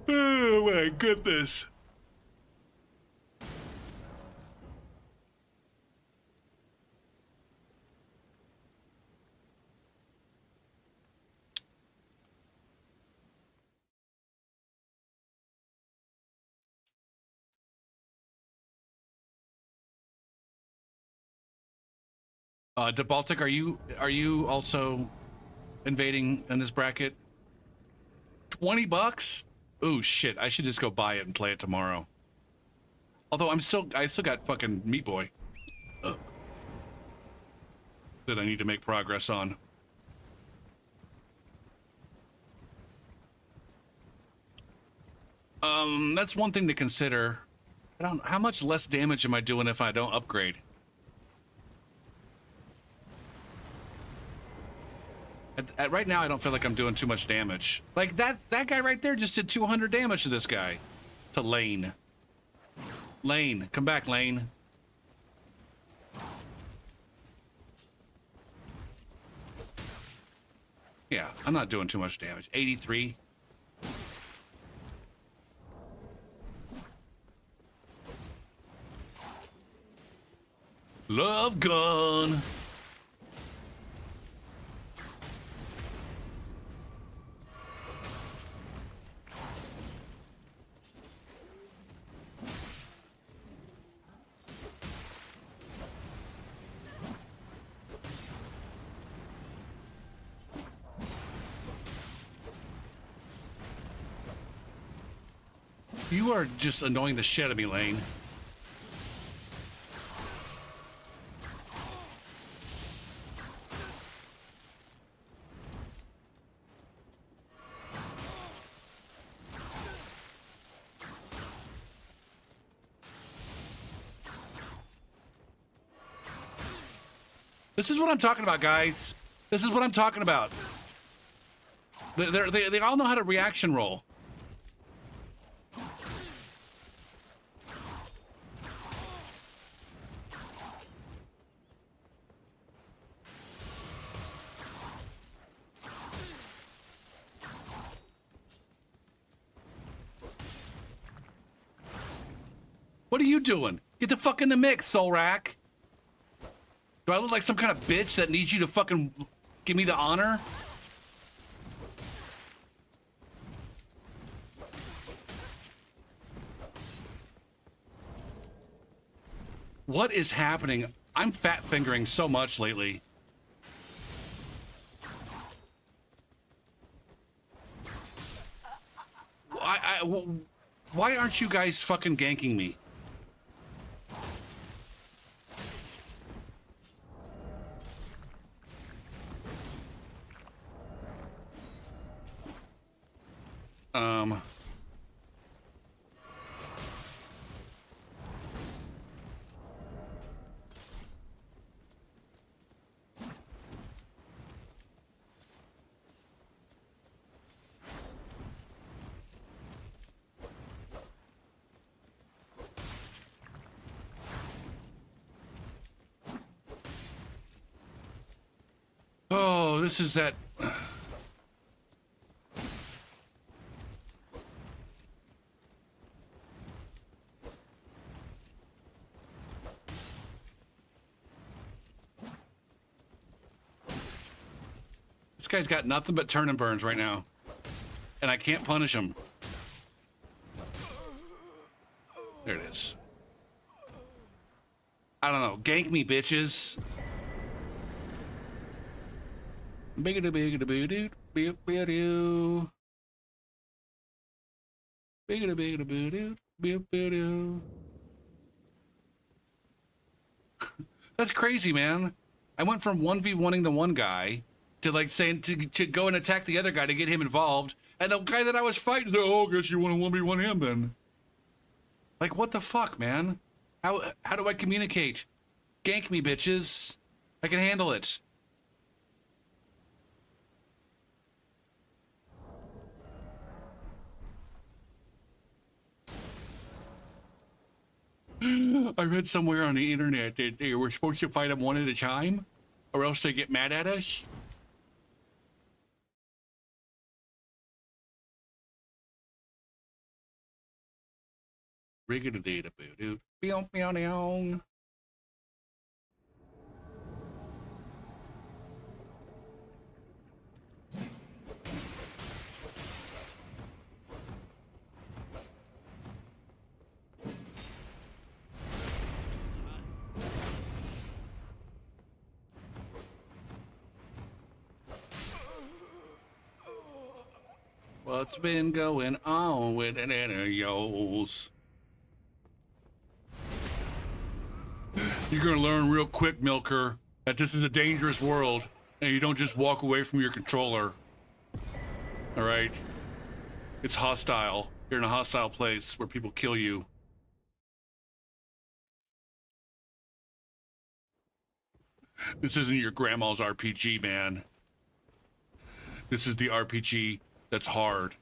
Oh my goodness. DeBaltic, are you also invading in this bracket? $20? Oh shit! I should just go buy it and play it tomorrow. Although I still got fucking Meat Boy that I need to make progress on. That's one thing to consider. I don't. How much less damage am I doing if I don't upgrade? Right now, I don't feel like I'm doing too much damage. Like that guy right there just did 200 damage to this guy. To Lane. Lane, come back, Lane. Yeah, I'm not doing too much damage. 83. Love gun. You are just annoying the shit out of me, Lane. This is what I'm talking about, guys. This is what I'm talking about. They all know how to reaction roll. What are you doing? Get the fuck in the mix, Solrak. Do I look like some kind of bitch that needs you to fucking give me the honor? What is happening? I'm fat fingering so much lately. Why aren't you guys fucking ganking me? Oh, this is that. This guy's got nothing but turn and burns right now. And I can't punish him. There it is. I don't know. Gank me, bitches. Biggity biggity boo boo boo doo. Biggity biggity boo doo boo boo doo. That's crazy, man. I went from 1v1ing the one guy to like saying to go and attack the other guy to get him involved, and the guy that I was fighting said, "Oh, I guess you want to 1v1 him then." Like, what the fuck, man? How do I communicate? Gank me, bitches. I can handle it. I read somewhere on the internet that they were supposed to fight them one at a time, or else they get mad at us. Riggedy data boo doo. Meow meow meow. What's been going on with an yo's? You're gonna learn real quick, Milker, that this is a dangerous world, and you don't just walk away from your controller. All right? It's hostile. You're in a hostile place where people kill you. This isn't your grandma's RPG, man. This is the RPG that's hard.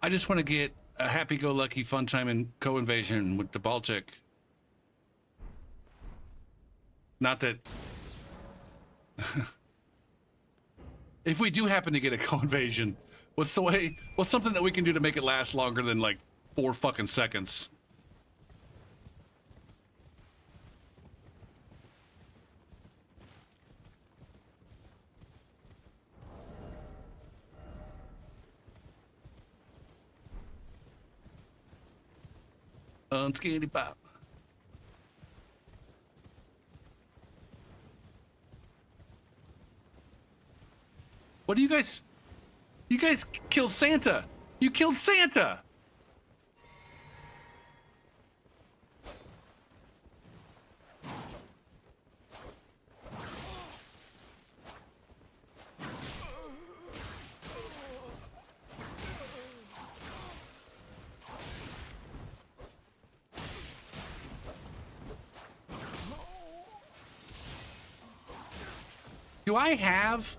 I just want to get a happy-go-lucky fun time in co-invasion with the Baltic. Not that... if we do happen to get a co-invasion, what's something that we can do to make it last longer than like 4 fucking seconds? Unskinny pop. What do you guys... You guys killed Santa! You killed Santa! Do I have...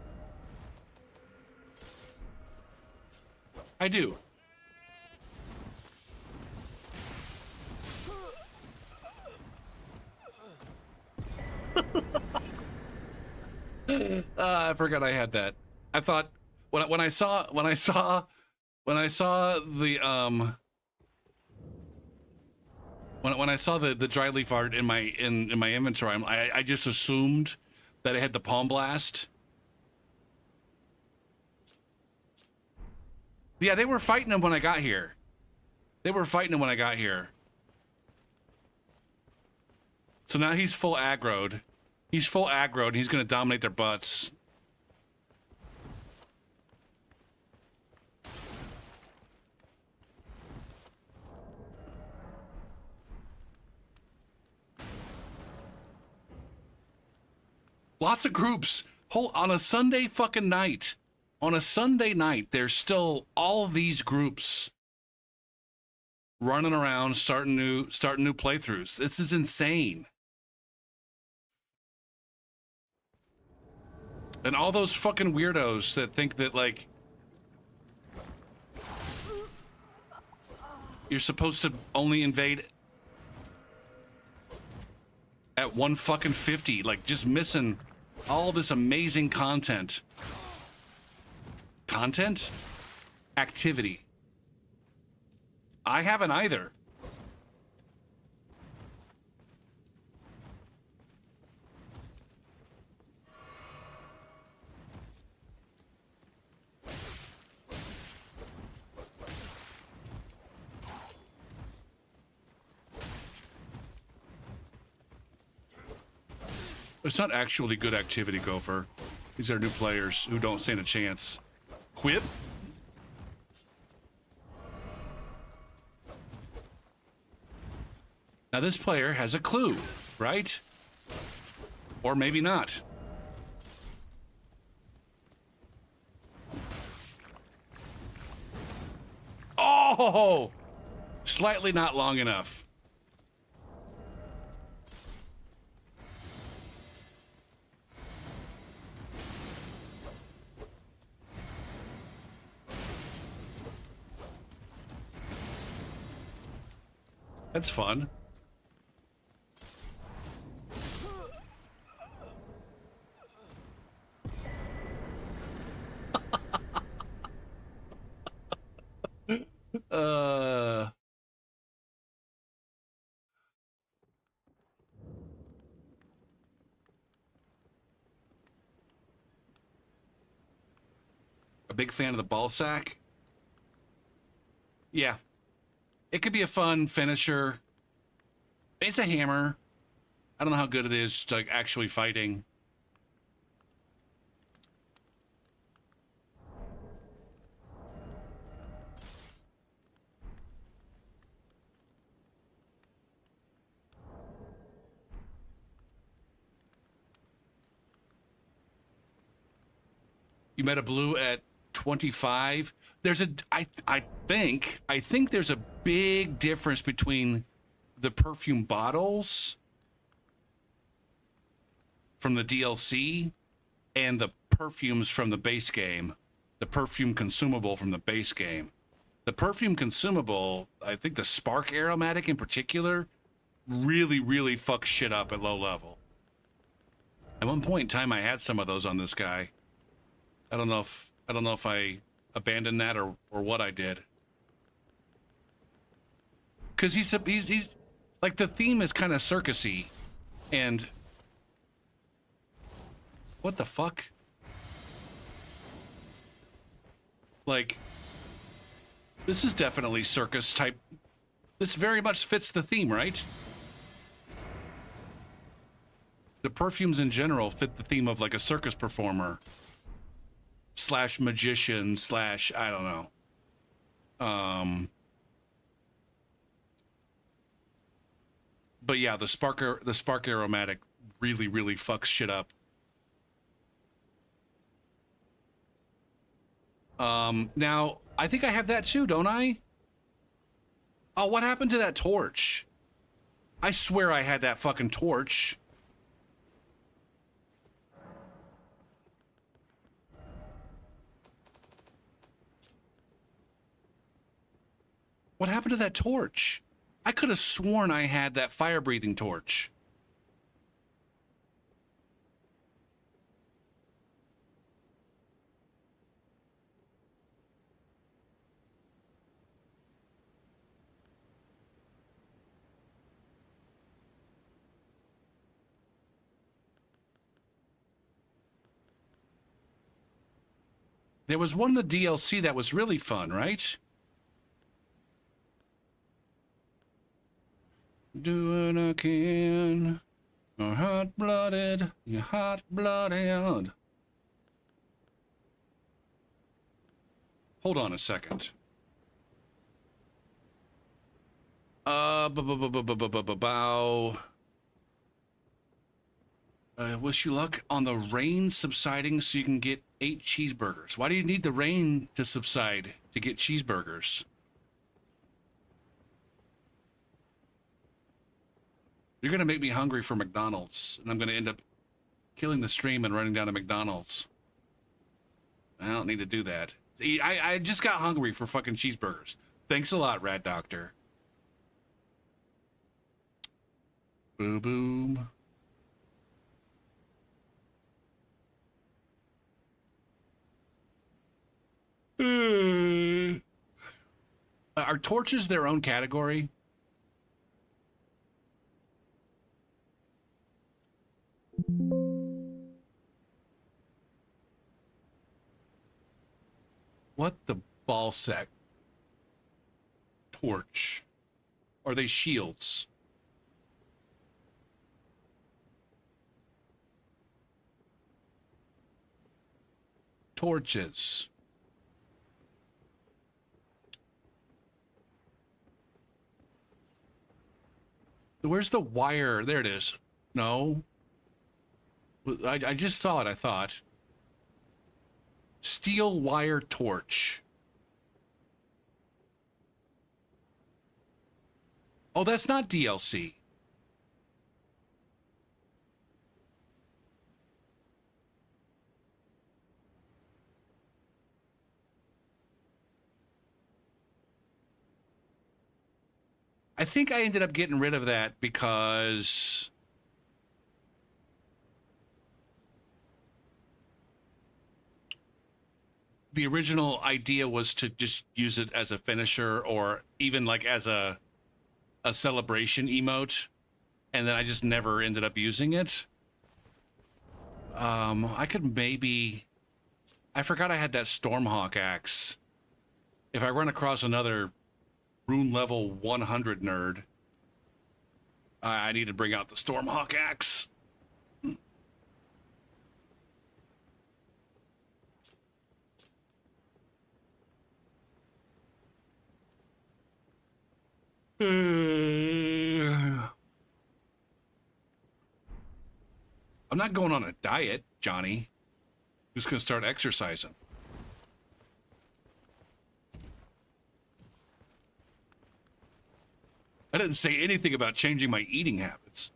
I do. I forgot I had that. I thought when I saw the when I saw the dry leaf art in my inventory, I just assumed that it had the palm blast. Yeah, they were fighting him when I got here. So now he's full aggroed. He's full aggroed, and he's gonna dominate their butts. Lots of groups. On a Sunday fucking night. On a Sunday night, there's still all these groups running around, starting new playthroughs. This is insane. And all those fucking weirdos that think that, like, you're supposed to only invade at 1 fucking 50, like, just missing all this amazing content. Content? Activity. I haven't either. It's not actually good activity, Gopher. These are new players who don't stand a chance. Whip? Now this player has a clue, right? Or maybe not. Oh! Slightly not long enough. That's fun. A big fan of the ball sack? Yeah. It could be a fun finisher. It's a hammer. I don't know how good it is to like actually fighting. You met a blue at 25. There's a I think there's a big difference between the perfume bottles from the DLC and the perfumes from the base game. The perfume consumable from the base game. The perfume consumable, I think the spark aromatic in particular, really, really fucks shit up at low level. At one point in time I had some of those on this guy. I don't know if I abandoned that or what I did. Cause he's like the theme is kind of circusy, and what the fuck? Like, this is definitely circus type. This very much fits the theme, right? The perfumes in general fit the theme of like a circus performer. Slash magician slash I don't know. But yeah, the spark aromatic really, really fucks shit up. Now I think I have that too, don't I? Oh, what happened to that torch? I swear I had that fucking torch. What happened to that torch? I could have sworn I had that fire-breathing torch. There was one in the DLC that was really fun, right? Do it again. You're hot-blooded. You're hot-blooded. Hold on a second. Bow. Wish you luck on the rain subsiding so you can get 8 cheeseburgers. Why do you need the rain to subside to get cheeseburgers? You're going to make me hungry for McDonald's, and I'm going to end up killing the stream and running down to McDonald's. I don't need to do that. I just got hungry for fucking cheeseburgers. Thanks a lot, Rat Doctor. Boom, boom. Are torches their own category? What the ballsack? Torch. Are they shields? Torches. Where's the wire? There it is. No. I just saw it, I thought. Steel wire torch. Oh, that's not DLC. I think I ended up getting rid of that because the original idea was to just use it as a finisher or even like as a celebration emote, and then I just never ended up using it. I could maybe... I forgot I had that Stormhawk axe. If I run across another rune level 100 nerd. I need to bring out the Stormhawk axe. I'm not going on a diet, Johnny. I'm just going to start exercising. I didn't say anything about changing my eating habits.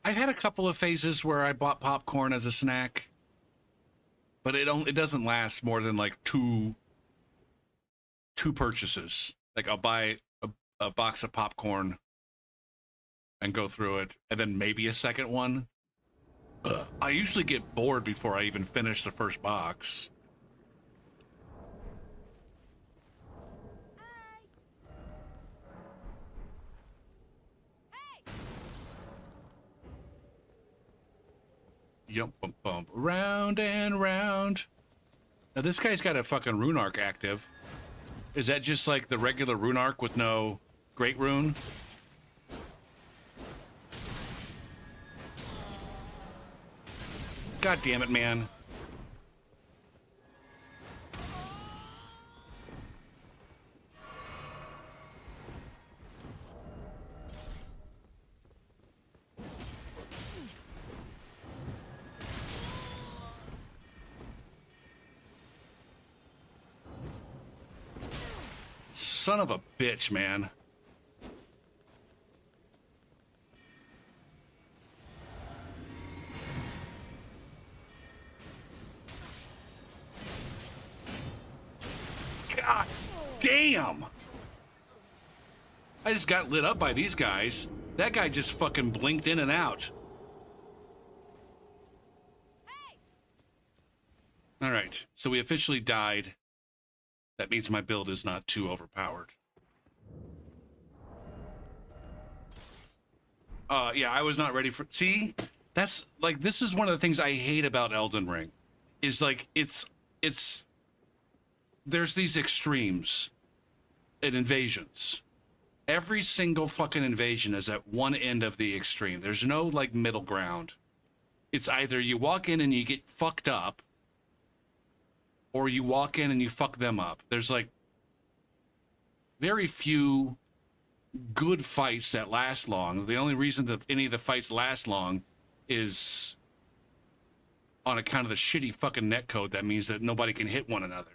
I've had a couple of phases where I bought popcorn as a snack, but it doesn't last more than like two purchases. Like I'll buy a box of popcorn and go through it, and then maybe a second one. I usually get bored before I even finish the first box. Yum, bump, bump, round and round. Now this guy's got a fucking rune arc active. Is that just like the regular rune arc with no great rune? God damn it, man. Son of a bitch, man. God damn! I just got lit up by these guys. That guy just fucking blinked in and out. All right, so we officially died. That means my build is not too overpowered. Yeah, I was not ready for... See? That's, like, this is one of the things I hate about Elden Ring. Is, like, it's... There's these extremes in invasions. Every single fucking invasion is at one end of the extreme. There's no, like, middle ground. It's either you walk in and you get fucked up, or you walk in and you fuck them up. There's like very few good fights that last long. The only reason that any of the fights last long is on account of the shitty fucking netcode that means that nobody can hit one another.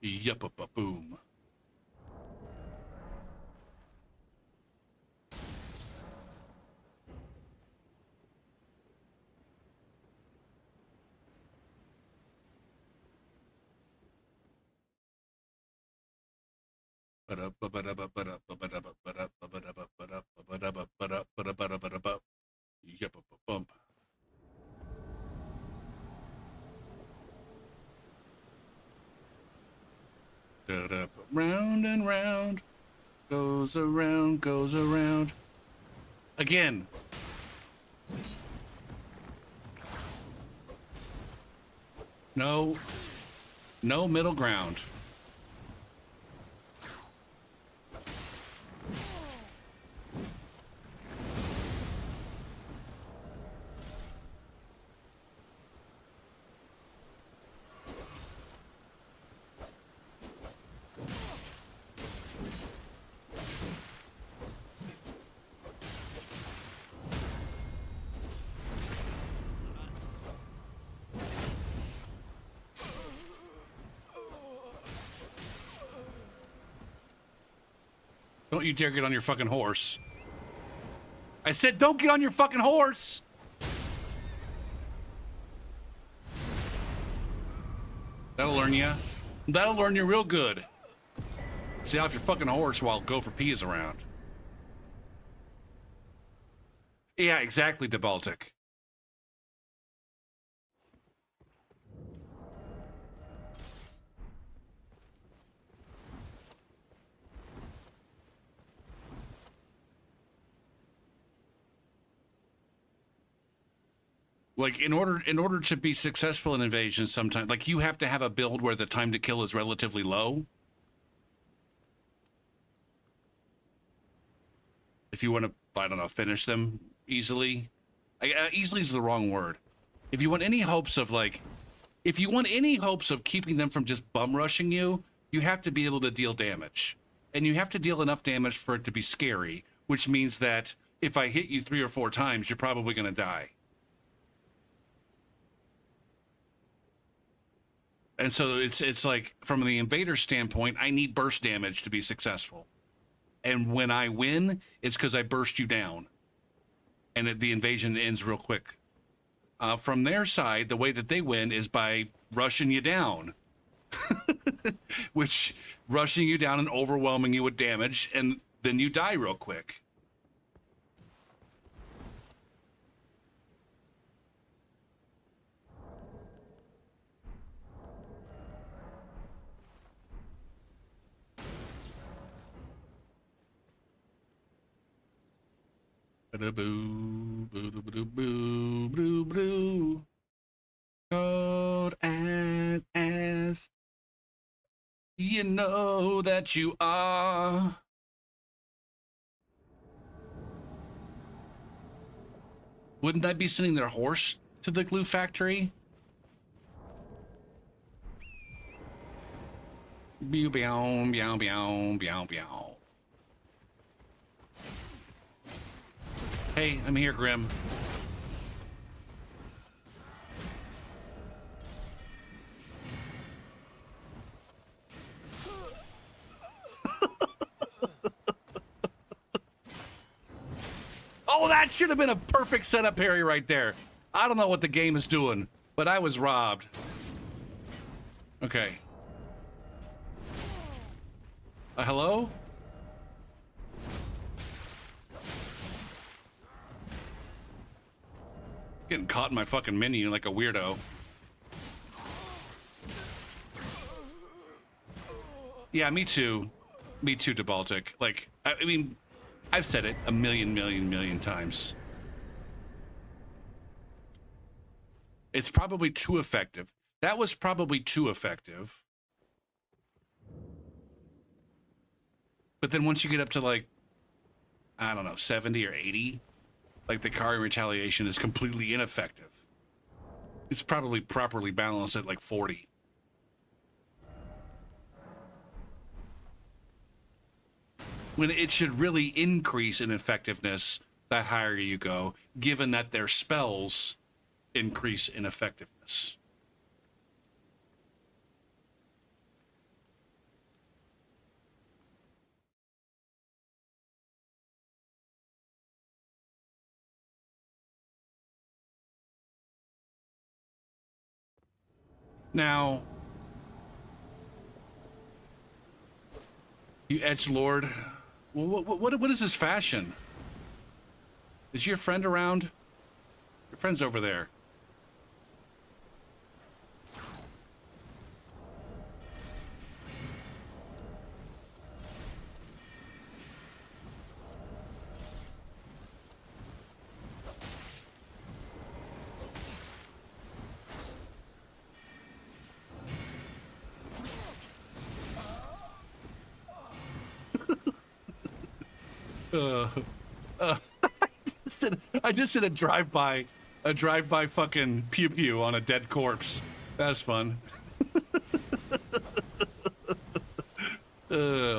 Yup-a-boom. Yup-a-bump. Round and round, goes around, goes around. Again. No middle ground. Don't you dare get on your fucking horse. I said don't get on your fucking horse! That'll learn you. That'll learn you real good. Stay off your fucking horse while Gopher P is around. Yeah, exactly, DeBaltic. Like in order to be successful in invasion, sometimes like you have to have a build where the time to kill is relatively low. If you want to, I don't know, finish them easily. Easily is the wrong word. If you want any hopes of like, if you want any hopes of keeping them from just bum rushing you, you have to be able to deal damage, and you have to deal enough damage for it to be scary. Which means that if I hit you 3 or 4 times, you're probably gonna die. And so it's like from the invader standpoint, I need burst damage to be successful. And when I win, it's because I burst you down, and the invasion ends real quick. From their side, the way that they win is by rushing you down, which rushing you down and overwhelming you with damage, and then you die real quick. Boo, boo, boo, boo, boo, boo, boo. Cold as you know that you are. Wouldn't I be sending their horse to the glue factory? Meow, meow, meow, meow, meow, meow. Hey, I'm here, Grim. Oh, that should have been a perfect setup parry right there. I don't know what the game is doing, but I was robbed. Okay. Hello? Getting caught in my fucking menu like a weirdo. Yeah, me too. Me too, DeBaltic. Like, I mean, I've said it a million times. It's probably too effective. That was probably too effective. But then once you get up to like, I don't know, 70 or 80, like the Kari retaliation is completely ineffective. It's probably properly balanced at like 40. When it should really increase in effectiveness the higher you go, given that their spells increase in effectiveness. Now, you edgelord, what is this fashion? Is your friend around? Your friend's over there. I just did a drive-by fucking pew-pew on a dead corpse. That was fun.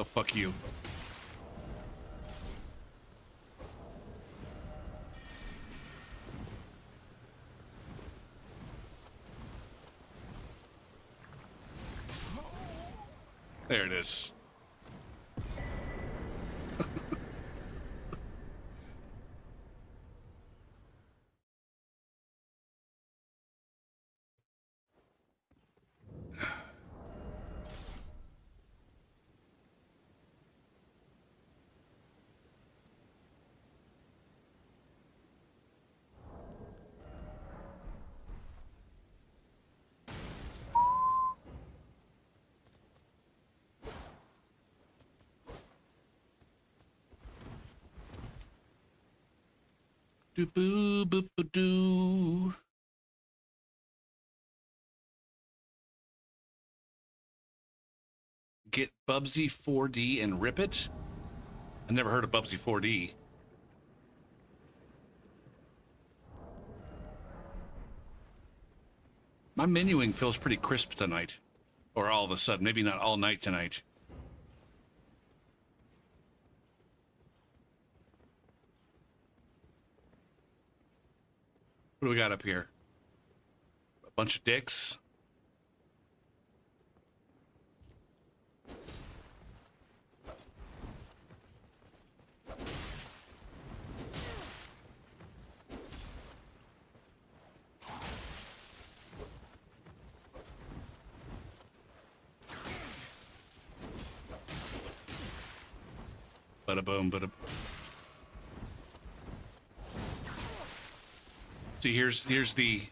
Fuck you. There it is. Do boo boo boo doo. Get Bubsy 4D and rip it? I never heard of Bubsy 4D. My menuing feels pretty crisp tonight. Or all of a sudden, maybe not all night tonight. What do we got up here? A bunch of dicks. Bada boom, bada. See, here's the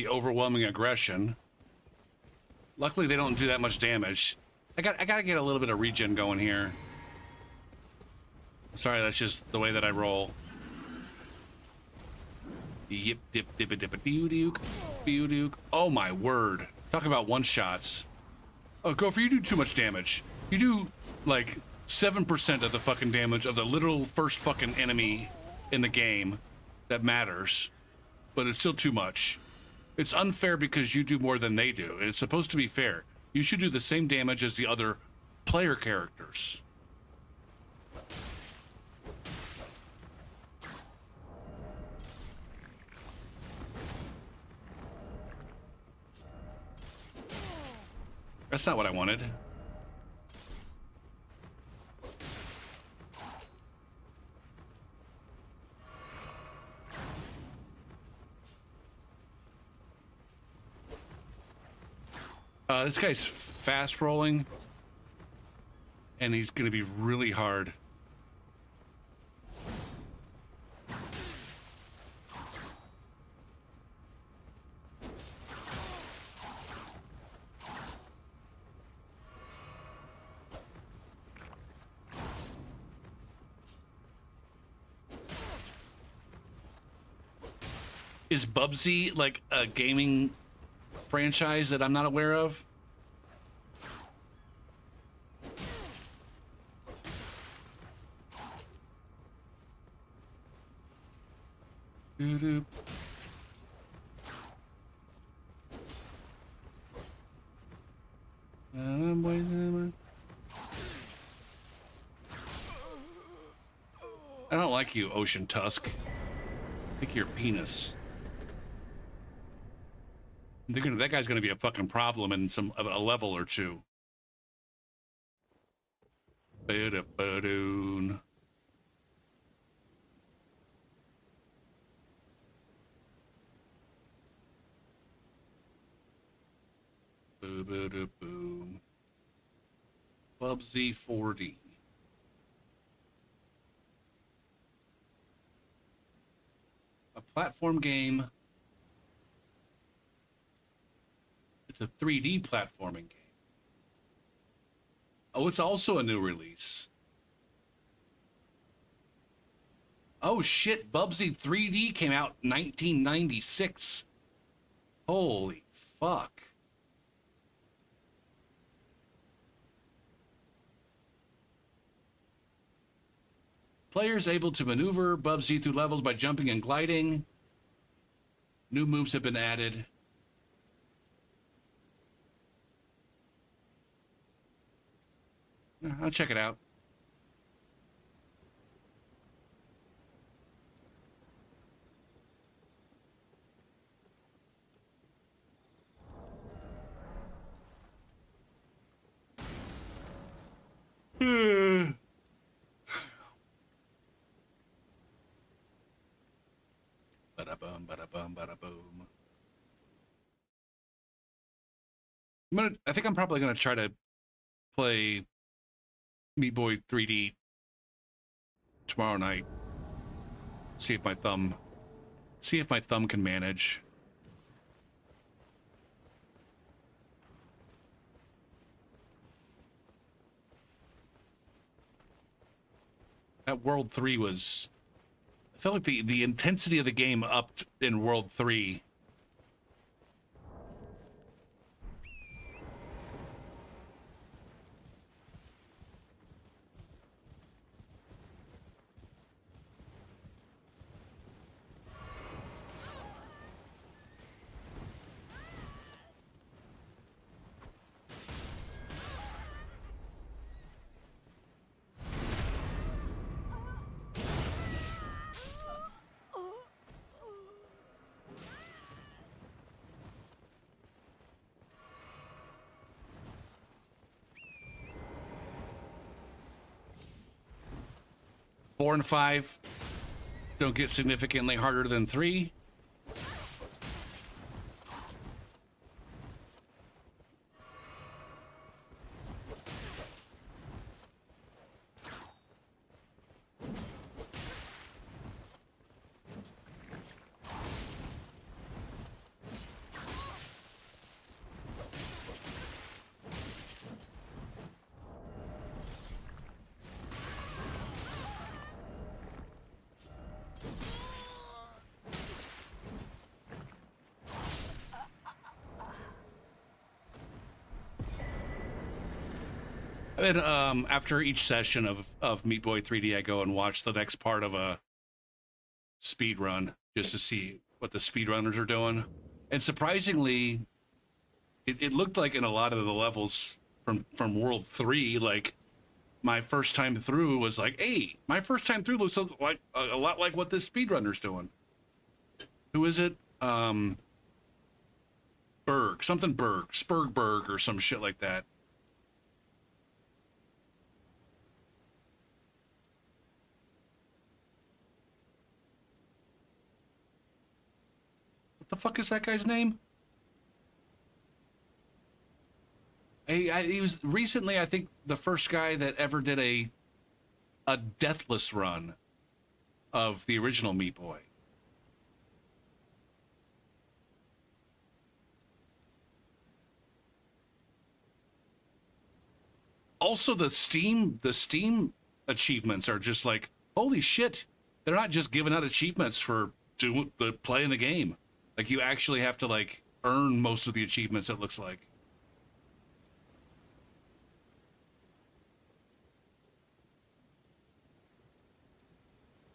overwhelming aggression. Luckily, they don't do that much damage. I gotta get a little bit of regen going here. Sorry, that's just the way that I roll. Yip dip dip dip dip duke. Oh my word! Talk about one shots. Oh, Gopher, you do too much damage. You do like 7% of the fucking damage of the literal first fucking enemy in the game that matters, but it's still too much. It's unfair because you do more than they do, and it's supposed to be fair. You should do the same damage as the other player characters. That's not what I wanted. This guy's fast rolling, and he's gonna be really hard. Is Bubsy like a gaming franchise that I'm not aware of? Doo-doo. I don't like you, Ocean Tusk. Pick your penis. That guy's gonna be a fucking problem in a level or two. Ba-da-ba-doon. Boo-ba-da-boom. Bubsy 4D. A platform game. It's a 3D platforming game. Oh, it's also a new release. Oh shit, Bubsy 3D came out 1996. Holy fuck. Players able to maneuver Bubsy through levels by jumping and gliding. New moves have been added. I'll check it out. Ba-da-bum, ba-da-bum, ba-da-boom. I think I'm probably gonna try to play Meat Boy 3D tomorrow night. See if my thumb can manage. That World 3 was I feel like the intensity of the game upped in World 3. Four and five don't get significantly harder than 3. And after each session of Meat Boy 3D, I go and watch the next part of a speed run just to see what the speedrunners are doing. And surprisingly, it looked like in a lot of the levels from World 3, like my first time through was like, hey, my first time through looks like a lot like what this speedrunner's doing. Who is it? Berg, something Berg, Spurgberg or some shit like that. What the fuck is that guy's name? He was recently, I think, the first guy that ever did a deathless run of the original Meat Boy. Also, the Steam achievements are just like, holy shit! They're not just giving out achievements for playing the game. Like, you actually have to like earn most of the achievements. It looks like.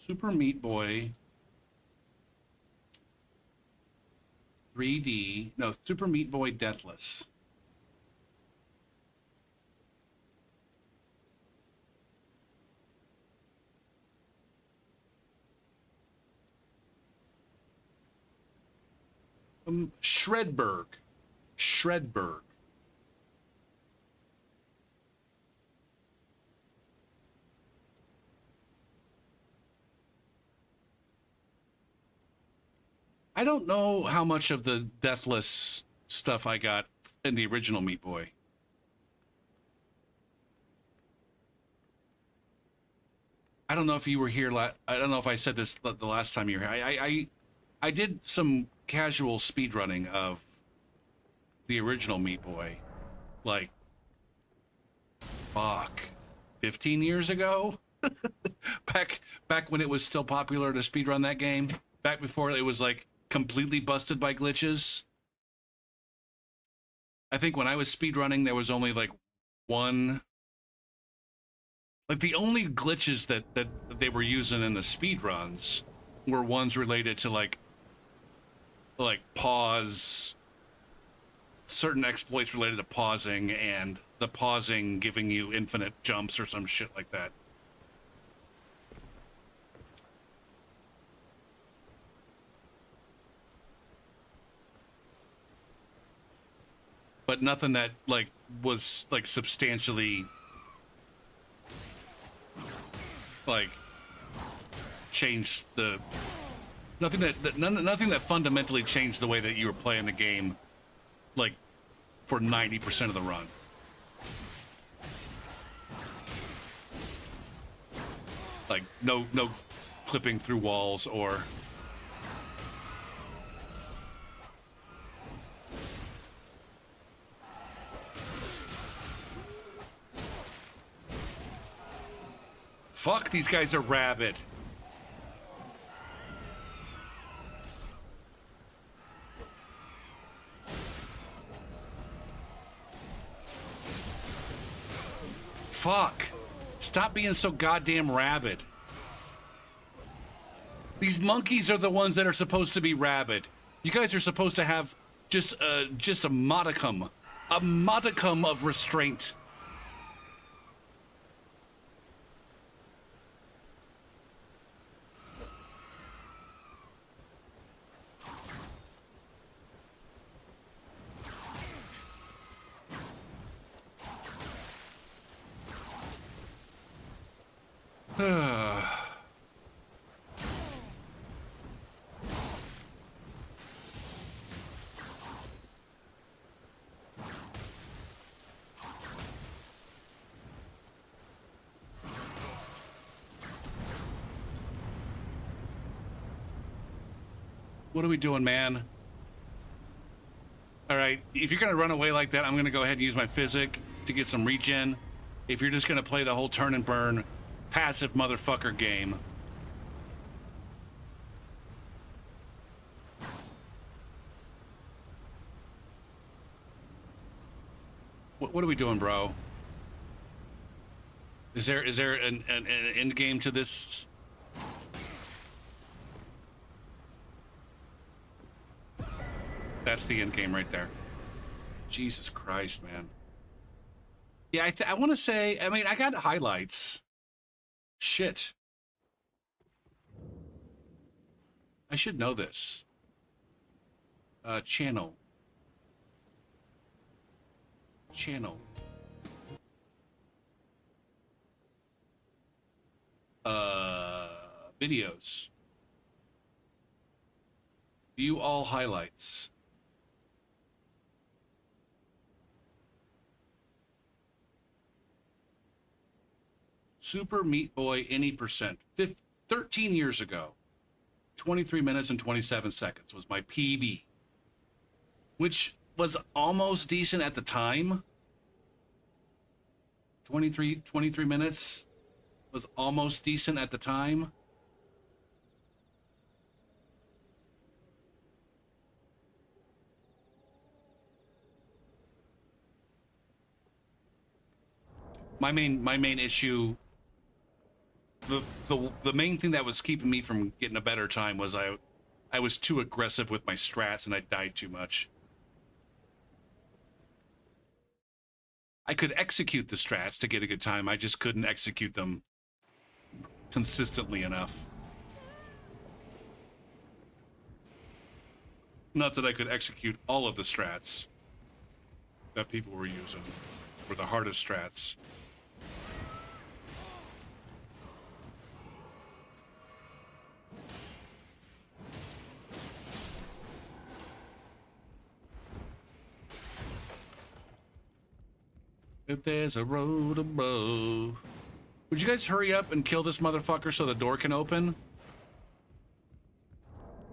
Super Meat Boy 3D. No, Super Meat Boy Deathless. Shredberg. Shredberg. I don't know how much of the Deathless stuff I got in the original Meat Boy. I don't know if you were here. I don't know if I said this the last time you were here. I did some casual speedrunning of the original Meat Boy, like, fuck, 15 years ago? back when it was still popular to speedrun that game, back before it was like completely busted by glitches. I think when I was speedrunning, there was only like one, like the only glitches that they were using in the speedruns were ones related to like pause, certain exploits related to pausing, and the pausing giving you infinite jumps or some shit like that. But nothing that like was like substantially like changed the nothing that fundamentally changed the way that you were playing the game, like for 90% of the run. Like no clipping through walls or fuck, these guys are rabid. fuck. Stop being so goddamn rabid. These monkeys are the ones that are supposed to be rabid. You guys are supposed to have just a modicum of restraint. What are we doing, man? All right, if you're gonna run away like that, I'm gonna go ahead and use my physic to get some regen. If you're just gonna play the whole turn and burn, passive motherfucker game. What are we doing, bro? Is there an end game to this? That's the end game right there. Jesus Christ, man. Yeah, I want to say, I mean, I got highlights. Shit. I should know this. Channel. Videos. View all highlights. Super Meat Boy any percent. 13 years ago. 23 minutes and 27 seconds was my PB. Which was almost decent at the time. 23 minutes was almost decent at the time. My main issue, the main thing that was keeping me from getting a better time was I was too aggressive with my strats and I died too much. I could execute the strats to get a good time, I just couldn't execute them consistently enough. Not that I could execute all of the strats that people were using, or the hardest strats. If there's a road above. Would you guys hurry up and kill this motherfucker so the door can open?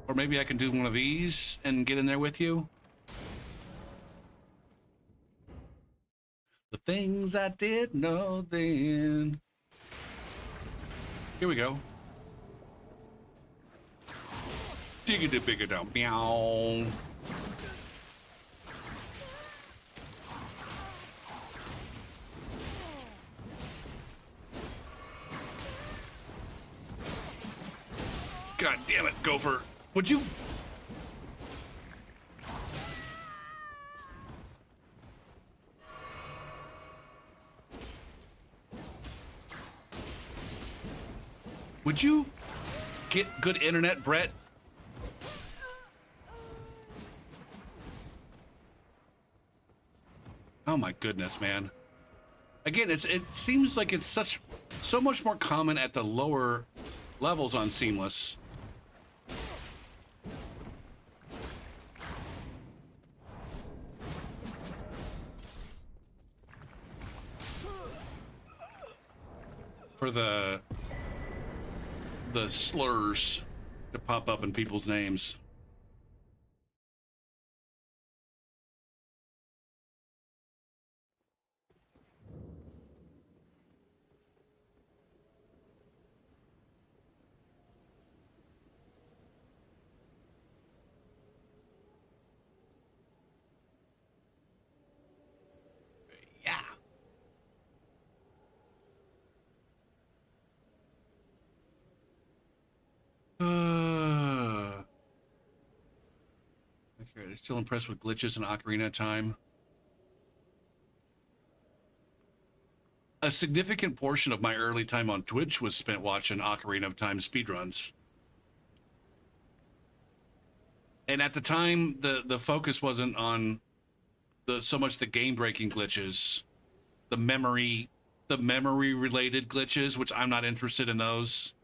Or maybe I can do one of these and get in there with you? The things I didn't know then. Here we go. Diggity bigger down. Meow. God damn it, Gopher. Would you? Would you get good internet, Brett? Oh my goodness, man. Again, it seems like it's so much more common at the lower levels on Seamless. For the slurs to pop up in people's names. Yeah. Okay, still impressed with glitches in Ocarina of Time. A significant portion of my early time on Twitch was spent watching Ocarina of Time speedruns. And at the time, the focus wasn't on so much the game-breaking glitches, the memory related glitches, which I'm not interested in those.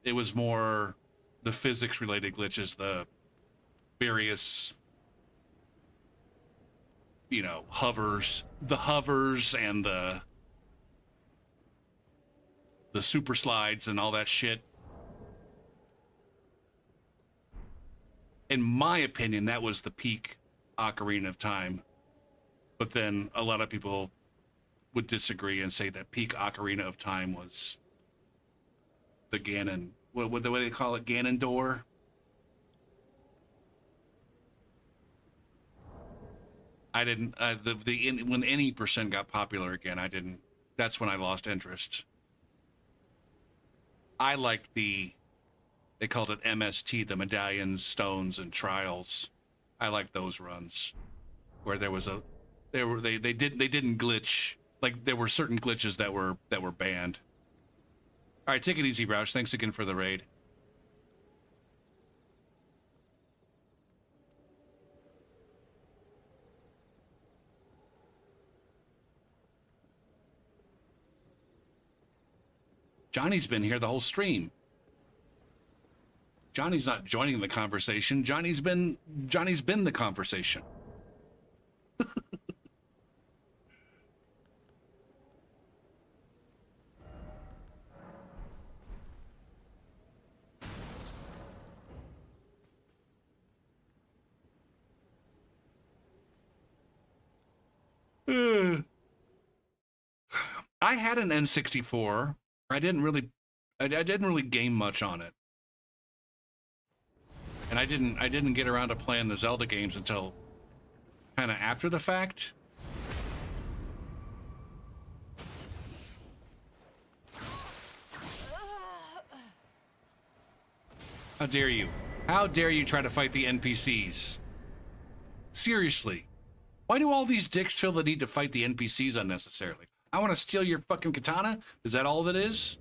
It was more the physics related glitches, the various, you know, hovers and the super slides and all that shit. In my opinion, that was the peak Ocarina of Time. But then a lot of people would disagree and say that peak Ocarina of Time was the Ganon, what the way they call it, Ganondorf. I didn't, when any percent got popular again, I didn't, that's when I lost interest. I liked they called it MST, the Medallions, Stones, and Trials. I liked those runs where there was they didn't glitch. Like there were certain glitches that were banned. All right, take it easy, Roush. Thanks again for the raid. Johnny's been here the whole stream. Johnny's not joining the conversation. Johnny's been the conversation. I had an N64. I didn't really game much on it. And I didn't get around to playing the Zelda games until kind of after the fact. How dare you? How dare you try to fight the NPCs? Seriously. Why do all these dicks feel the need to fight the NPCs unnecessarily? I want to steal your fucking katana? Is that all that is?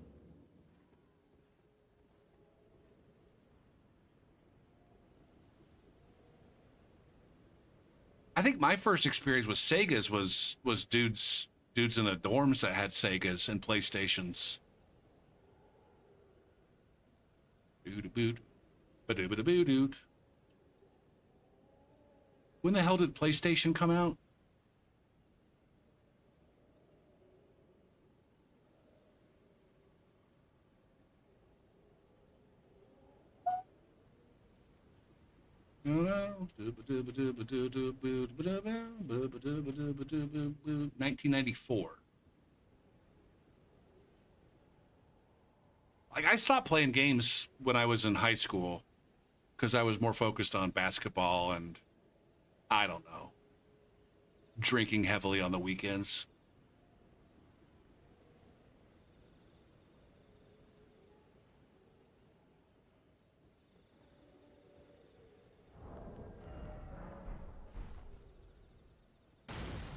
I think my first experience with Segas was dudes in the dorms that had Segas and PlayStations. Boot, ba-doo-ba-doo-boot. When the hell did PlayStation come out? I don't know. 1994. Like, I stopped playing games when I was in high school because I was more focused on basketball and, I don't know, drinking heavily on the weekends.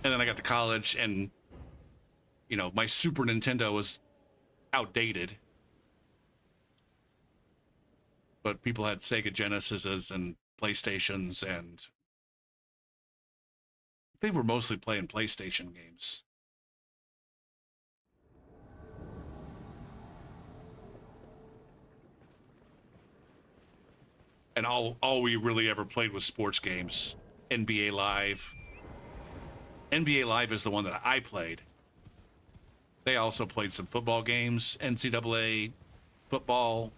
And then I got to college and, you know, my Super Nintendo was outdated. But people had Sega Genesises and PlayStations, and they were mostly playing PlayStation games. And all we really ever played was sports games. NBA Live. NBA Live is the one that I played. They also played some football games, NCAA football,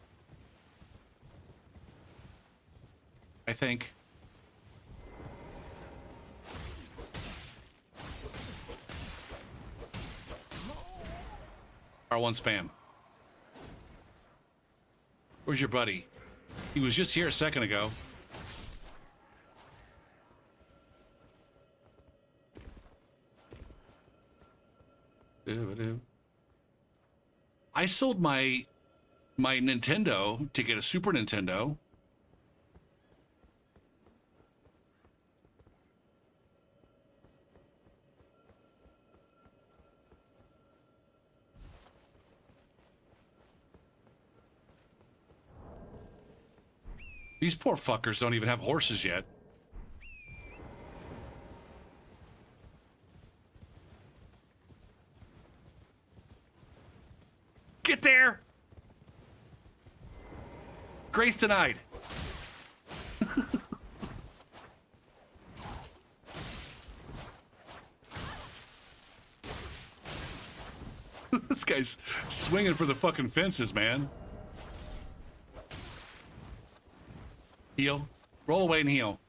I think. R1 spam. Where's your buddy? He was just here a second ago. I sold my Nintendo to get a Super Nintendo These poor fuckers don't even have horses yet. Get there! Grace denied. This guy's swinging for the fucking fences, man. Heal. Roll away and heal.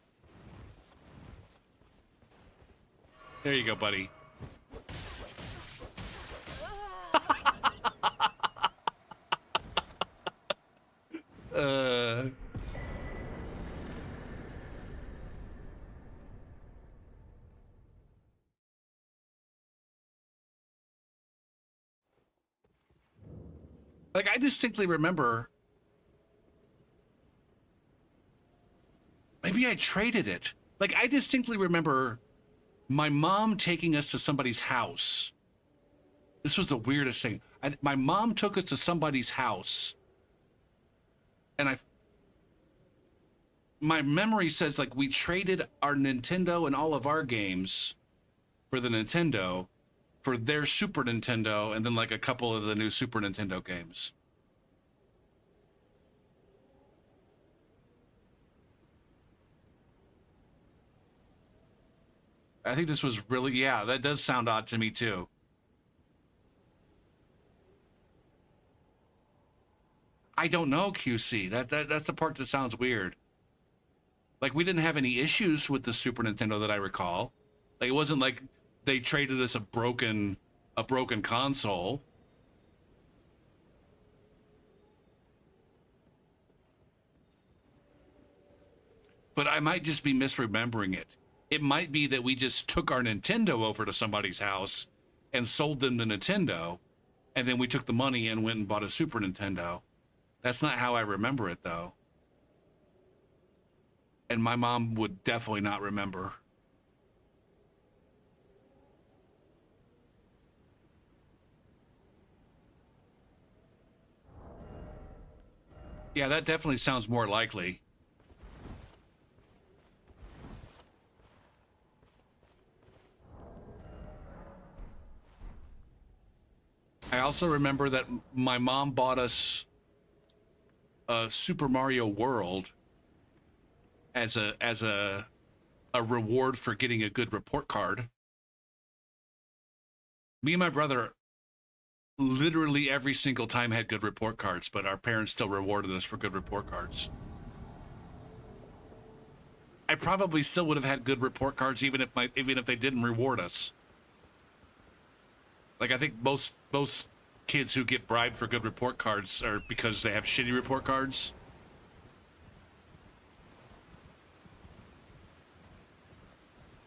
There you go, buddy. Like, I distinctly remember... Maybe I traded it. Like, I distinctly remember my mom taking us to somebody's house. This was the weirdest thing. My mom took us to somebody's house. And my memory says, like, we traded our Nintendo and all of our games for the Nintendo for their Super Nintendo and then, like, a couple of the new Super Nintendo games. I think this was really, yeah, that does sound odd to me too. I don't know, QC. That's the part that sounds weird. Like, we didn't have any issues with the Super Nintendo that I recall. Like, it wasn't like they traded us a broken console. But I might just be misremembering it. It might be that we just took our Nintendo over to somebody's house and sold them the Nintendo, and then we took the money and went and bought a Super Nintendo. That's not how I remember it, though. And my mom would definitely not remember. Yeah, that definitely sounds more likely. I also remember that my mom bought us a Super Mario World as a reward for getting a good report card. Me and my brother literally every single time had good report cards, but our parents still rewarded us for good report cards. I probably still would have had good report cards even if they didn't reward us. Like, I think most kids who get bribed for good report cards are because they have shitty report cards.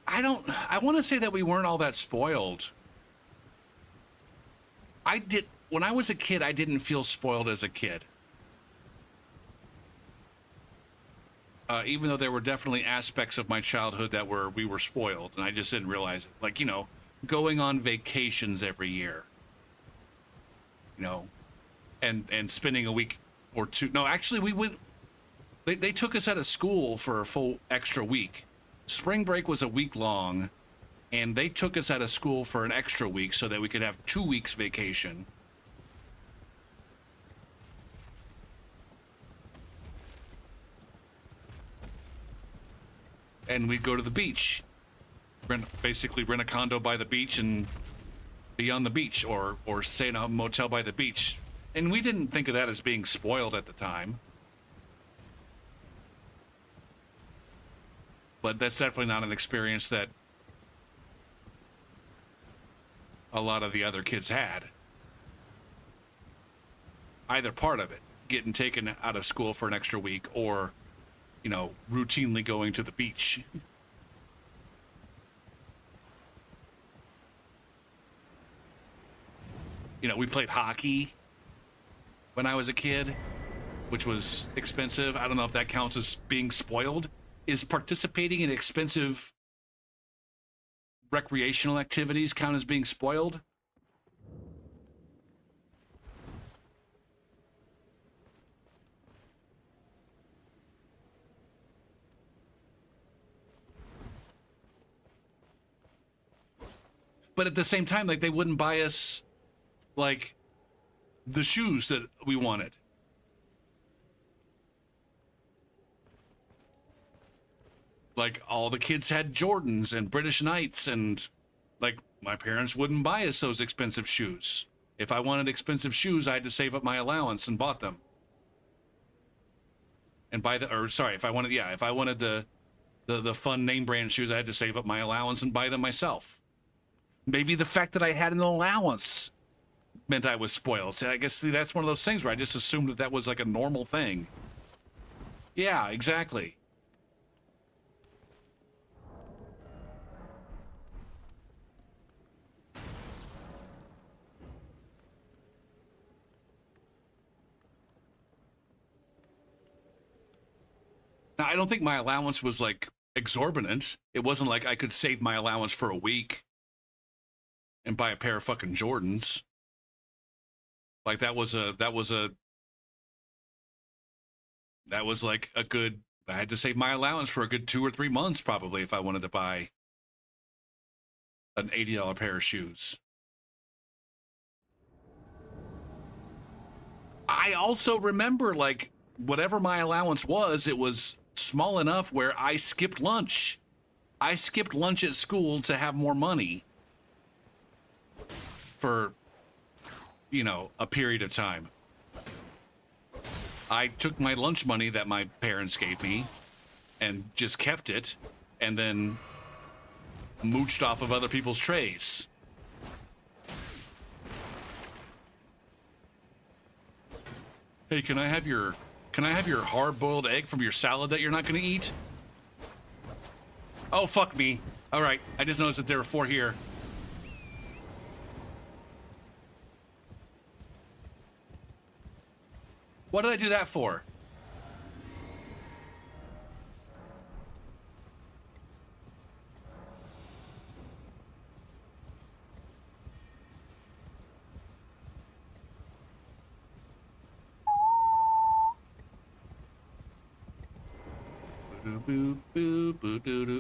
I want to say that we weren't all that spoiled. When I was a kid, I didn't feel spoiled as a kid. Even though there were definitely aspects of my childhood that we were spoiled, and I just didn't realize it. Like, you know, going on vacations every year, you know, and spending a week or two. No, actually, we went. They took us out of school for a full extra week. Spring break was a week long, and they took us out of school for an extra week so that we could have 2 weeks vacation. And we'd go to the beach, basically rent a condo by the beach and be on the beach, or stay in a motel by the beach. And we didn't think of that as being spoiled at the time. But that's definitely not an experience that a lot of the other kids had. Either part of it, getting taken out of school for an extra week, or, you know, routinely going to the beach. You know, we played hockey when I was a kid, which was expensive. I don't know if that counts as being spoiled. Is participating in expensive recreational activities count as being spoiled? but at the same time, like, they wouldn't buy us, like, the shoes that we wanted. Like, all the kids had Jordans and British Knights, and, like, my parents wouldn't buy us those expensive shoes. If I wanted expensive shoes, I had to save up my allowance and bought them. And buy the, or sorry, if I wanted, yeah, if I wanted the fun name brand shoes, I had to save up my allowance and buy them myself. Maybe the fact that I had an allowance meant I was spoiled. So I guess that's one of those things where I just assumed that that was like a normal thing. Yeah, exactly. Now, I don't think my allowance was like exorbitant. It wasn't like I could save my allowance for a week and buy a pair of fucking Jordans. Like that was like a good, I had to save my allowance for a good 2 or 3 months probably if I wanted to buy an $80 pair of shoes. I also remember, like, whatever my allowance was, it was small enough where I skipped lunch. I skipped lunch at school to have more money for, you know, a period of time. I took my lunch money that my parents gave me and just kept it and then mooched off of other people's trays. Hey, can I have your hard-boiled egg from your salad that you're not going to eat? Oh, fuck me. All right, I just noticed that there were 4 here. What did I do that for?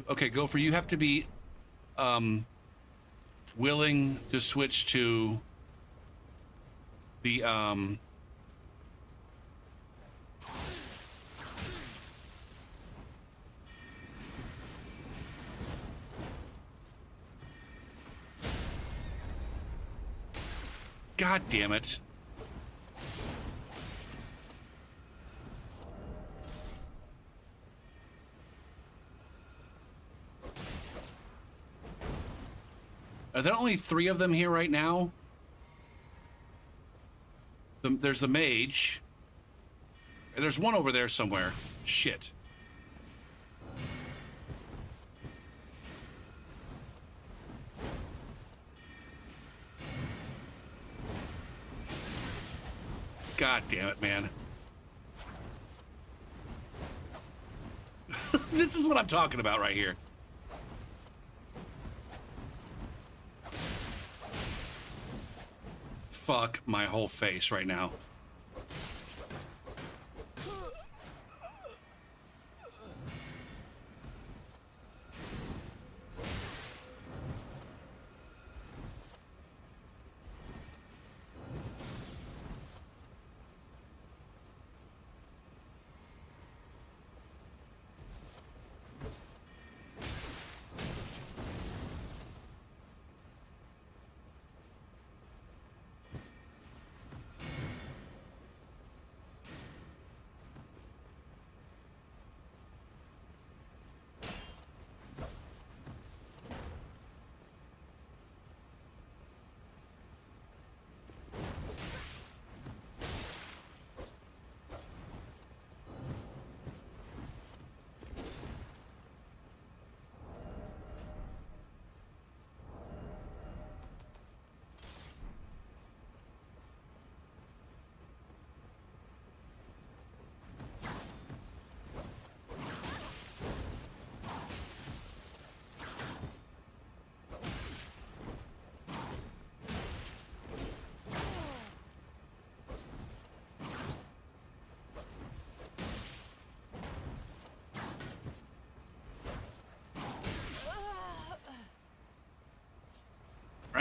Okay, Gopher, you have to be willing to switch to the God damn it. Are there only 3 of them here right now? There's the mage. There's one over there somewhere. Shit. God damn it, man. This is what I'm talking about right here. Fuck my whole face right now.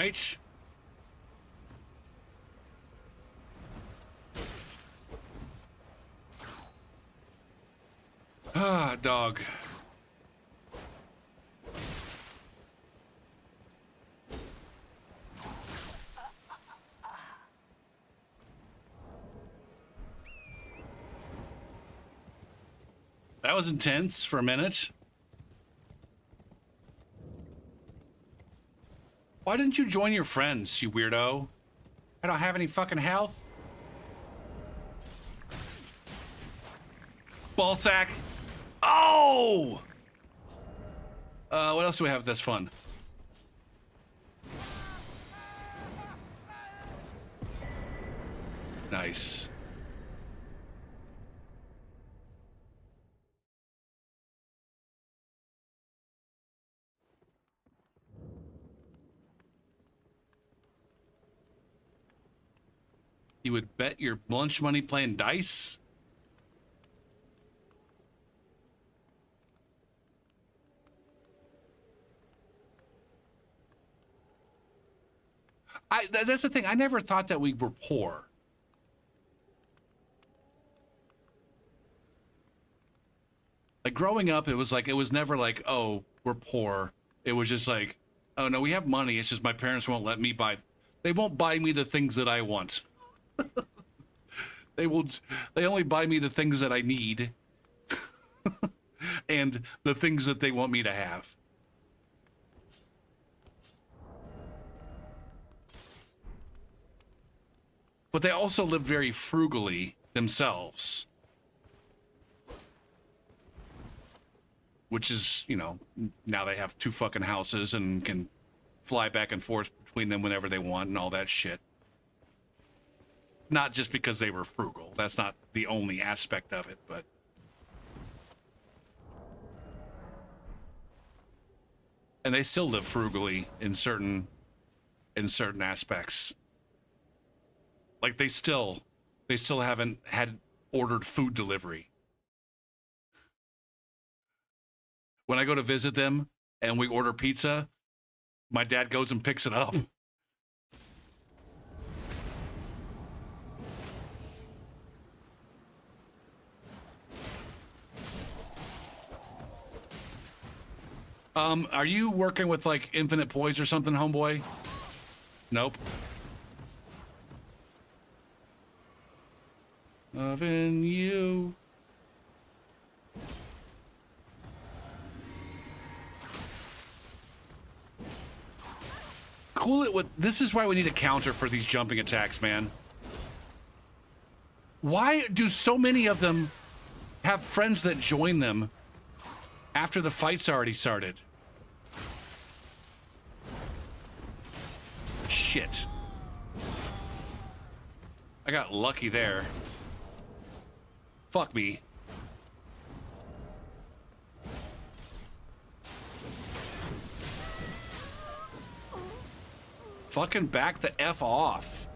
right. Ah, dog. That was intense for a minute. Why didn't you join your friends, you weirdo? I don't have any fucking health. Ballsack. Oh! What else do we have that's fun? Nice. You would bet your lunch money playing dice? That's the thing. I never thought that we were poor. Like growing up, it was never like, oh, we're poor. It was just like, oh no, we have money. It's just my parents won't let me buy. They won't buy me the things that I want. They only buy me the things that I need and the things that they want me to have. But they also live very frugally themselves. Which is, you know, now they have 2 fucking houses and can fly back and forth between them whenever they want and all that shit. Not just because they were frugal. That's not the only aspect of it, but... And they still live frugally in certain aspects. Like they still haven't had ordered food delivery. When I go to visit them and we order pizza, my dad goes and picks it up. Are you working with like infinite poise or something, homeboy? Nope. Loving you. Cool it with, this is why we need a counter for these jumping attacks, man. Why do so many of them have friends that join them after the fight's already started? Shit. I got lucky there. Fuck me. Fucking back the F off.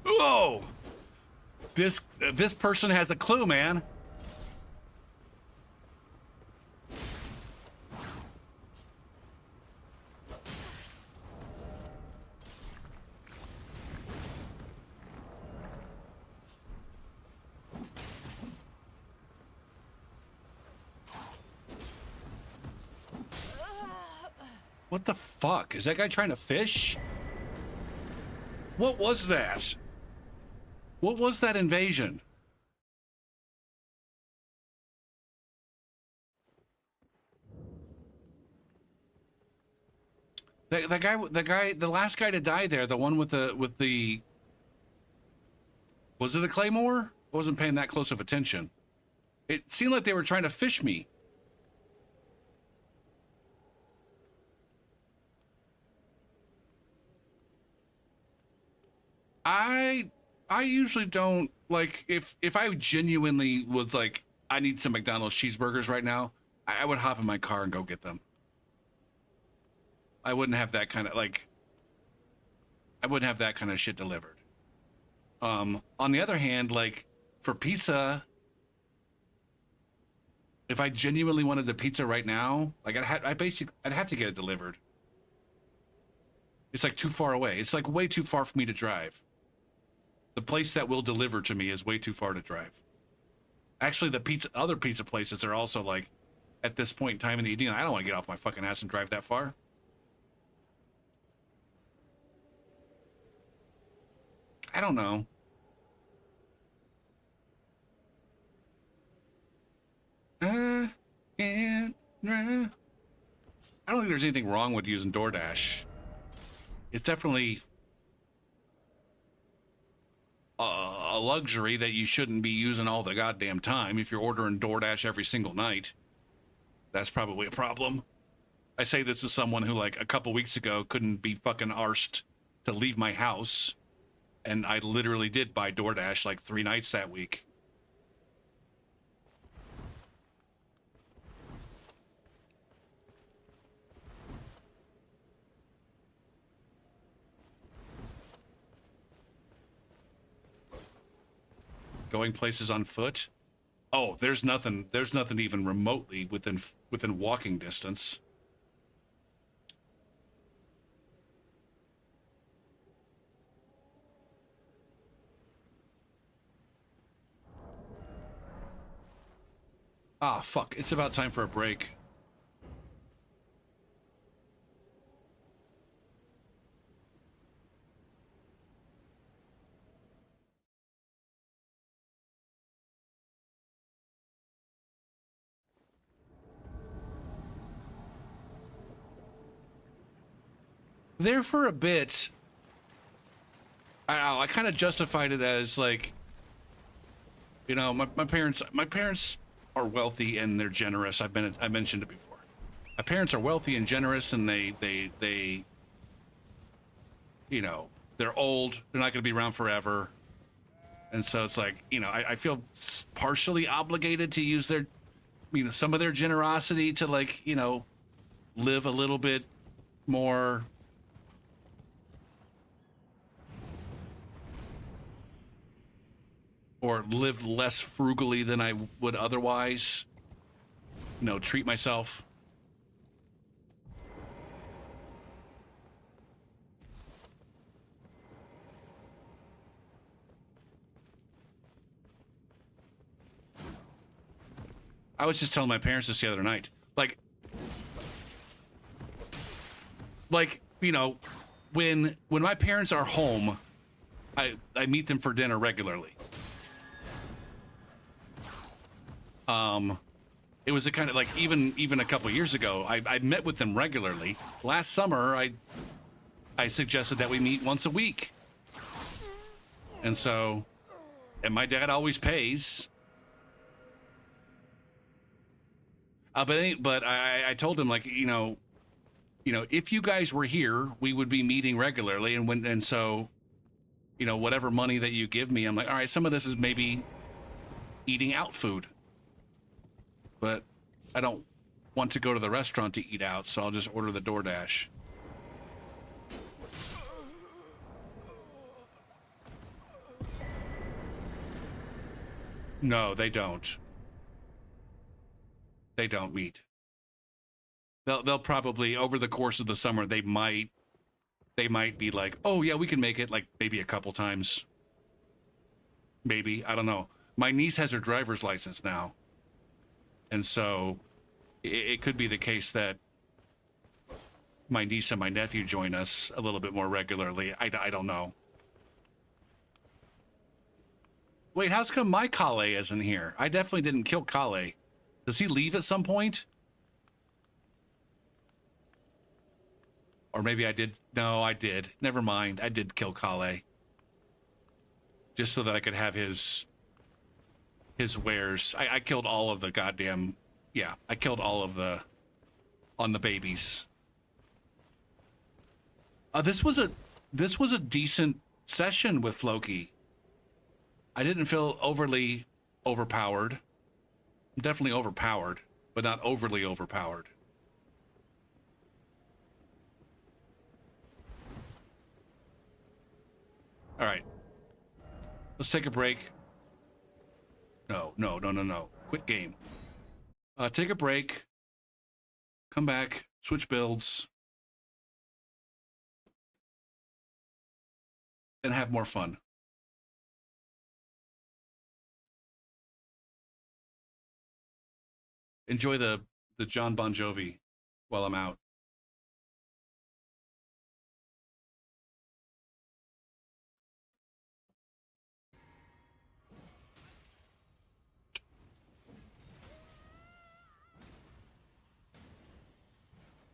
Whoa! This person has a clue, man. What the fuck? Is that guy trying to fish? What was that? What was that invasion? The last guy to die there, the one with the, was it a claymore? I wasn't paying that close of attention. It seemed like they were trying to fish me. I usually don't like if I genuinely was like I need some McDonald's cheeseburgers right now, I would hop in my car and go get them. I wouldn't have that kind of like I wouldn't have that kind of shit delivered. On the other hand, like for pizza, if I genuinely wanted the pizza right now, like I'd have to get it delivered. It's like too far away. It's like way too far for me to drive. The place that will deliver to me is way too far to drive. Actually, the other pizza places are also like, at this point in time in the evening, I don't want to get off my fucking ass and drive that far. I don't know. I don't think there's anything wrong with using DoorDash. It's definitely a luxury that you shouldn't be using all the goddamn time. If you're ordering DoorDash every single night, that's probably a problem. I say this as someone who, like, a couple weeks ago couldn't be fucking arsed to leave my house, and I literally did buy DoorDash like 3 nights that week. Going places on foot? Oh, there's nothing even remotely within walking distance. Ah, fuck. It's about time for a break. There for a bit, I kind of justified it as like, you know, my parents are wealthy and they're generous. I mentioned it before. My parents are wealthy and generous, and they you know, they're old. They're not going to be around forever. And so it's like, you know, I feel partially obligated to use their, you know, some of their generosity to, like, you know, live a little bit more or live less frugally than I would otherwise, you know, treat myself. I was just telling my parents this the other night, like, you know, when my parents are home, I meet them for dinner regularly. It was a kind of like, even a couple years ago, I met with them regularly. Last summer, I suggested that we meet once a week. And so, and my dad always pays. But I told him, like, you know, if you guys were here, we would be meeting regularly. And so, you know, whatever money that you give me, I'm like, all right, some of this is maybe eating out food, but I don't want to go to the restaurant to eat out, so I'll just order the DoorDash. No, they don't. They don't meet. They'll probably, over the course of the summer, they might be like, oh yeah, we can make it, like, maybe a couple times. Maybe, I don't know. My niece has her driver's license now. And so it could be the case that my niece and my nephew join us a little bit more regularly. I don't know. Wait, how's come my Kale isn't here? I definitely didn't kill Kale. Does he leave at some point? Or maybe I did. No, I did. Never mind. I did kill Kale. Just so that I could have his wares. I killed all of the goddamn... Yeah, I killed all of the... on the babies. This was a decent session with Floki. I didn't feel overly overpowered. I'm definitely overpowered, but not overly overpowered. All right. Let's take a break. No. Quit game. Take a break. Come back. Switch builds. And have more fun. Enjoy the John Bon Jovi while I'm out.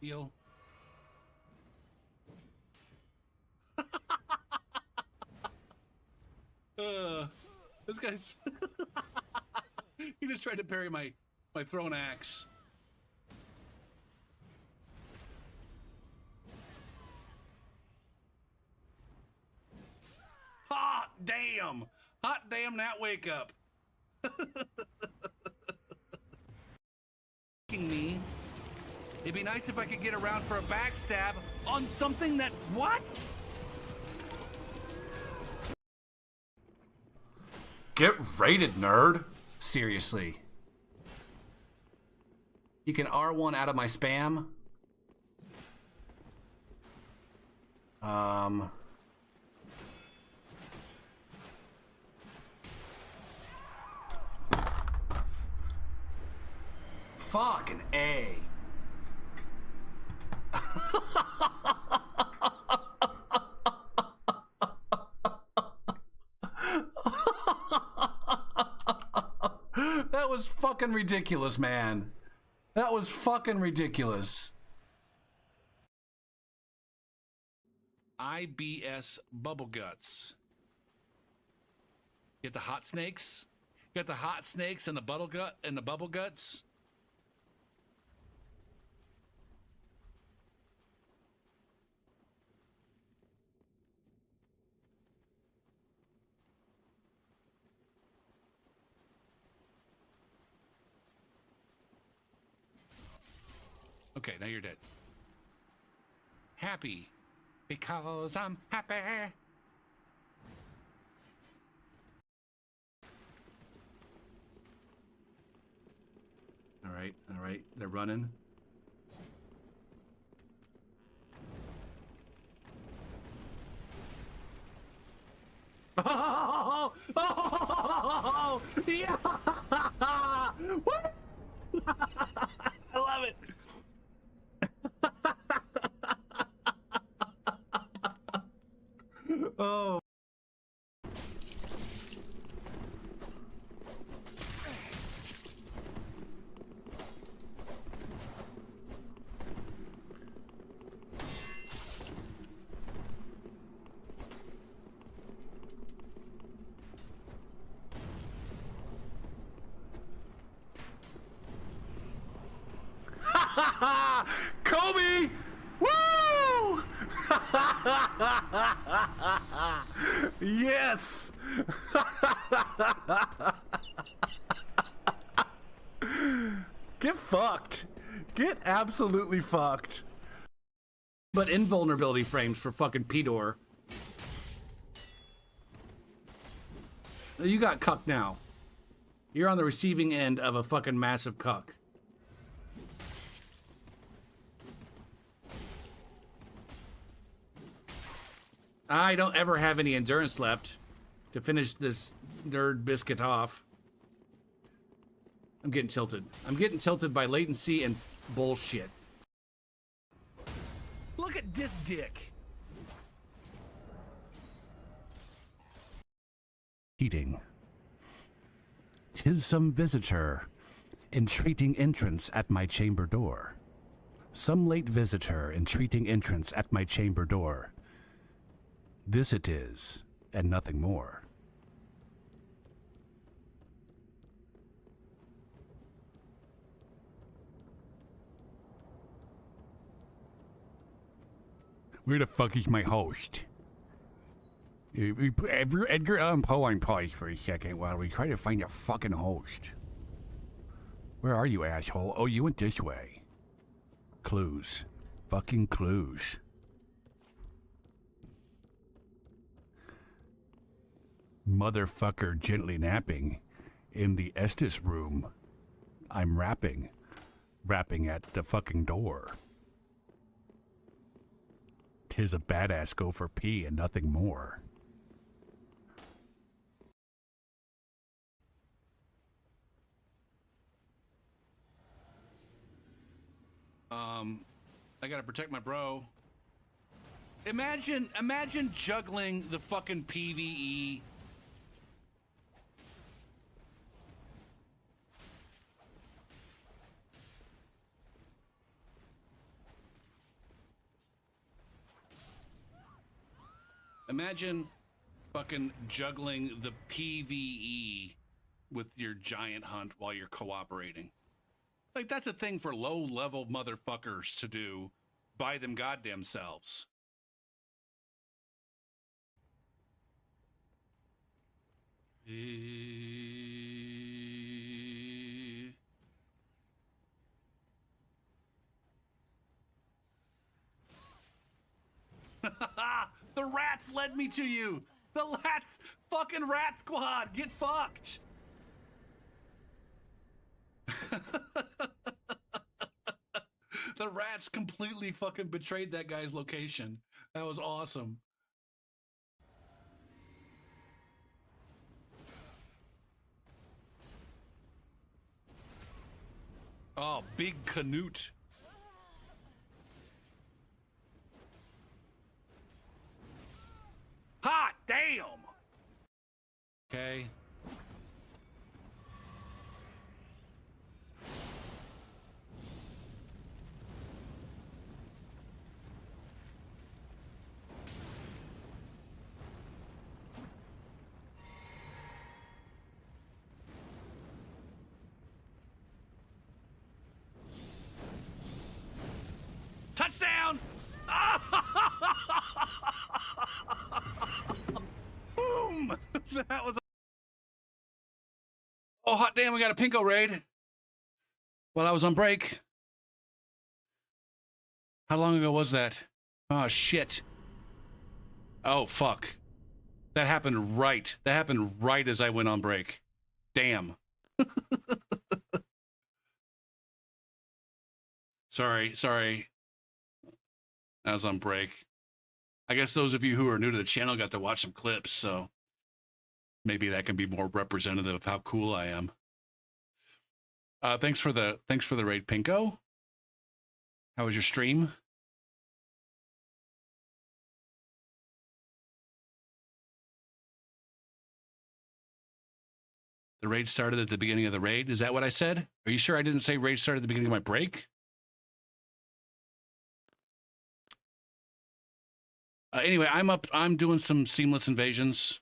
Deal. This guy's he just tried to parry my thrown axe. Hot damn! Hot damn that wake up. Me. It'd be nice if I could get around for a backstab on something that what? Get raided, nerd. Seriously. You can R1 out of my spam. Fucking A. That was fucking ridiculous, man. That was fucking ridiculous. IBS bubble guts. Get the hot snakes. Got the hot snakes and the bubble gut and the bubble guts. Okay, now you're dead. Happy because I'm happy. All right, they're running. Oh, yeah. What? I love it. Oh. Kobe! Woo! Yes! Get fucked. Get absolutely fucked. But invulnerability frames for fucking Pedor. You got cucked now. You're on the receiving end of a fucking massive cuck. I don't ever have any endurance left to finish this nerd biscuit off. I'm getting tilted. I'm getting tilted by latency and bullshit. Look at this dick. Heating. 'Tis some visitor, entreating entrance at my chamber door. Some late visitor, entreating entrance at my chamber door. This it is, and nothing more. Where the fuck is my host? Edgar Allan Poe on pause for a second while we try to find a fucking host. Where are you, asshole? Oh, you went this way. Clues. Fucking clues. Motherfucker gently napping in the Estes room. I'm rapping at the fucking door. 'Tis a badass go for pee and nothing more. I gotta protect my bro. Imagine juggling the fucking PvE. Imagine fucking juggling the PvE with your giant hunt while you're cooperating. Like, that's a thing for low-level motherfuckers to do by them goddamn selves. The rats led me to you! The rats! Fucking rat squad! Get fucked! The rats completely fucking betrayed that guy's location. That was awesome. Oh, big Canute. Hot damn! Okay. Touchdown! Boom! That was. Oh, hot damn, we got a Pinko raid. While I was on break. How long ago was that? Oh, shit. Oh, fuck. That happened right. That happened right as I went on break. Damn. Sorry. I was on break. I guess those of you who are new to the channel got to watch some clips, so maybe that can be more representative of how cool I am. Thanks for the raid, Pinko. How was your stream? The raid started at the beginning of the raid. Is that what I said? Are you sure I didn't say raid started at the beginning of my break? Anyway, I'm doing some seamless invasions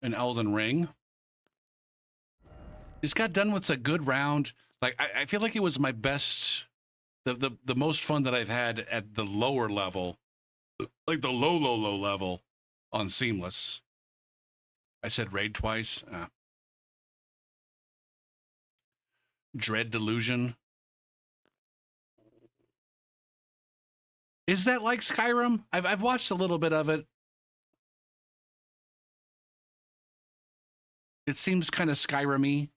in Elden Ring. Just got done with a good round. Like, I feel like it was my best, the most fun that I've had at the lower level, like the low level on seamless. I said raid twice. Dread Delusion. Is that like Skyrim? I've watched a little bit of it. It seems kind of Skyrim-y.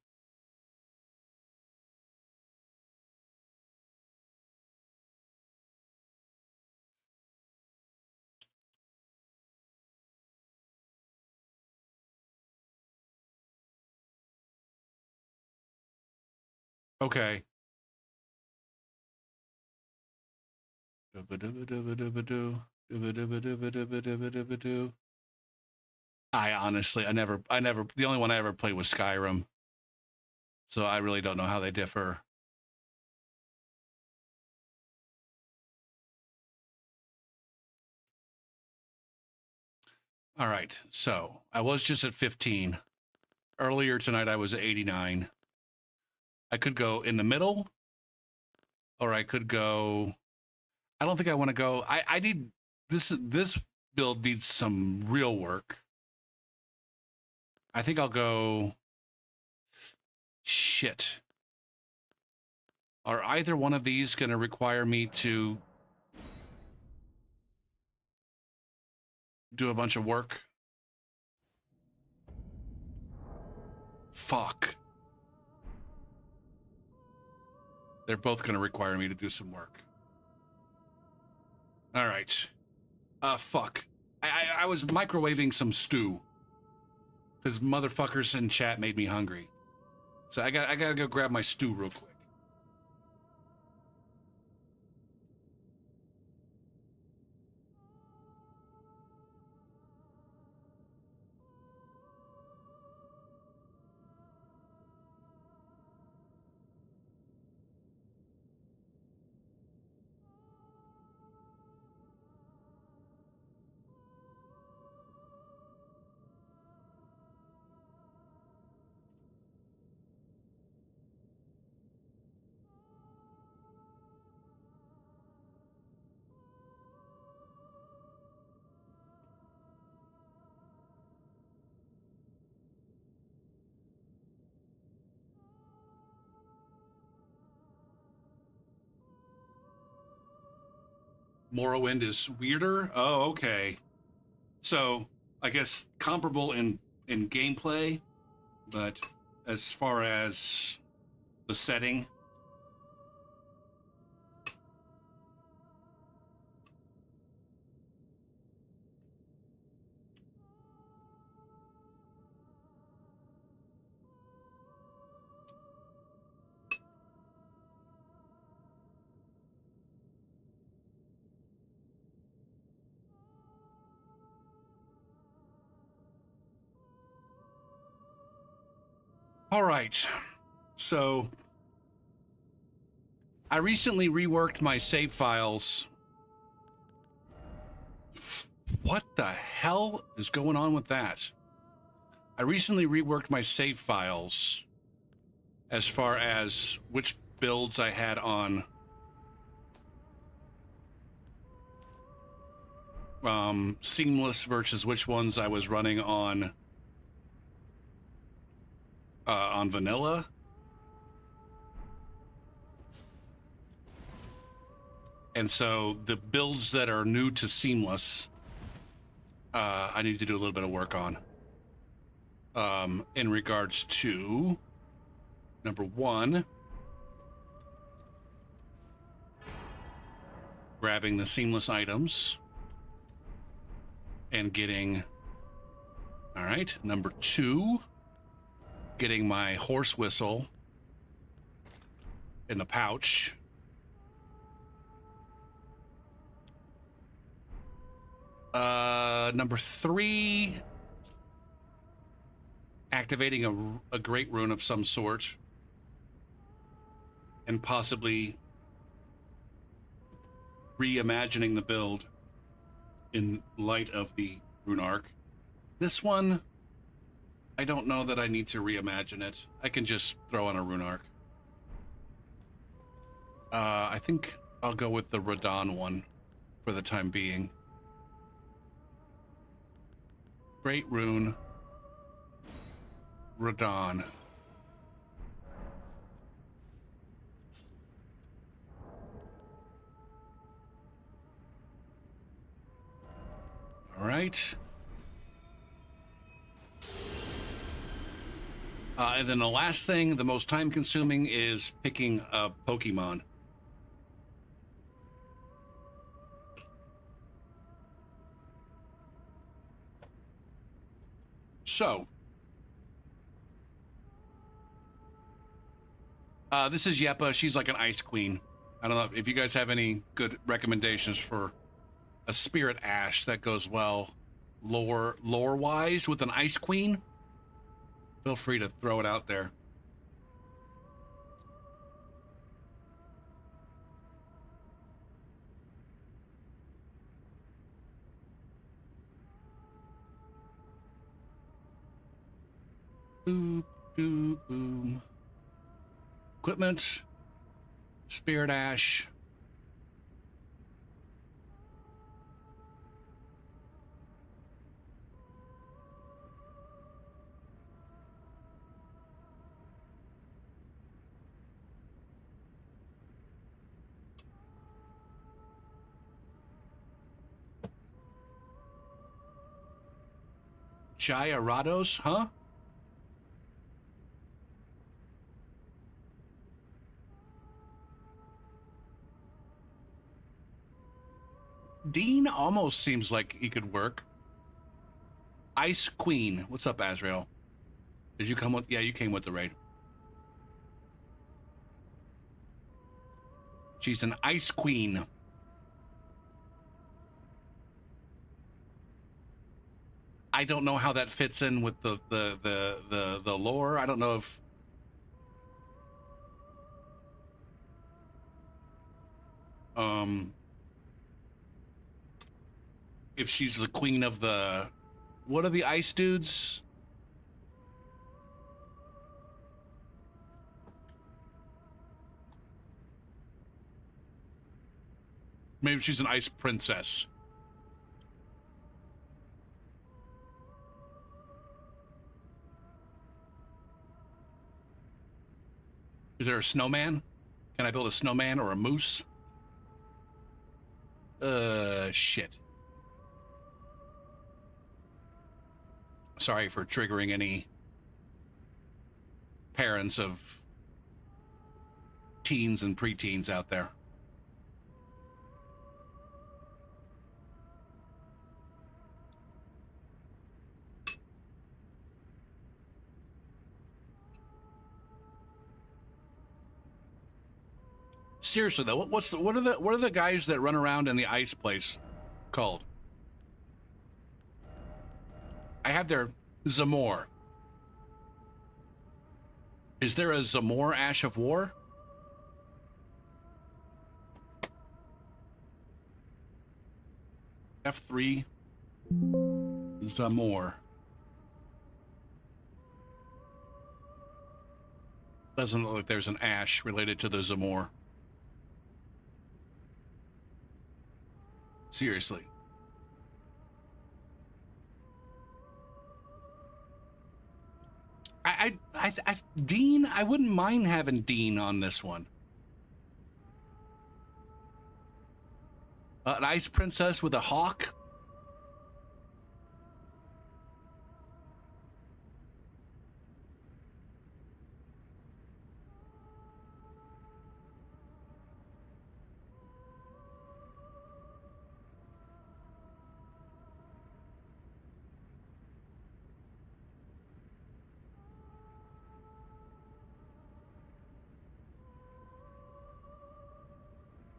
Okay. I never, the only one I ever played was Skyrim. So I really don't know how they differ. All right. So I was just at 15. Earlier tonight, I was at 89. I could go in the middle, or I could go. I don't think I want to go. I need this build needs some real work. I think I'll go... Shit. Are either one of these going to require me to do a bunch of work? Fuck. They're both going to require me to do some work. All right. Fuck. I was microwaving some stew. Because motherfuckers in chat made me hungry. So I gotta go grab my stew real quick. Morrowind is weirder? Oh, okay. So, I guess comparable in gameplay, but as far as the setting... All right, so I recently reworked my save files. What the hell is going on with that? I recently reworked my save files as far as which builds I had on seamless versus which ones I was running on vanilla. And so the builds that are new to seamless, I need to do a little bit of work on. In regards to number one, grabbing the seamless items and getting, all right, number two, getting my horse whistle in the pouch. Number three, activating a great rune of some sort and possibly reimagining the build in light of the rune arc. This one, I don't know that I need to reimagine it. I can just throw on a rune arc. I think I'll go with the Radon one for the time being. Great rune. Radon. All right. And then the last thing, the most time consuming, is picking a Pokemon. So, this is Yeppa. She's like an ice queen. I don't know if you guys have any good recommendations for a spirit ash that goes well lore-wise with an ice queen. Feel free to throw it out there. Boop, boop, boom. Equipment. Spirit ash. Gyarados, huh? Dean almost seems like he could work. Ice Queen. What's up, Azrael? Did you come with... Yeah, you came with the raid. She's an Ice Queen. I don't know how that fits in with the lore. I don't know if she's the queen of the... What are the ice dudes? Maybe she's an ice princess. Is there a snowman? Can I build a snowman or a moose? Shit. Sorry for triggering any parents of teens and preteens out there. Seriously though, what are the guys that run around in the ice place called? I have their Zamor. Is there a Zamor Ash of War? F3 Zamor. Doesn't look like there's an Ash related to the Zamor. Seriously. Dean, I wouldn't mind having Dean on this one. An ice princess with a hawk?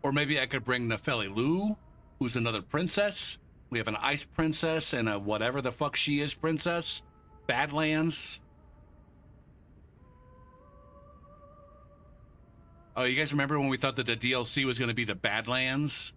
Or maybe I could bring Nefeli Lu, who's another princess. We have an ice princess and a whatever the fuck she is princess. Badlands. Oh, you guys remember when we thought that the DLC was going to be the Badlands?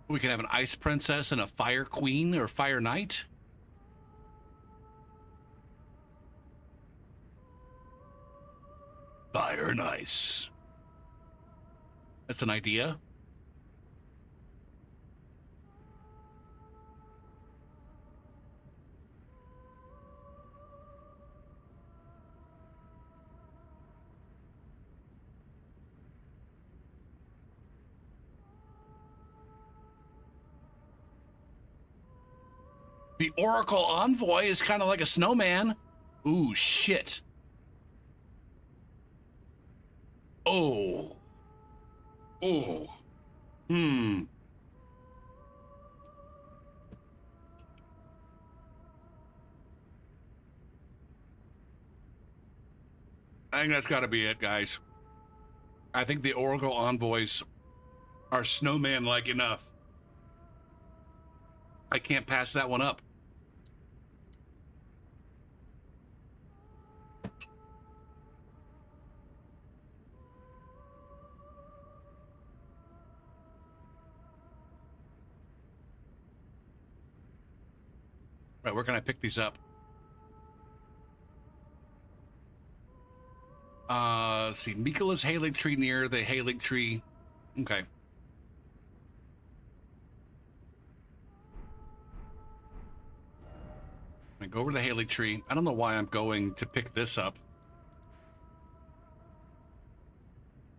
We can have an ice princess and a fire queen or fire knight. Fire and ice. That's an idea. The Oracle Envoy is kind of like a snowman. Ooh, shit. Oh. Oh. Hmm. I think that's got to be it, guys. I think the Oracle Envoys are snowman-like enough. I can't pass that one up. Right, where can I pick these up? Let's see. Mikula's Halig tree near the Halig tree. Okay. I go over to the Halig tree. I don't know why I'm going to pick this up.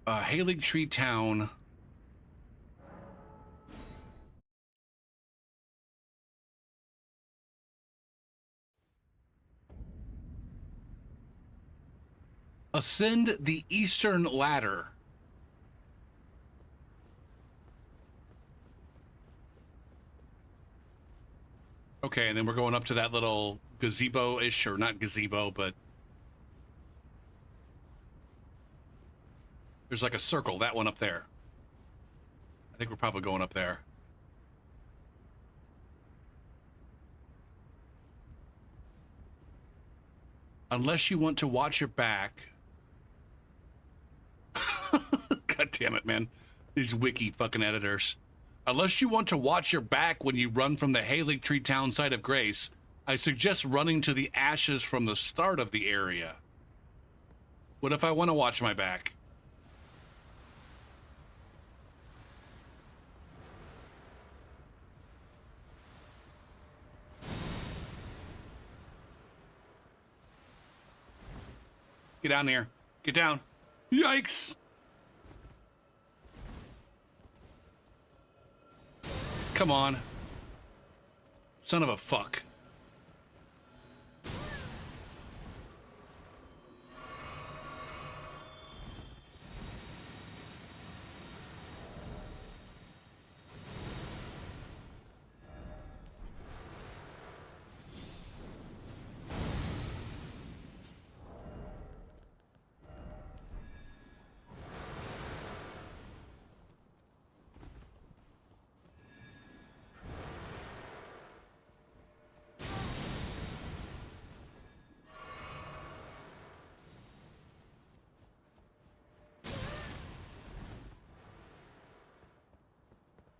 Halig Tree Town. Ascend the Eastern Ladder. Okay, and then we're going up to that little gazebo-ish, or not gazebo, but there's like a circle, that one up there. I think we're probably going up there. Unless you want to watch your back. God damn it, man. These wiki fucking editors. Unless you want to watch your back when you run from the Halig Tree Town site of Grace, I suggest running to the ashes from the start of the area. What if I want to watch my back? Get down there. Get down. Yikes! Come on. Son of a fuck.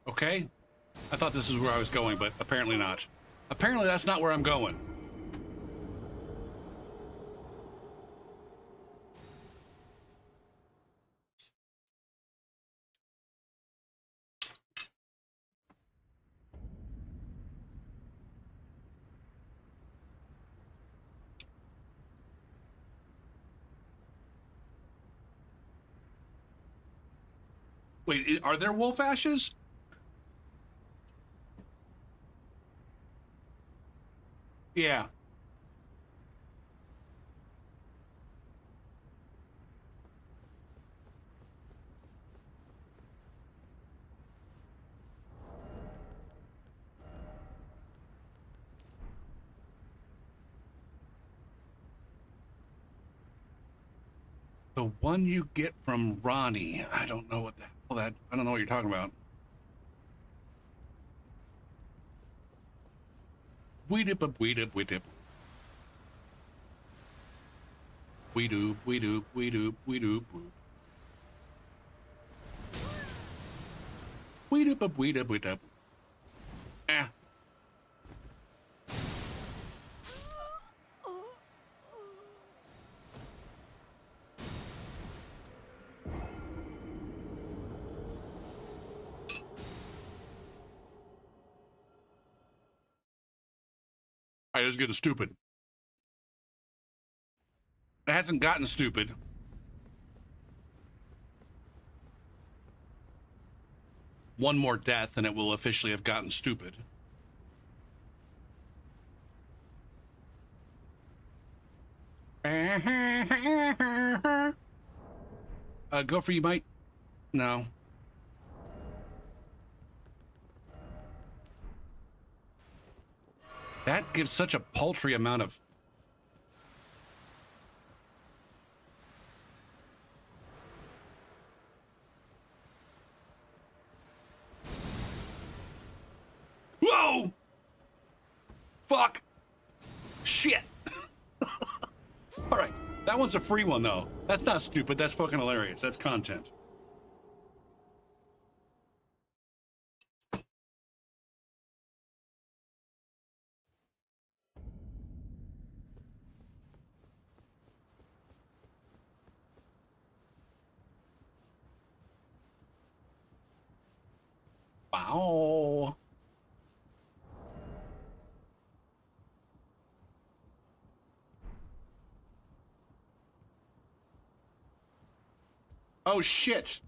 Okay. I thought this is where I was going, but apparently not. Apparently that's not where I'm going. Wait, are there wolf ashes? Yeah. The one you get from Ronnie. I don't know what the hell that... I don't know what you're talking about. Weedip, weedip, weedip. Weedoop, weedoop, weedoop, weedoop. Weedoop, weedoop, weedoop. Eh. I just getting stupid. It hasn't gotten stupid. One more death and it will officially have gotten stupid. Go for you, mate. No. That gives such a paltry amount of... Whoa! Fuck! Shit! Alright, that one's a free one, though. That's not stupid, that's fucking hilarious. That's content. Wow. Oh, shit.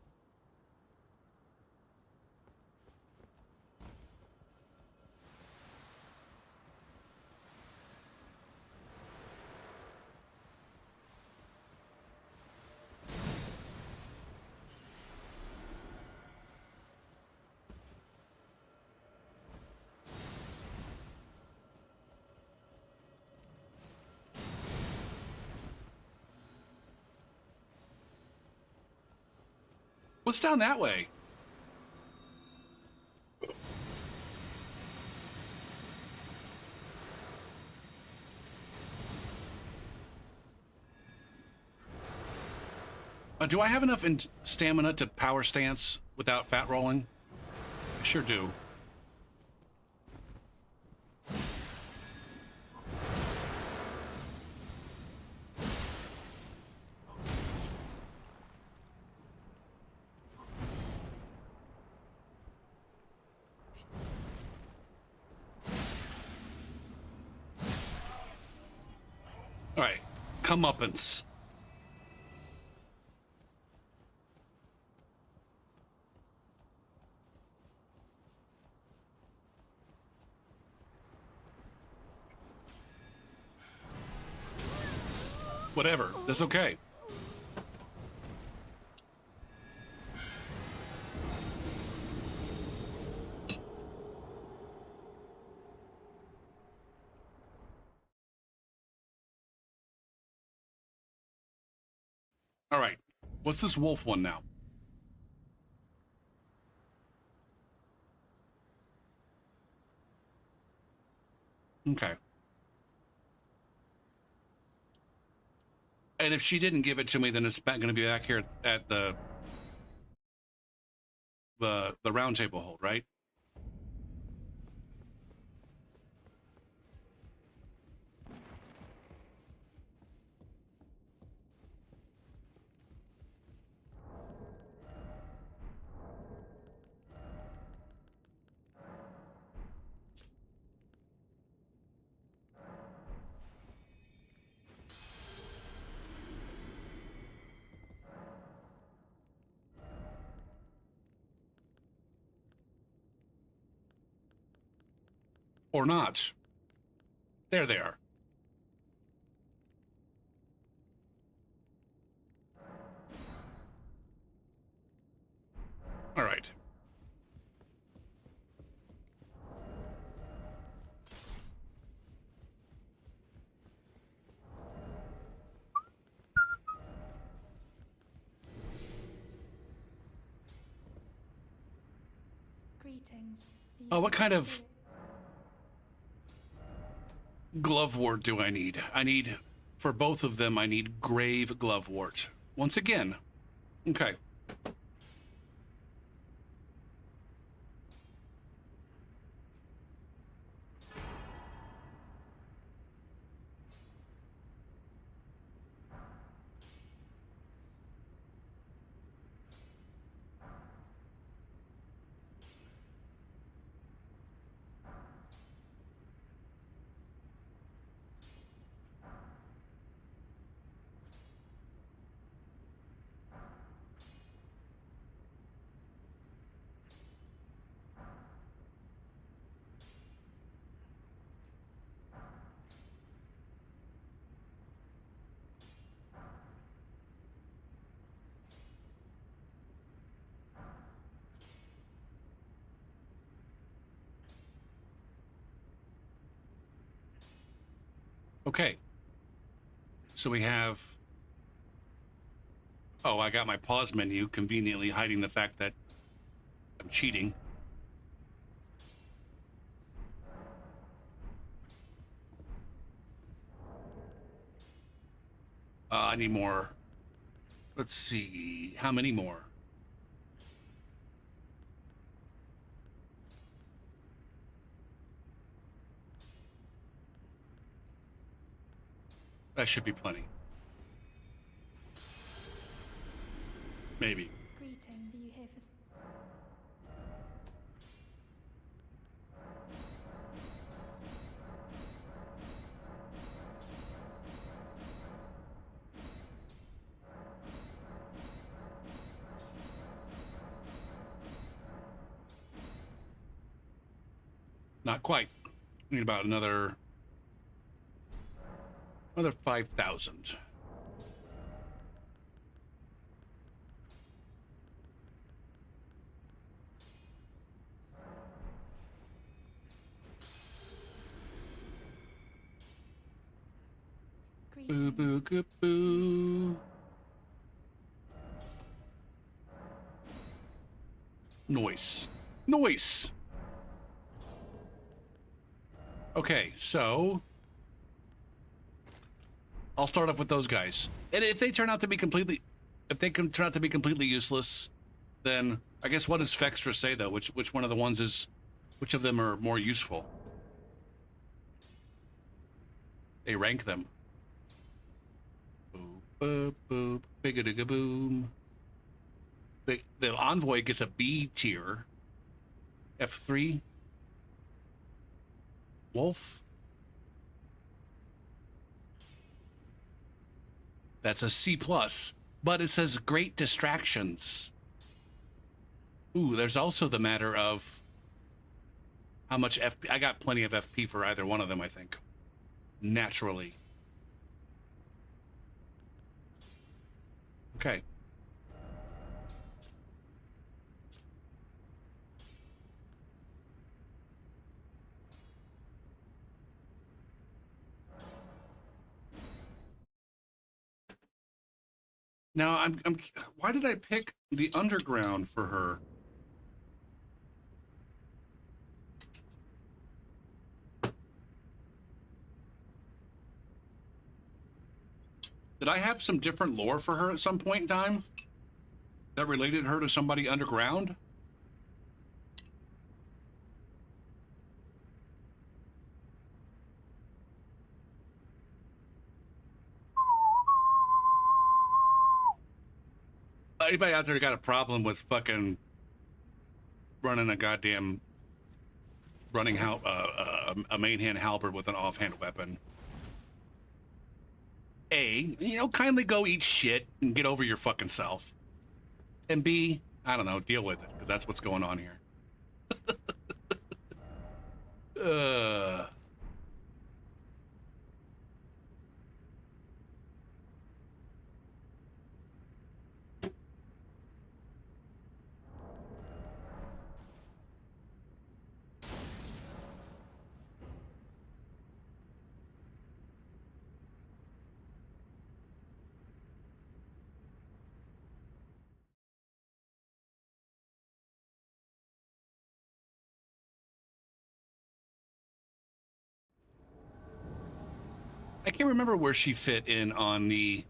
What's down that way? Do I have enough stamina to power stance without fat rolling? I sure do. All right, comeuppance. Whatever, that's okay. All right, what's this wolf one now? Okay. And if she didn't give it to me, then it's going to be back here at the round table hold, right? Or not? There they are. All right. Greetings. Oh, what kind of glovewort do I need? For both of them, I need grave glovewort. Once again. Okay. Okay. So we have... Oh, I got my pause menu conveniently hiding the fact that I'm cheating. I need more. Let's see. How many more? That should be plenty. Maybe. Greeting. Are you here for? Not quite. Need about another 5,000. Boo boo goo boo. Noise. Noise. Okay, so I'll start off with those guys. And if they turn out to be completely useless, then I guess what does Fextra say though? Which one of the ones is, which of them are more useful? They rank them. Boop, boop, boop, bigga boom. The envoy gets a B tier. F3. Wolf. That's a C plus, but it says great distractions. Ooh, there's also the matter of how much FP. I got plenty of FP for either one of them, I think. Naturally. Okay. Now I'm why did I pick the underground for her? Did I have some different lore for her at some point in time that related her to somebody underground? Anybody out there got a problem with fucking running a main hand halberd with an offhand weapon? A, kindly go eat shit and get over your fucking self. And B, I don't know, deal with it, because that's what's going on here. I can't remember where she fit in on the...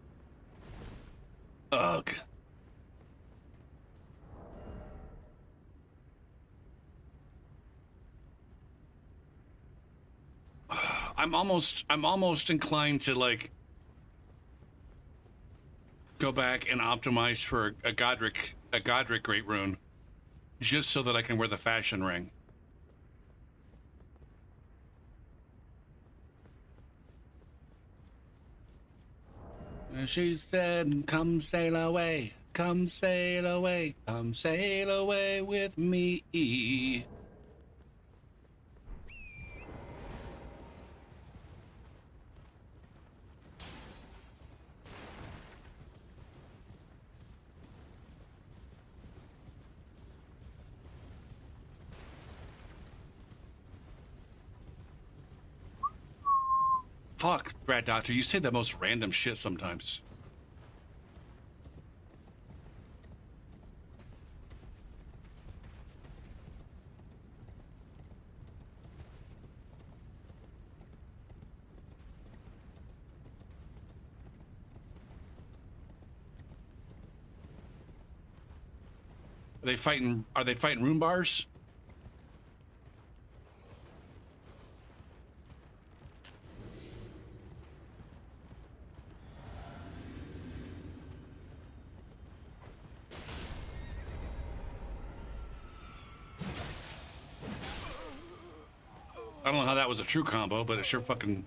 Ugh. I'm almost inclined to, like, go back and optimize for a Godric Great Rune, just so that I can wear the fashion ring. And she said, come sail away, come sail away, come sail away with me. Fuck, Brad Doctor, you say the most random shit sometimes. Are they fighting rune bars? I don't know how that was a true combo, but it sure fucking...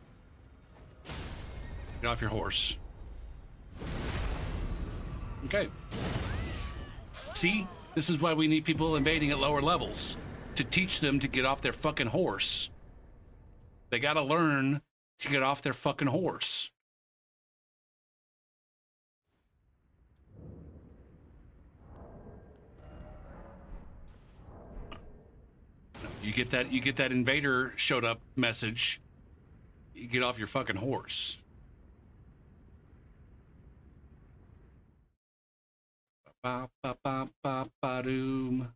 Get off your horse. Okay. See? This is why we need people invading at lower levels. to teach them to get off their fucking horse. They got to learn to get off their fucking horse. You get that invader showed up message. You get off your fucking horse. Ba ba ba ba ba doom.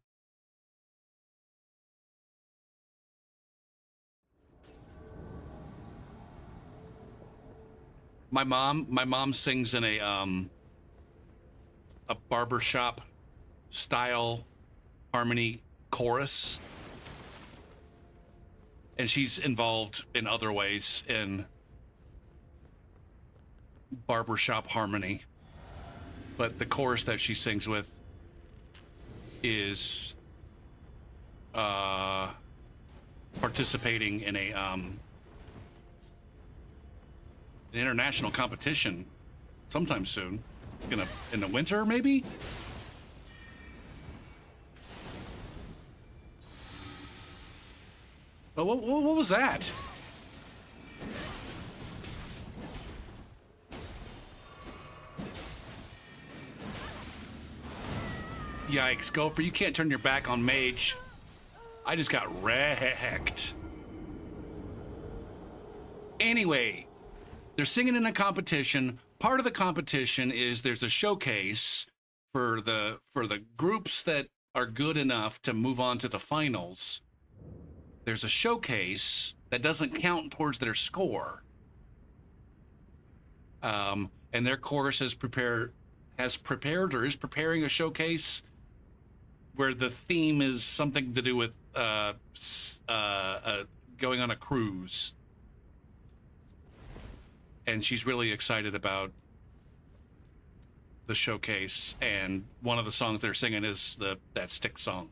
My mom sings in a barbershop style harmony chorus. And she's involved in other ways in barbershop harmony. But the chorus that she sings with is participating in an international competition sometime soon. In the winter, maybe? But what was that? Yikes, Gopher, you can't turn your back on Mage. I just got wrecked. Anyway, they're singing in a competition. Part of the competition is there's a showcase for the groups that are good enough to move on to the finals. There's a showcase that doesn't count towards their score. And their chorus has prepared or is preparing a showcase where the theme is something to do with going on a cruise. And she's really excited about the showcase, and one of the songs they're singing is that Stick song.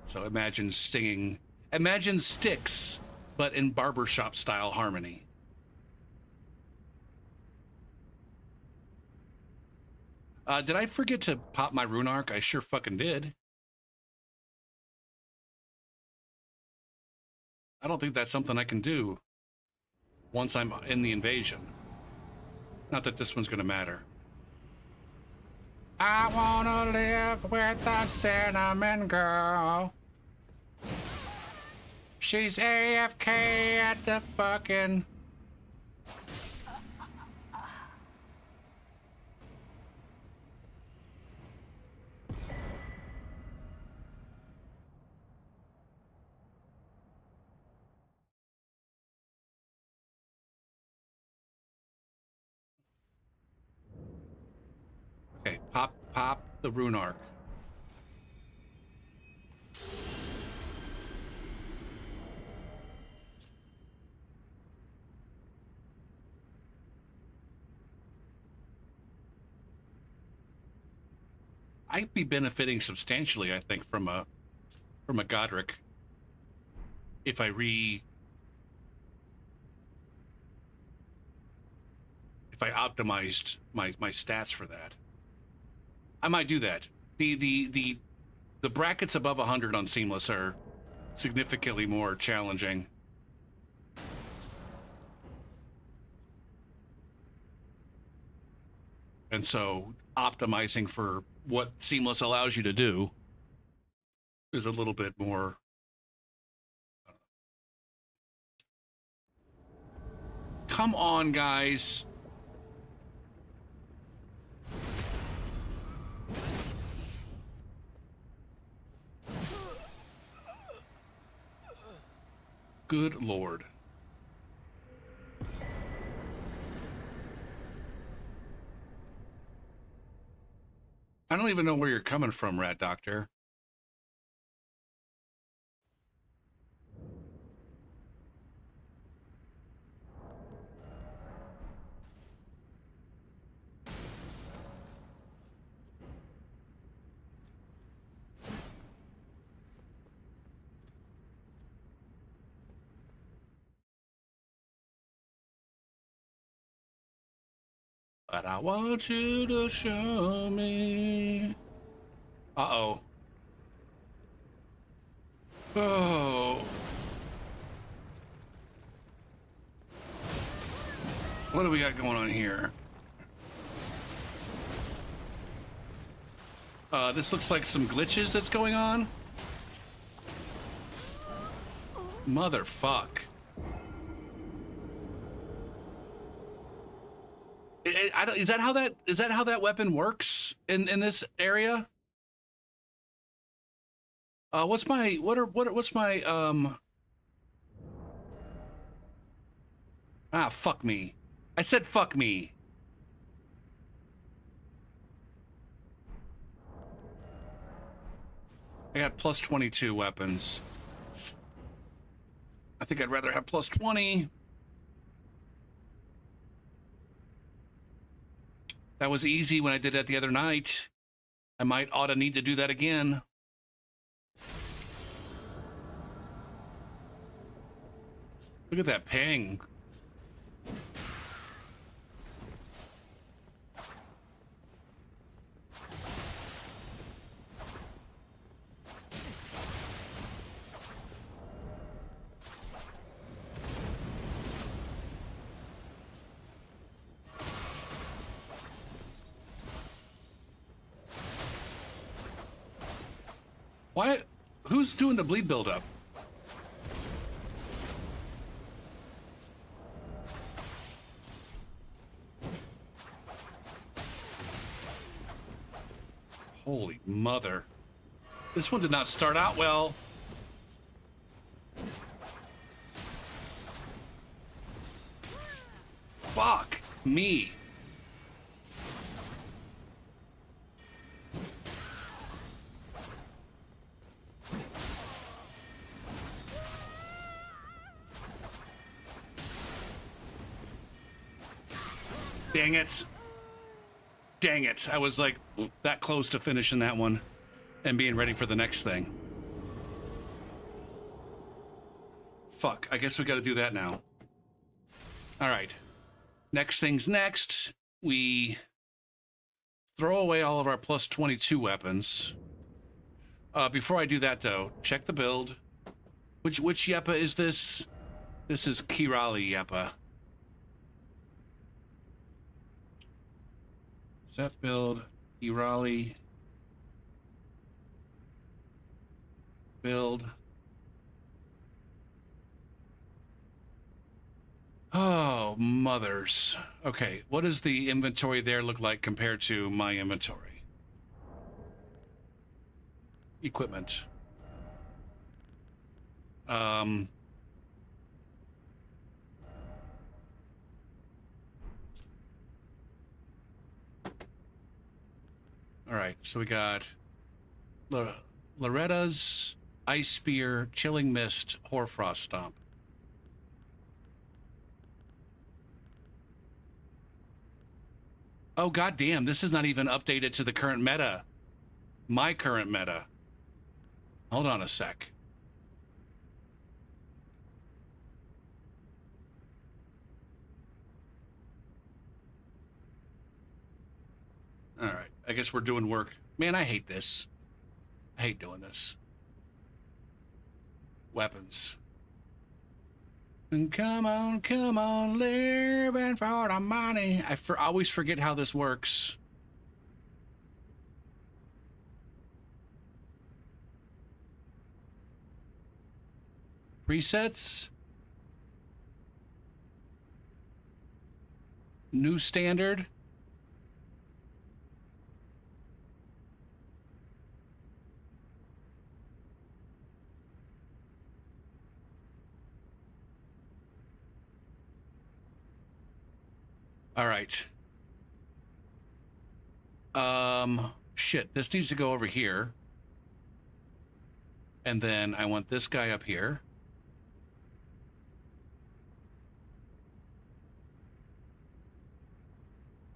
So imagine Sticks, but in barbershop style harmony. Did I forget to pop my rune arc? I sure fucking did. I don't think that's something I can do once I'm in the invasion. Not that this one's gonna matter. I wanna live with a cinnamon girl. She's AFK at the fucking... Okay, pop the rune arc. I'd be benefiting substantially, I think, from a Godric if I optimized my stats for that. I might do that. The brackets above 100 on Seamless are significantly more challenging. And so optimizing for what Seamless allows you to do is a little bit more... Come on, guys. Good Lord. I don't even know where you're coming from, Rat Doctor. But I want you to show me. Uh-oh. Oh. What do we got going on here? This looks like some glitches that's going on. Motherfuck. I don't, is that how that weapon works in this area? What's my fuck me. I said fuck me. I got plus 22 weapons. I think I'd rather have plus 20. That was easy when I did that the other night. I might ought to need to do that again. Look at that ping. Why? Who's doing the bleed buildup? Holy mother. This one did not start out well. Fuck me. Dang it. Dang it. I was like that close to finishing that one and being ready for the next thing. Fuck. I guess we got to do that now. All right. Next thing's next. We throw away all of our plus 22 weapons. Before I do that, though, check the build. Which Yeppa is this? This is Kirali Yeppa. Set build, Kirali. Build. Oh, mothers. Okay, what does the inventory there look like compared to my inventory? Equipment. All right, so we got Loretta's Ice Spear, Chilling Mist, Hoarfrost Stomp. Oh, goddamn, this is not even updated to the current meta. My current meta. Hold on a sec. All right, I guess we're doing work. Man, I hate this. I hate doing this. Weapons. And come on, living for the money. I always forget how this works. Presets. New standard. All right. Shit, this needs to go over here. And then I want this guy up here.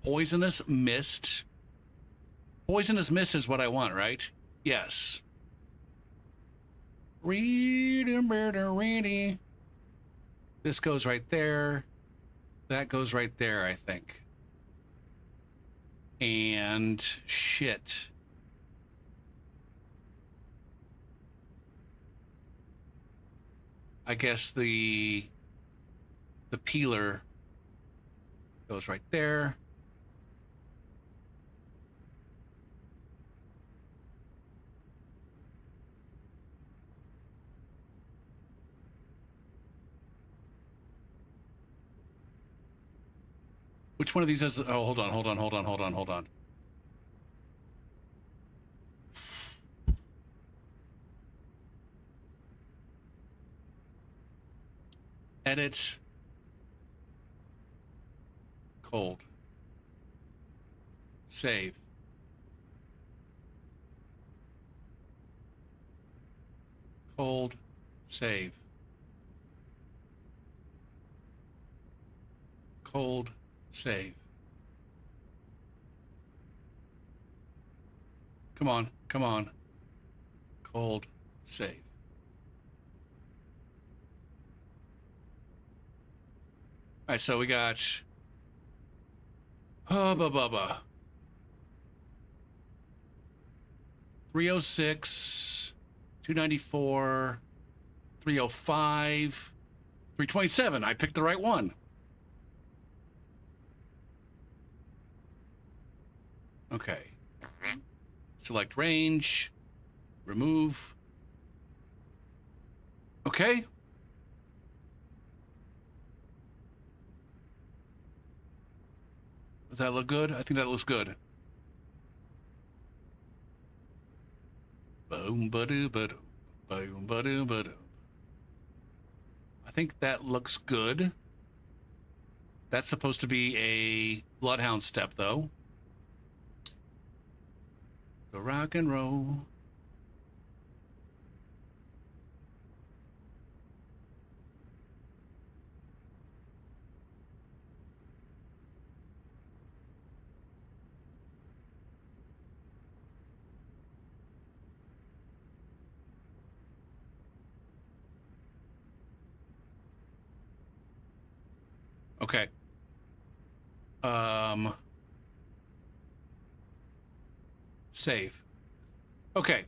Poisonous Mist. Poisonous Mist is what I want, right? Yes. This goes right there. That goes right there, I think. And shit. I guess the peeler goes right there. Which one of these has... Oh, hold on. Edit. Cold. Save. Cold. Save. Cold. Save. Come on. Cold. Save. All right, so we got... Hubba bubba. 306, 294, 305, 327. I picked the right one. Okay. Select range. Remove. Okay. Does that look good? I think that looks good. Boom, ba-doo, ba-doo. Boom, ba-doo, ba-doo. I think that looks good. That's supposed to be a bloodhound step, though. So rock and roll. Okay. Save. Okay.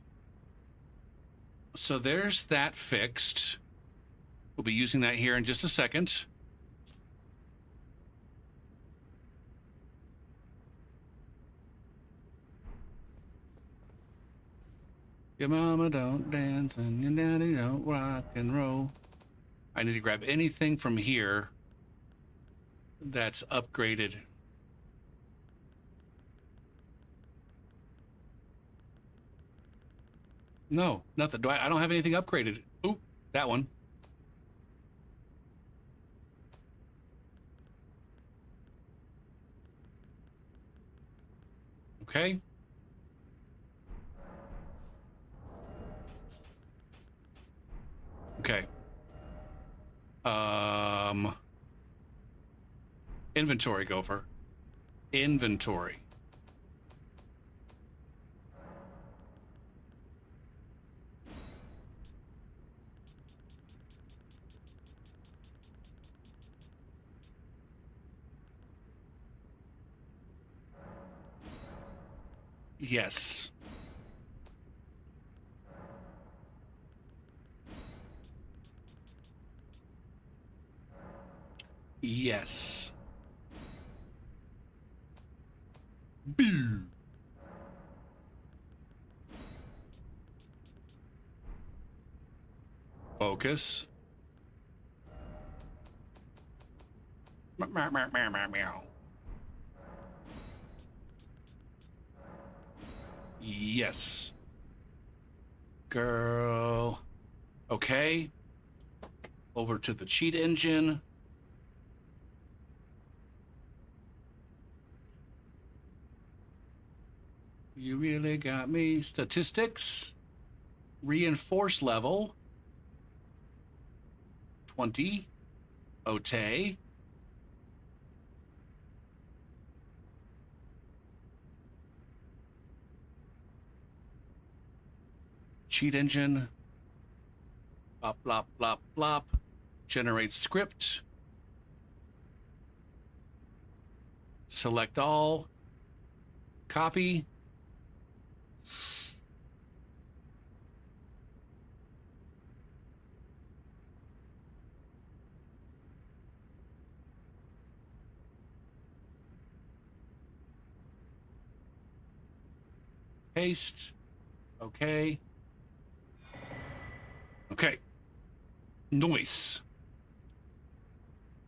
So there's that fixed. We'll be using that here in just a second. Your mama don't dance and your daddy don't rock and roll. I need to grab anything from here that's upgraded. No, nothing. I don't have anything upgraded. Oop, that one. Okay. Okay. Inventory, Gopher. Inventory. Yes. Yes. Boo. Focus. Meow, meow, meow, meow, meow. Yes. Girl. Okay. Over to the cheat engine. You really got me. Statistics. Reinforce level. 20. Ote. Cheat engine. Blop, blop, blop, blop. Generate script. Select all. Copy. Paste. Okay. Okay. Noise.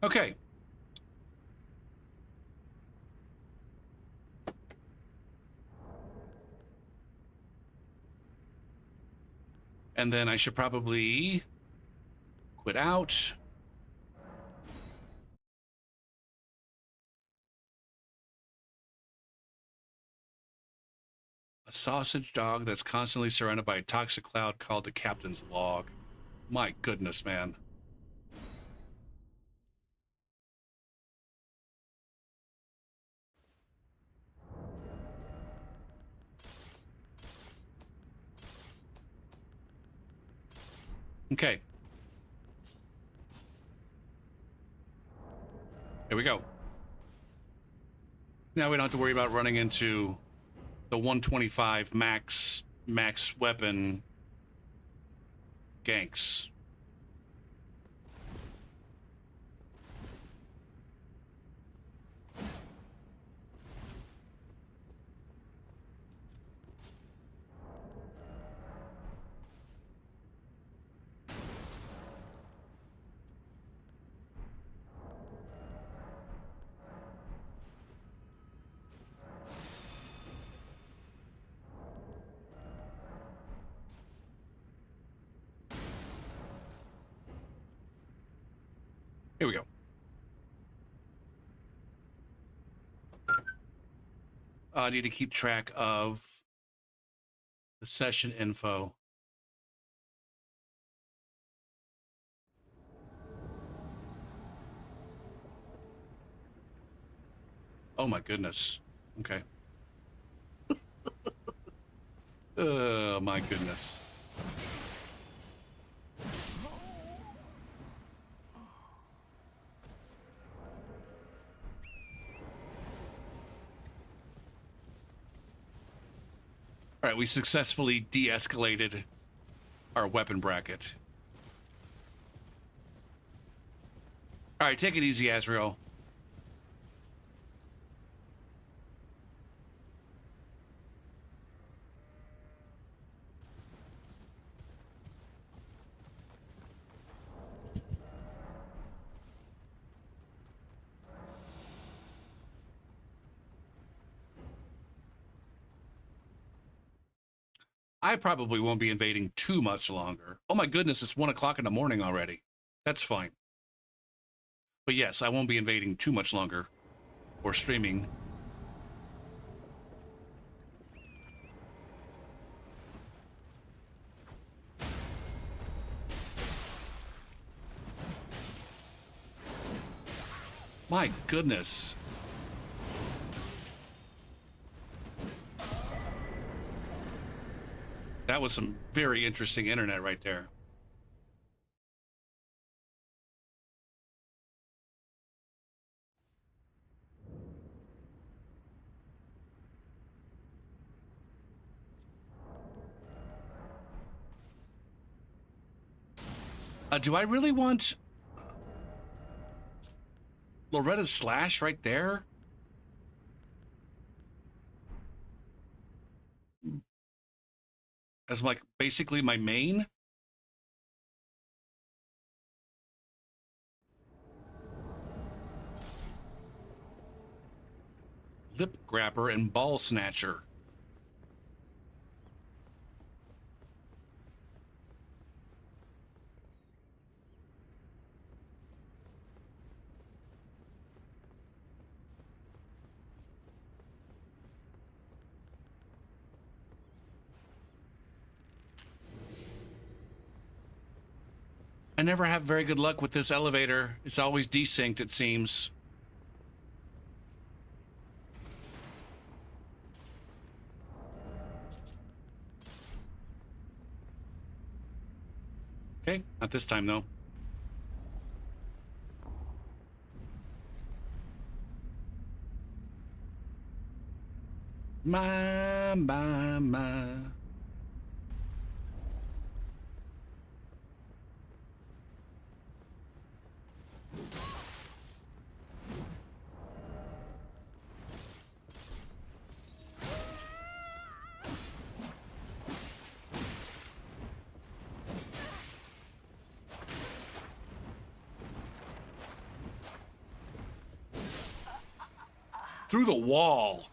Okay. And then I should probably quit out. A sausage dog that's constantly surrounded by a toxic cloud called the captain's log. My goodness, man. Okay. Here we go. Now we don't have to worry about running into the 125 max weapon ganks. Here we go. I need to keep track of the session info. Oh my goodness. Okay. Oh my goodness. All right, we successfully de-escalated our weapon bracket. All right, take it easy, Azrael. I probably won't be invading too much longer. Oh my goodness, it's 1 o'clock in the morning already. That's fine. But yes, I won't be invading too much longer or streaming. My goodness. That was some very interesting internet right there. Do I really want Loretta's Slash right there? As like basically my main? Lip Grabber and Ball Snatcher. I never have very good luck with this elevator. It's always desynced, it seems. Okay, not this time though. My. Through the wall.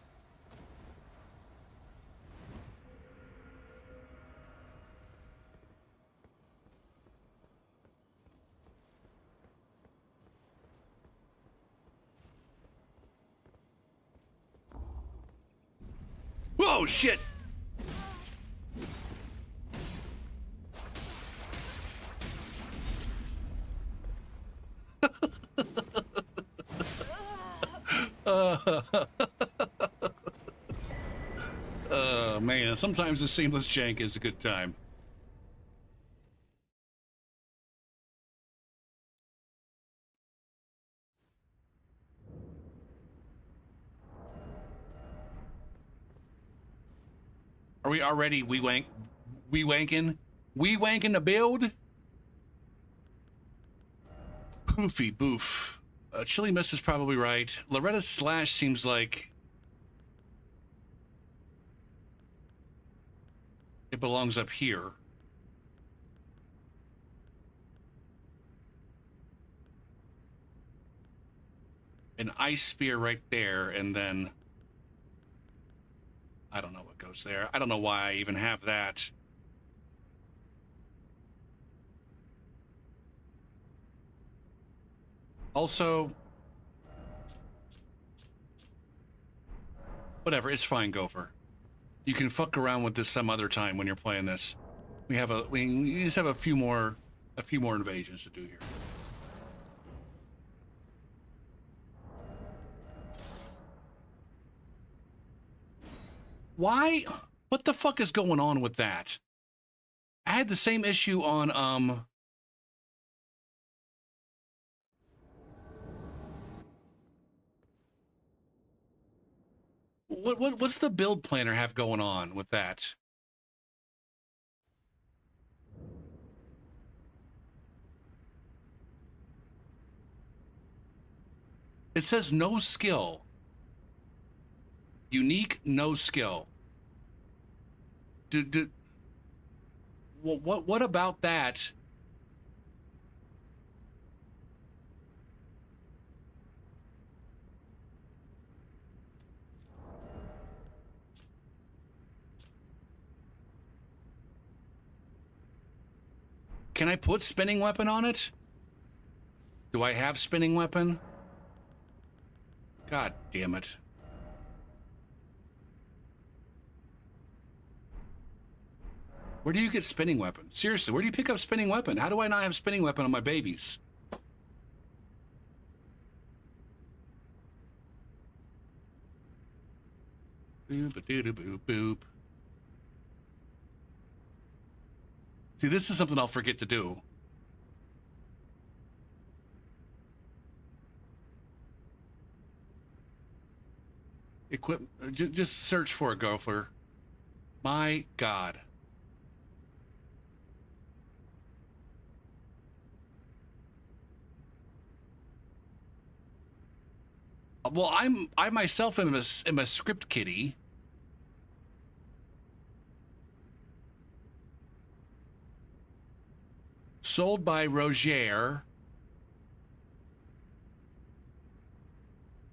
Whoa, shit! Man, sometimes the seamless jank is a good time. Are we already we wanking the build? Poofy boof. Chili Mist is probably right. Loretta Slash seems like it belongs up here. An ice spear right there, and then I don't know what goes there. I don't know why I even have that. Also, whatever, it's fine, Gopher. You can fuck around with this some other time when you're playing this. We just have a few more invasions to do here. Why? What the fuck is going on with that? I had the same issue on what's the build planner have going on with that? It says no skill. Unique, no skill. What about that? Can I put spinning weapon on it? Do I have spinning weapon? God damn it. Where do you get spinning weapon? Seriously, where do you pick up spinning weapon? How do I not have spinning weapon on my babies? Boop-a-doo-doo-boop-boop. See, this is something I'll forget to do. Just search for a Gopher. My God. Well, I myself am a script kiddie. Sold by Roger.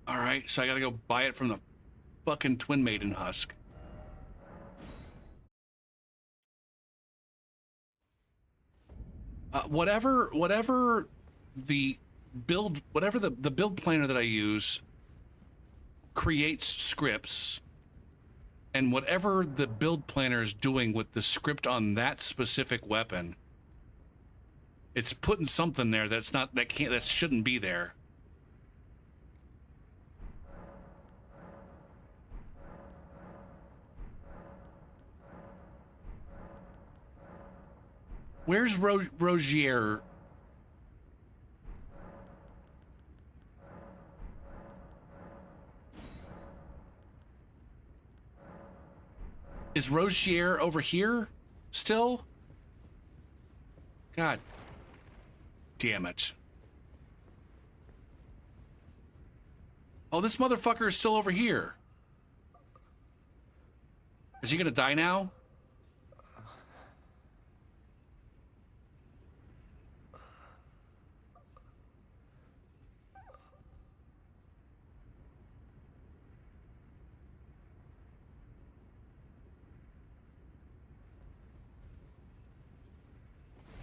All right, so I gotta go buy it from the fucking Twin Maiden husk. Whatever the build planner that I use creates scripts, and whatever the build planner is doing with the script on that specific weapon, it's putting something there that shouldn't be there. Where's Rogier? Is Rogier over here still? God damn it. Oh, this motherfucker is still over here. Is he gonna die now?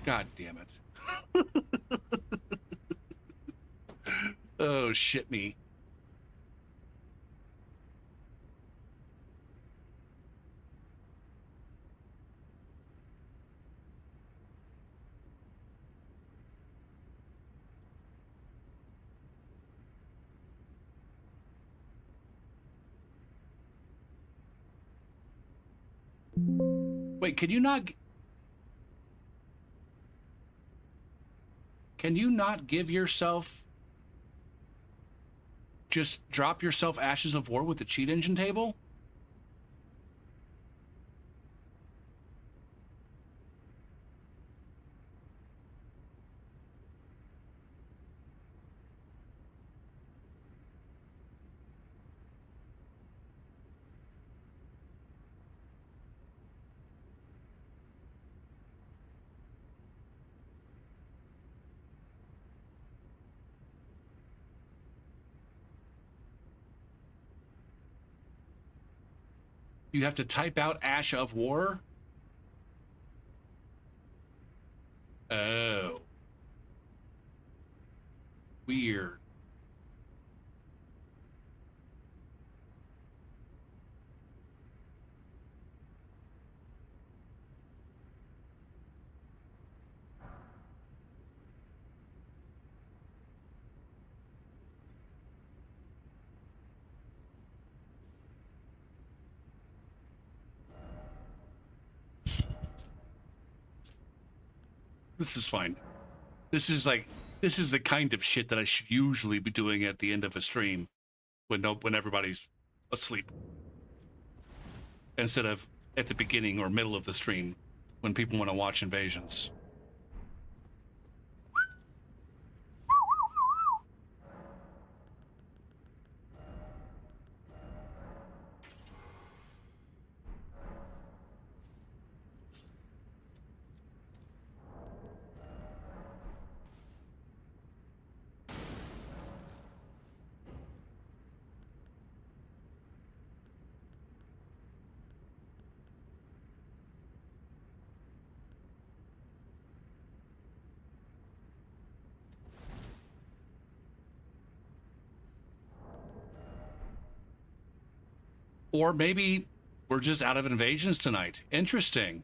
God damn it. Oh, shit me. Wait, can you not give yourself, just drop yourself Ashes of War with the cheat engine table? You have to type out Ash of War? Oh. Weird. This is fine. This is the kind of shit that I should usually be doing at the end of a stream when everybody's asleep. Instead of at the beginning or middle of the stream when people want to watch invasions. Or maybe we're just out of invasions tonight. Interesting.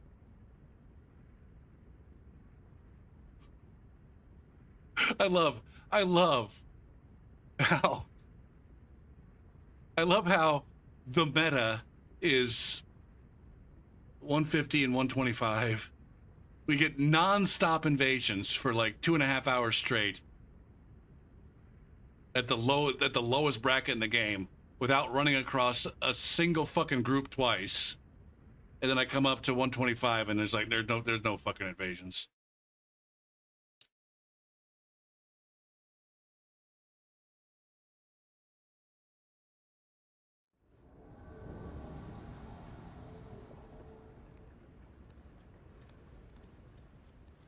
I love how the meta is 150 and 125. We get non-stop invasions for like 2.5 hours straight at the lowest bracket in the game without running across a single fucking group twice. And then I come up to 125 and there's no fucking invasions.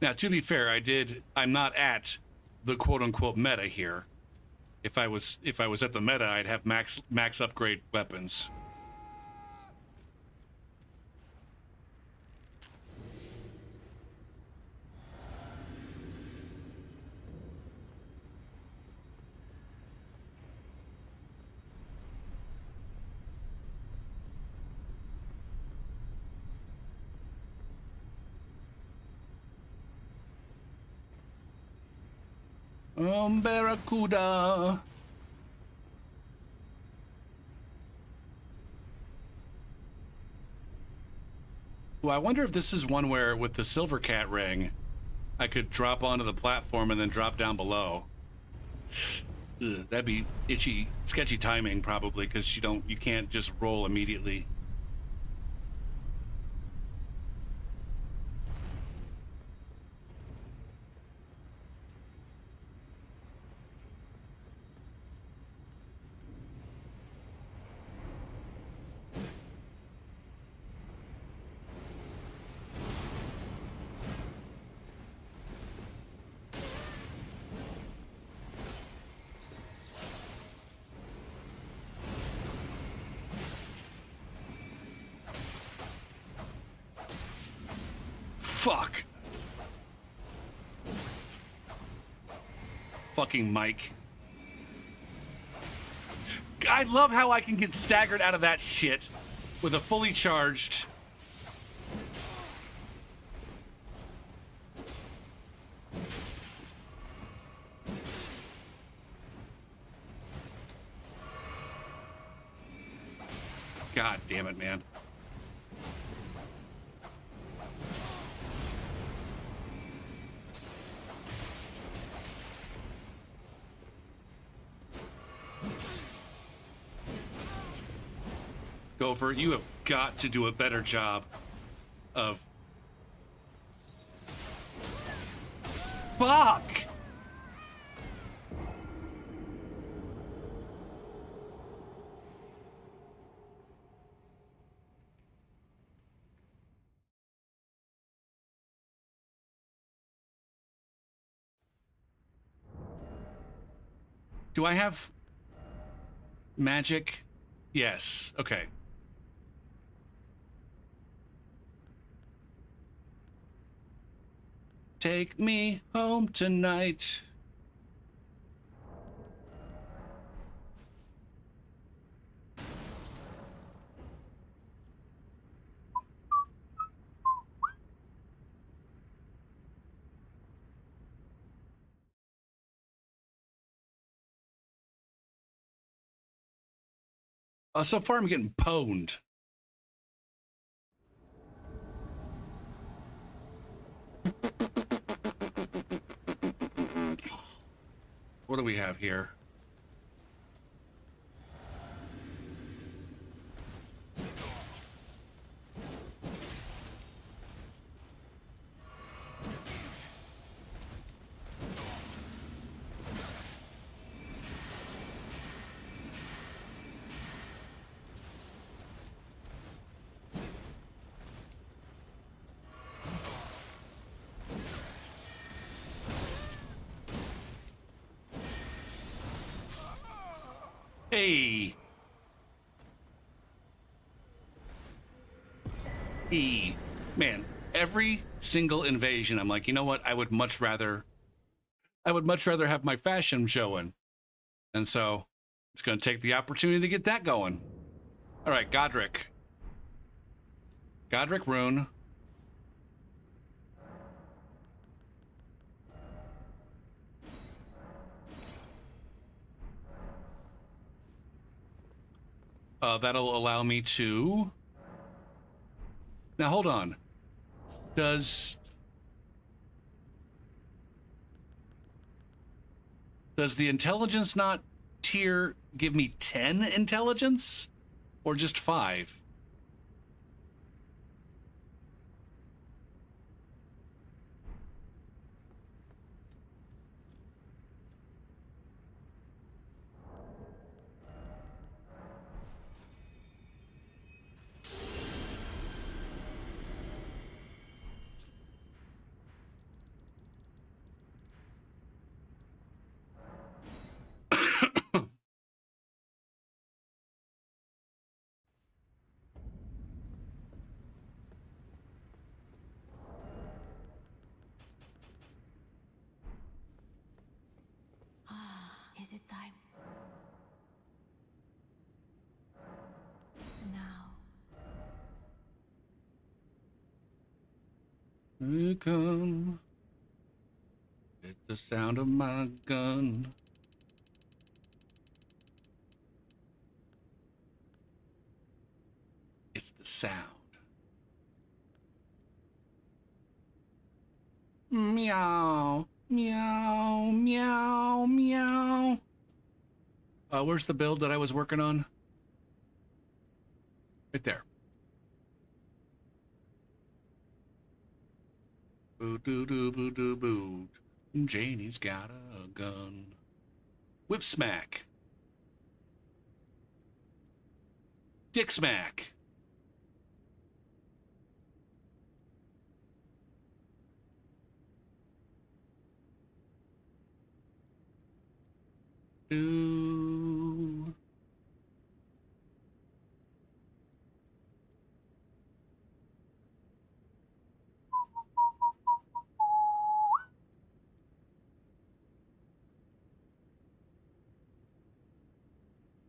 Now, to be fair, I'm not at the quote-unquote meta here. If I was at the meta, I'd have max upgrade weapons. Barracuda. Well, I wonder if this is one where, with the Silver Cat ring, I could drop onto the platform and then drop down below. Ugh, that'd be sketchy timing, probably, because you can't just roll immediately. Fuck. fucking mic. I love how I can get staggered out of that shit with a fully charged. God damn it, man. Gopher, you have got to do a better job of... Fuck! Do I have magic? Yes. Okay. Take me home tonight. So far I'm getting pwned. What do we have here? Hey. Man, every single invasion, I'm like, you know what? I would much rather have my fashion showing. And so I'm just going to take the opportunity to get that going. All right, Godric. Godric rune. That'll allow me to... Now, hold on. Does the intelligence not tier give me 10 intelligence? Or just 5? Is it time? Now. Here come. It's the sound of my gun. It's the sound. Meow, meow, meow, meow. Where's the build that I was working on? Right there. Boo doo doo boo doo boo. Janie's got a gun. Whip smack. Dick smack. Ooh.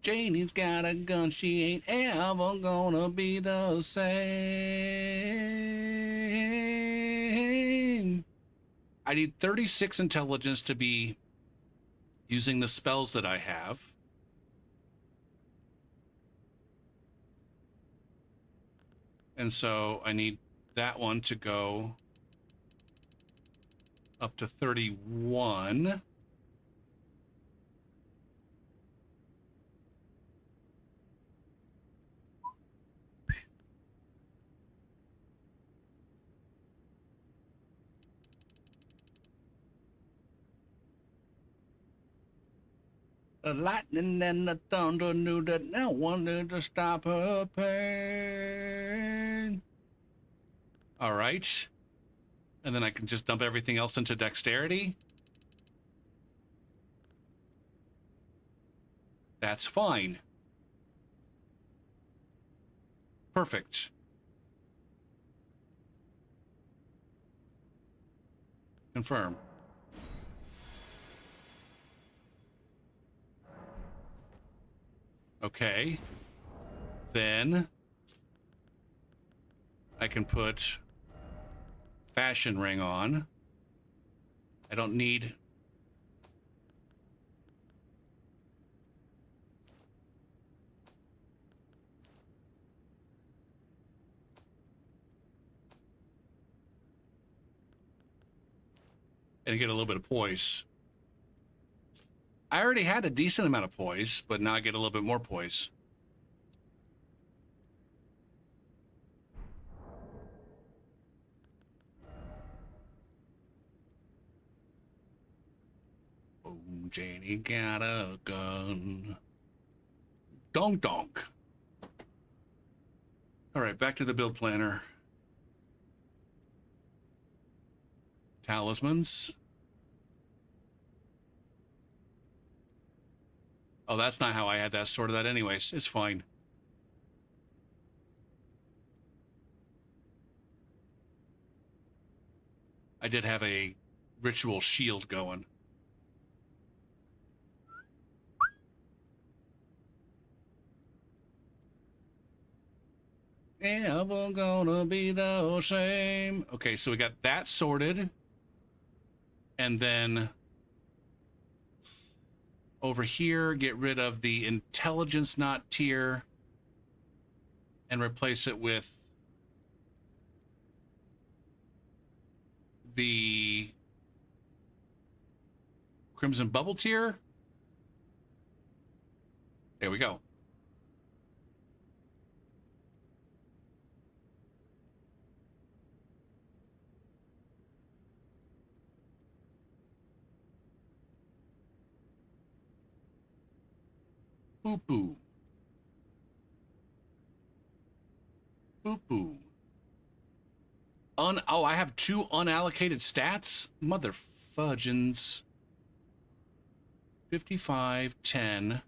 Janie's got a gun, she ain't ever gonna be the same. I need 36 intelligence to be using the spells that I have. And so I need that one to go up to 31. The lightning and the thunder knew that no one knew to stop her pain. All right. And then I can just dump everything else into dexterity. That's fine. Perfect. Confirm. Okay. Then I can put fashion ring on. I don't need... And get a little bit of poise. I already had a decent amount of poise, but now I get a little bit more poise. Oh, Janie got a gun. Donk donk. All right, back to the build planner. Talismans. Oh, that's not how I had that sorted out anyways. It's fine. I did have a ritual shield going. Ever gonna be the same. Okay, so we got that sorted. And then over here, get rid of the intelligence not tier and replace it with the crimson bubble tier. There we go. Boop boo. Boop boo. Oh, I have 2 unallocated stats? Mother fudgins. 55, 10.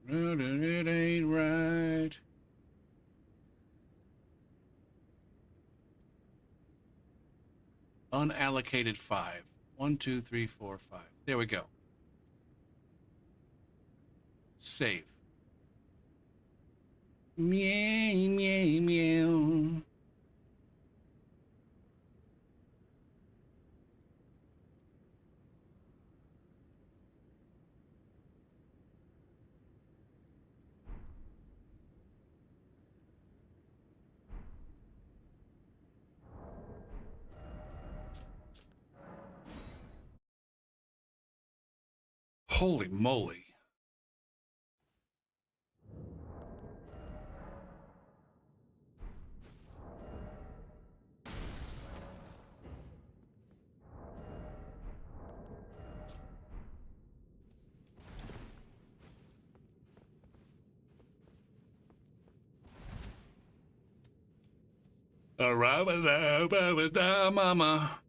It ain't right. Unallocated 5. 1, 2, 3, 4, 5. There we go. Save. Meow, meow, meow. Holy moly. Mama.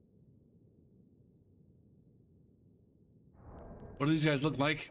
What do these guys look like?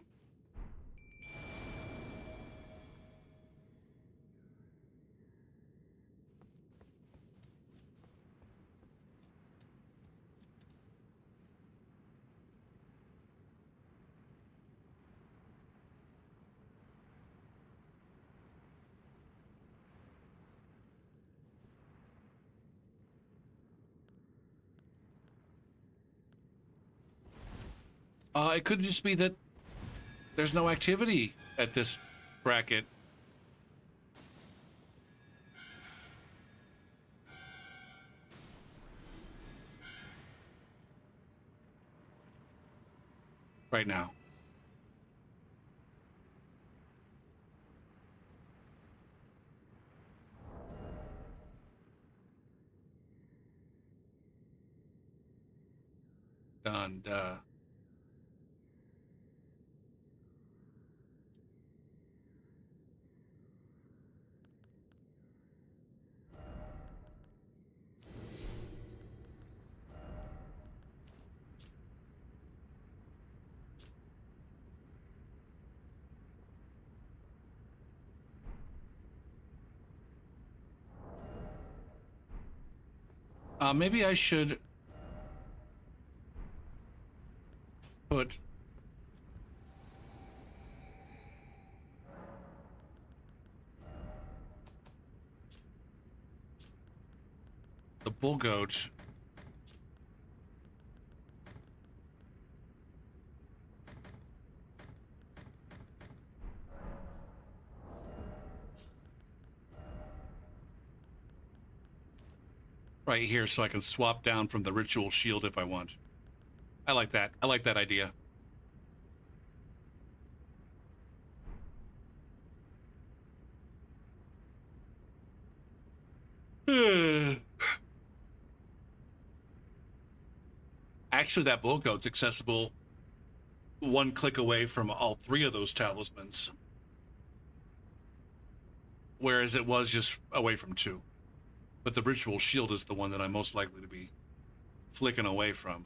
It could just be that there's no activity at this bracket. Right now. Done. Maybe I should put the bull goat right here so I can swap down from the ritual shield if I want. I like that. I like that idea. Actually, that bull goat's accessible one click away from all three of those talismans. Whereas it was just away from two. But the ritual shield is the one that I'm most likely to be flicking away from.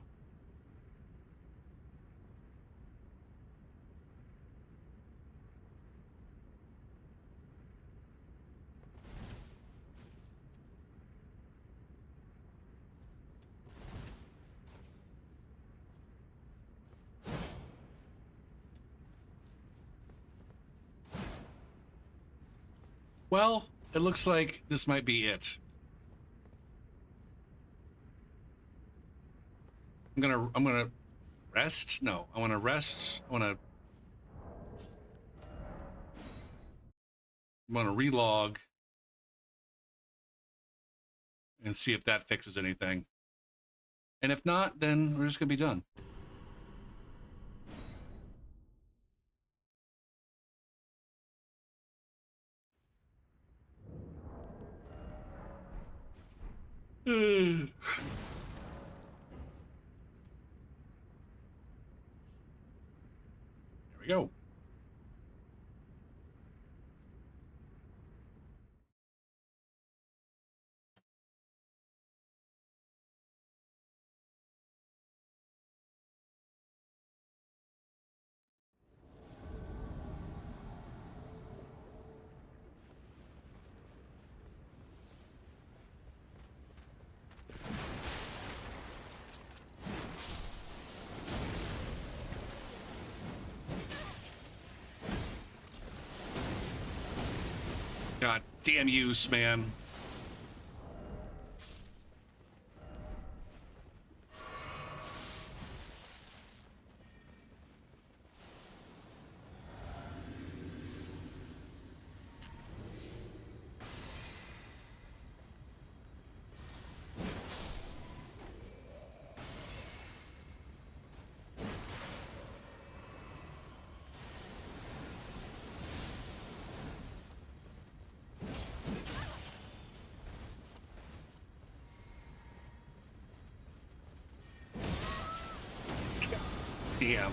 Well, it looks like this might be it. I'm gonna rest? No, I wanna rest. I'm gonna relog and see if that fixes anything. And if not, then we're just gonna be done. There we go. God damn use, man. Damn.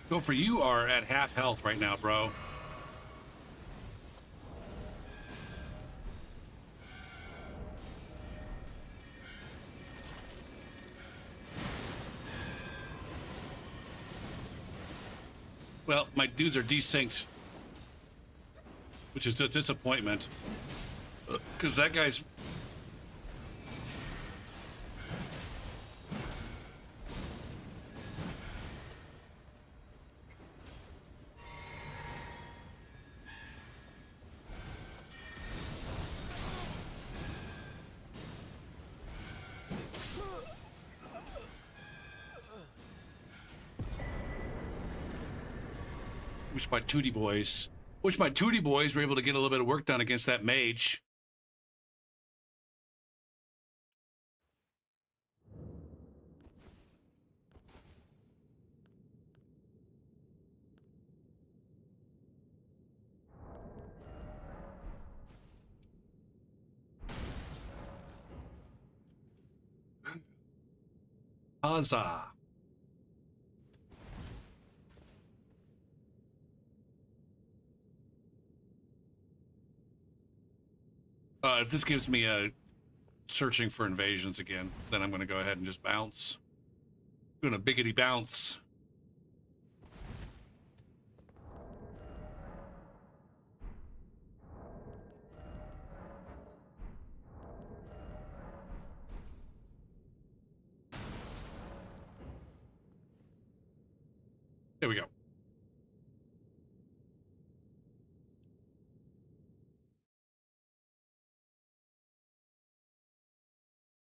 Gopher, you are at half health right now, bro. Well, my dudes are desynced. which is a disappointment. Because that guy's... Wish my Tootie boys were able to get a little bit of work done against that mage. Huzzah. If this gives me a searching for invasions again, then I'm going to go ahead and just bounce. Doing a biggity bounce. There we go.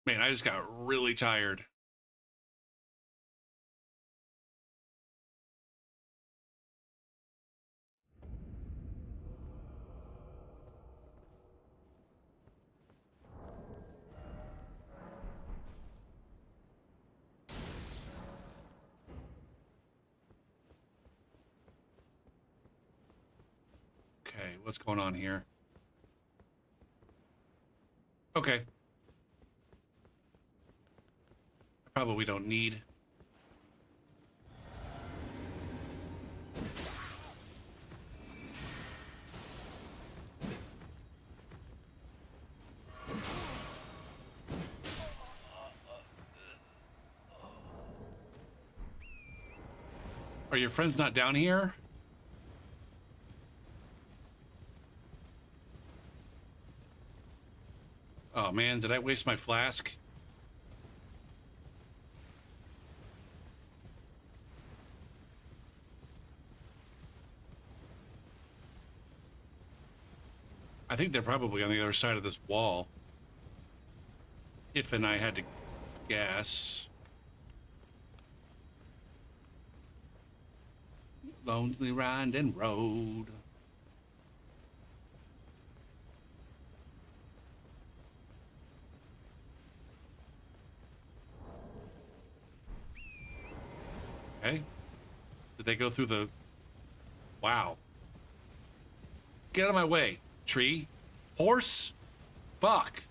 Man, I just got really tired. Okay, what's going on here? Okay. Probably don't need. Are your friends not down here? Oh man, did I waste my flask? I think they're probably on the other side of this wall. If and I had to guess. Lonely winding road. Okay. Did they go through the... Wow. Get out of my way, tree. Horse? Fuck.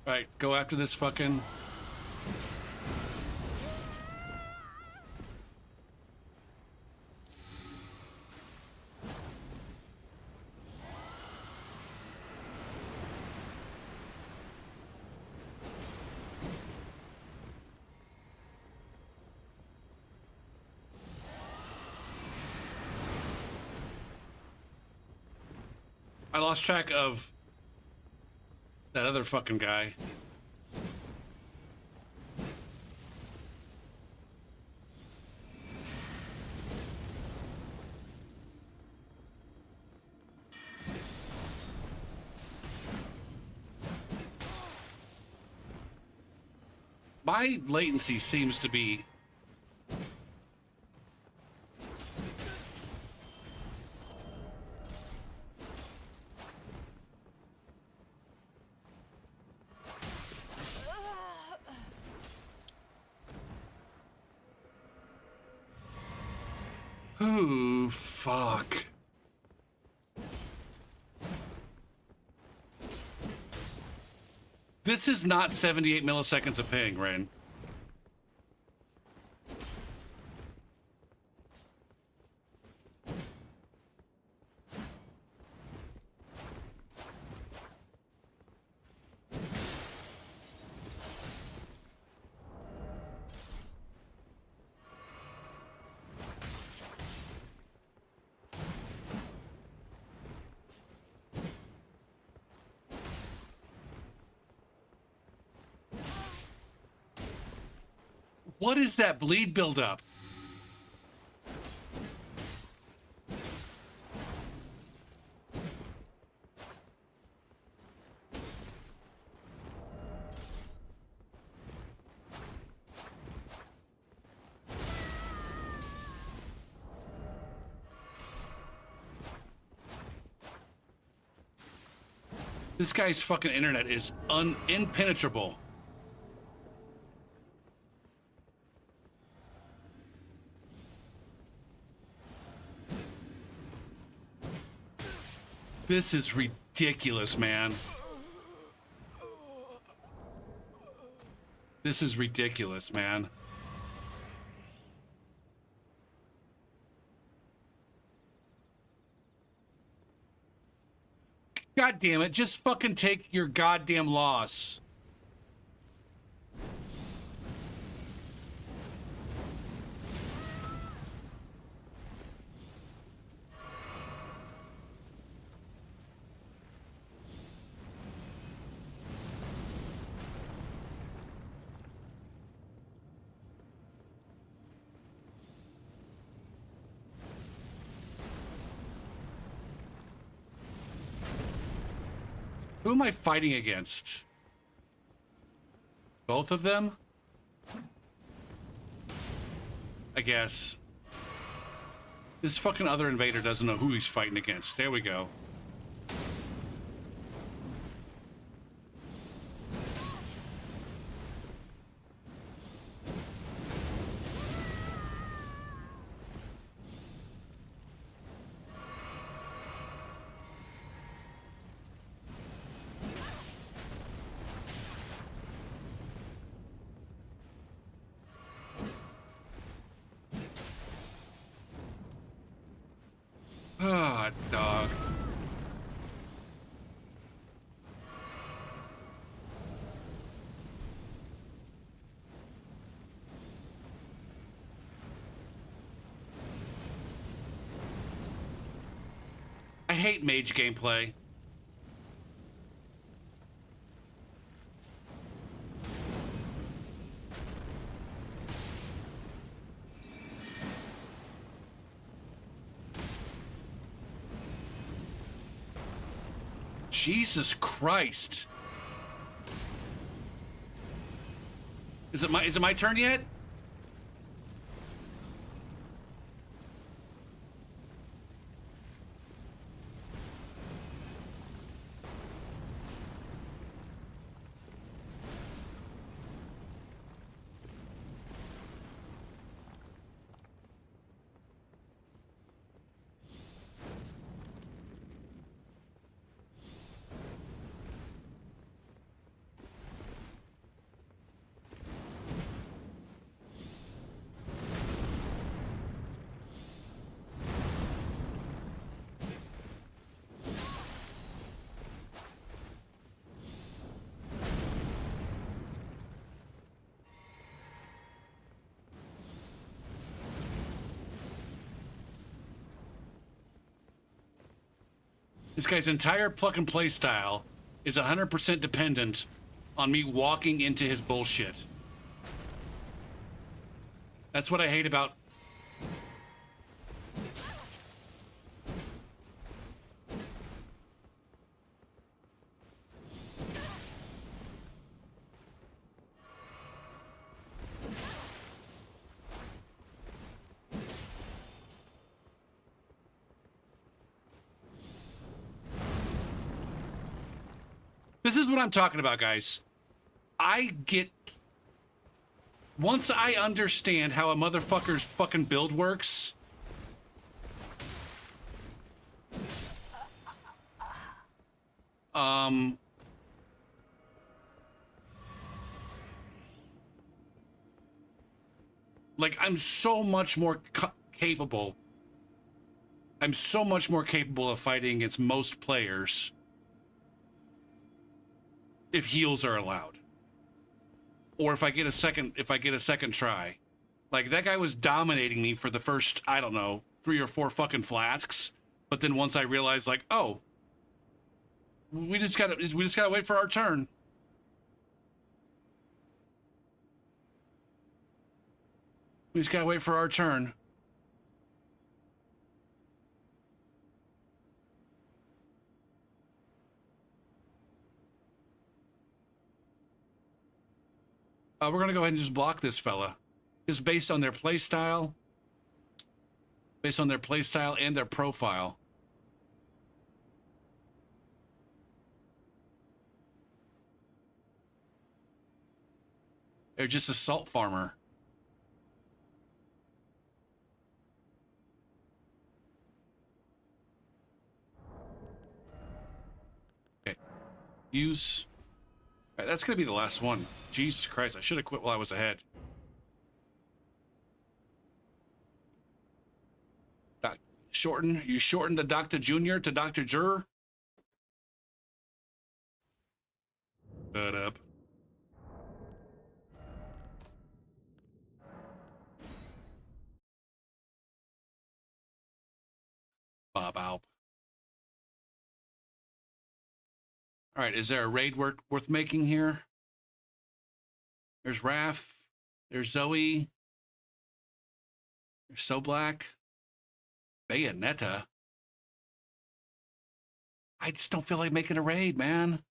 Right, go after this fucking... I lost track of That other fucking guy. My latency seems to be... Ooh, fuck. This is not 78 milliseconds of ping, Rain. What is that bleed buildup? This guy's fucking internet is impenetrable. This is ridiculous, man. This is ridiculous, man. God damn it, just fucking take your goddamn loss. Who am I fighting against? Both of them? I guess. This fucking other invader doesn't know who he's fighting against. There we go. Ah, dog. I hate mage gameplay. Jesus Christ. Is it my turn yet? This guy's entire fucking playstyle is 100% dependent on me walking into his bullshit. That's what I hate about... This is what I'm talking about, guys. Once I understand how a motherfucker's fucking build works, like, I'm so much more capable. I'm so much more capable of fighting against most players if heals are allowed. Or if I get a second try. Like, that guy was dominating me for the first, I don't know, 3 or 4 fucking flasks. But then once I realized, like, oh, we just gotta wait for our turn. We just gotta wait for our turn. We're gonna go ahead and just block this fella. Just based on their playstyle. Based on their playstyle and their profile. They're just a salt farmer. Okay. Use... All right, that's gonna be the last one. Jesus Christ, I should have quit while I was ahead. You shortened the Dr. Junior to Dr. Jur? Shut up. Bob Alp. All right, is there a raid worth making here? There's Raph. There's Zoe. There's So Black. Bayonetta. I just don't feel like making a raid, man.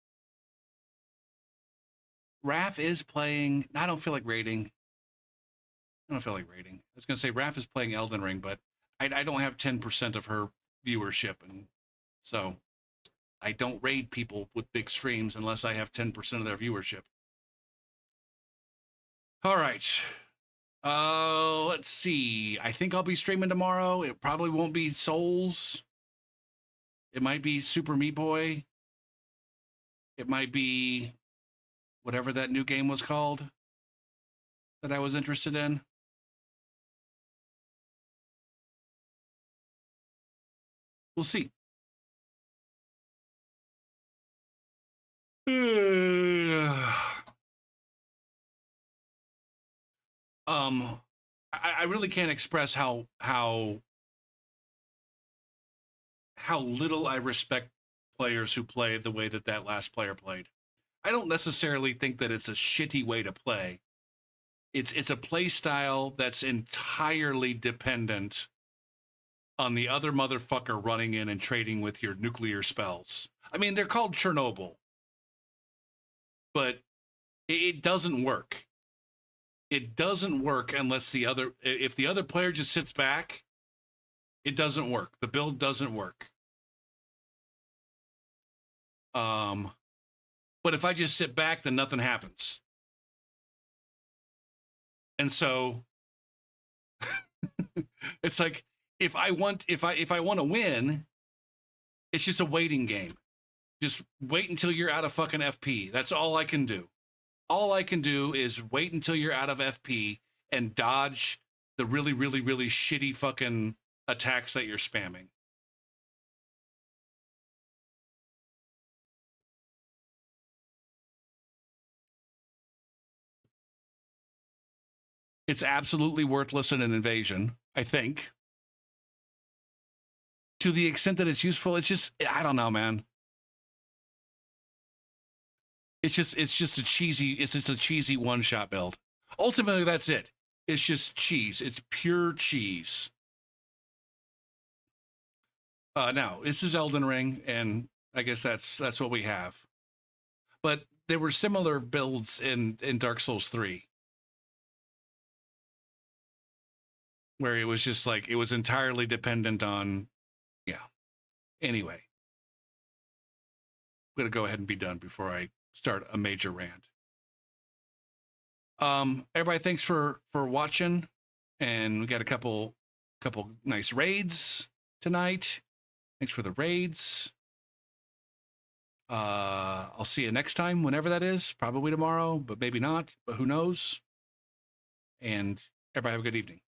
Raph is playing... I don't feel like raiding. I don't feel like raiding. I was going to say Raph is playing Elden Ring, but I don't have 10% of her viewership, and so I don't raid people with big streams unless I have 10% of their viewership. All right. Let's see. I think I'll be streaming tomorrow. It probably won't be Souls. It might be Super Meat Boy. It might be whatever that new game was called that I was interested in. We'll see. I really can't express how little I respect players who play the way that last player played. I don't necessarily think that it's a shitty way to play. It's a play style that's entirely dependent on the other motherfucker running in and trading with your nuclear spells. I mean, they're called Chernobyl, but it doesn't work. It doesn't work unless if the other player just sits back, it doesn't work. The build doesn't work. But if I just sit back, then nothing happens. And so it's like, if I want to win, it's just a waiting game. Just wait until you're out of fucking FP. That's all I can do. All I can do is wait until you're out of FP and dodge the really, really, really shitty fucking attacks that you're spamming. It's absolutely worthless in an invasion, I think. To the extent that it's useful, it's just, I don't know, man. It's just a cheesy one-shot build. Ultimately, that's it. It's just cheese. It's pure cheese. Now this is Elden Ring, and I guess that's what we have. But there were similar builds in Dark Souls 3, where it was just like it was entirely dependent on, yeah. Anyway, I'm gonna go ahead and be done before I start a major rant. Everybody, thanks for watching, and we got a couple nice raids tonight. Thanks for the raids. I'll see you next time, whenever that is. Probably tomorrow, but maybe not. But who knows? And everybody have a good evening.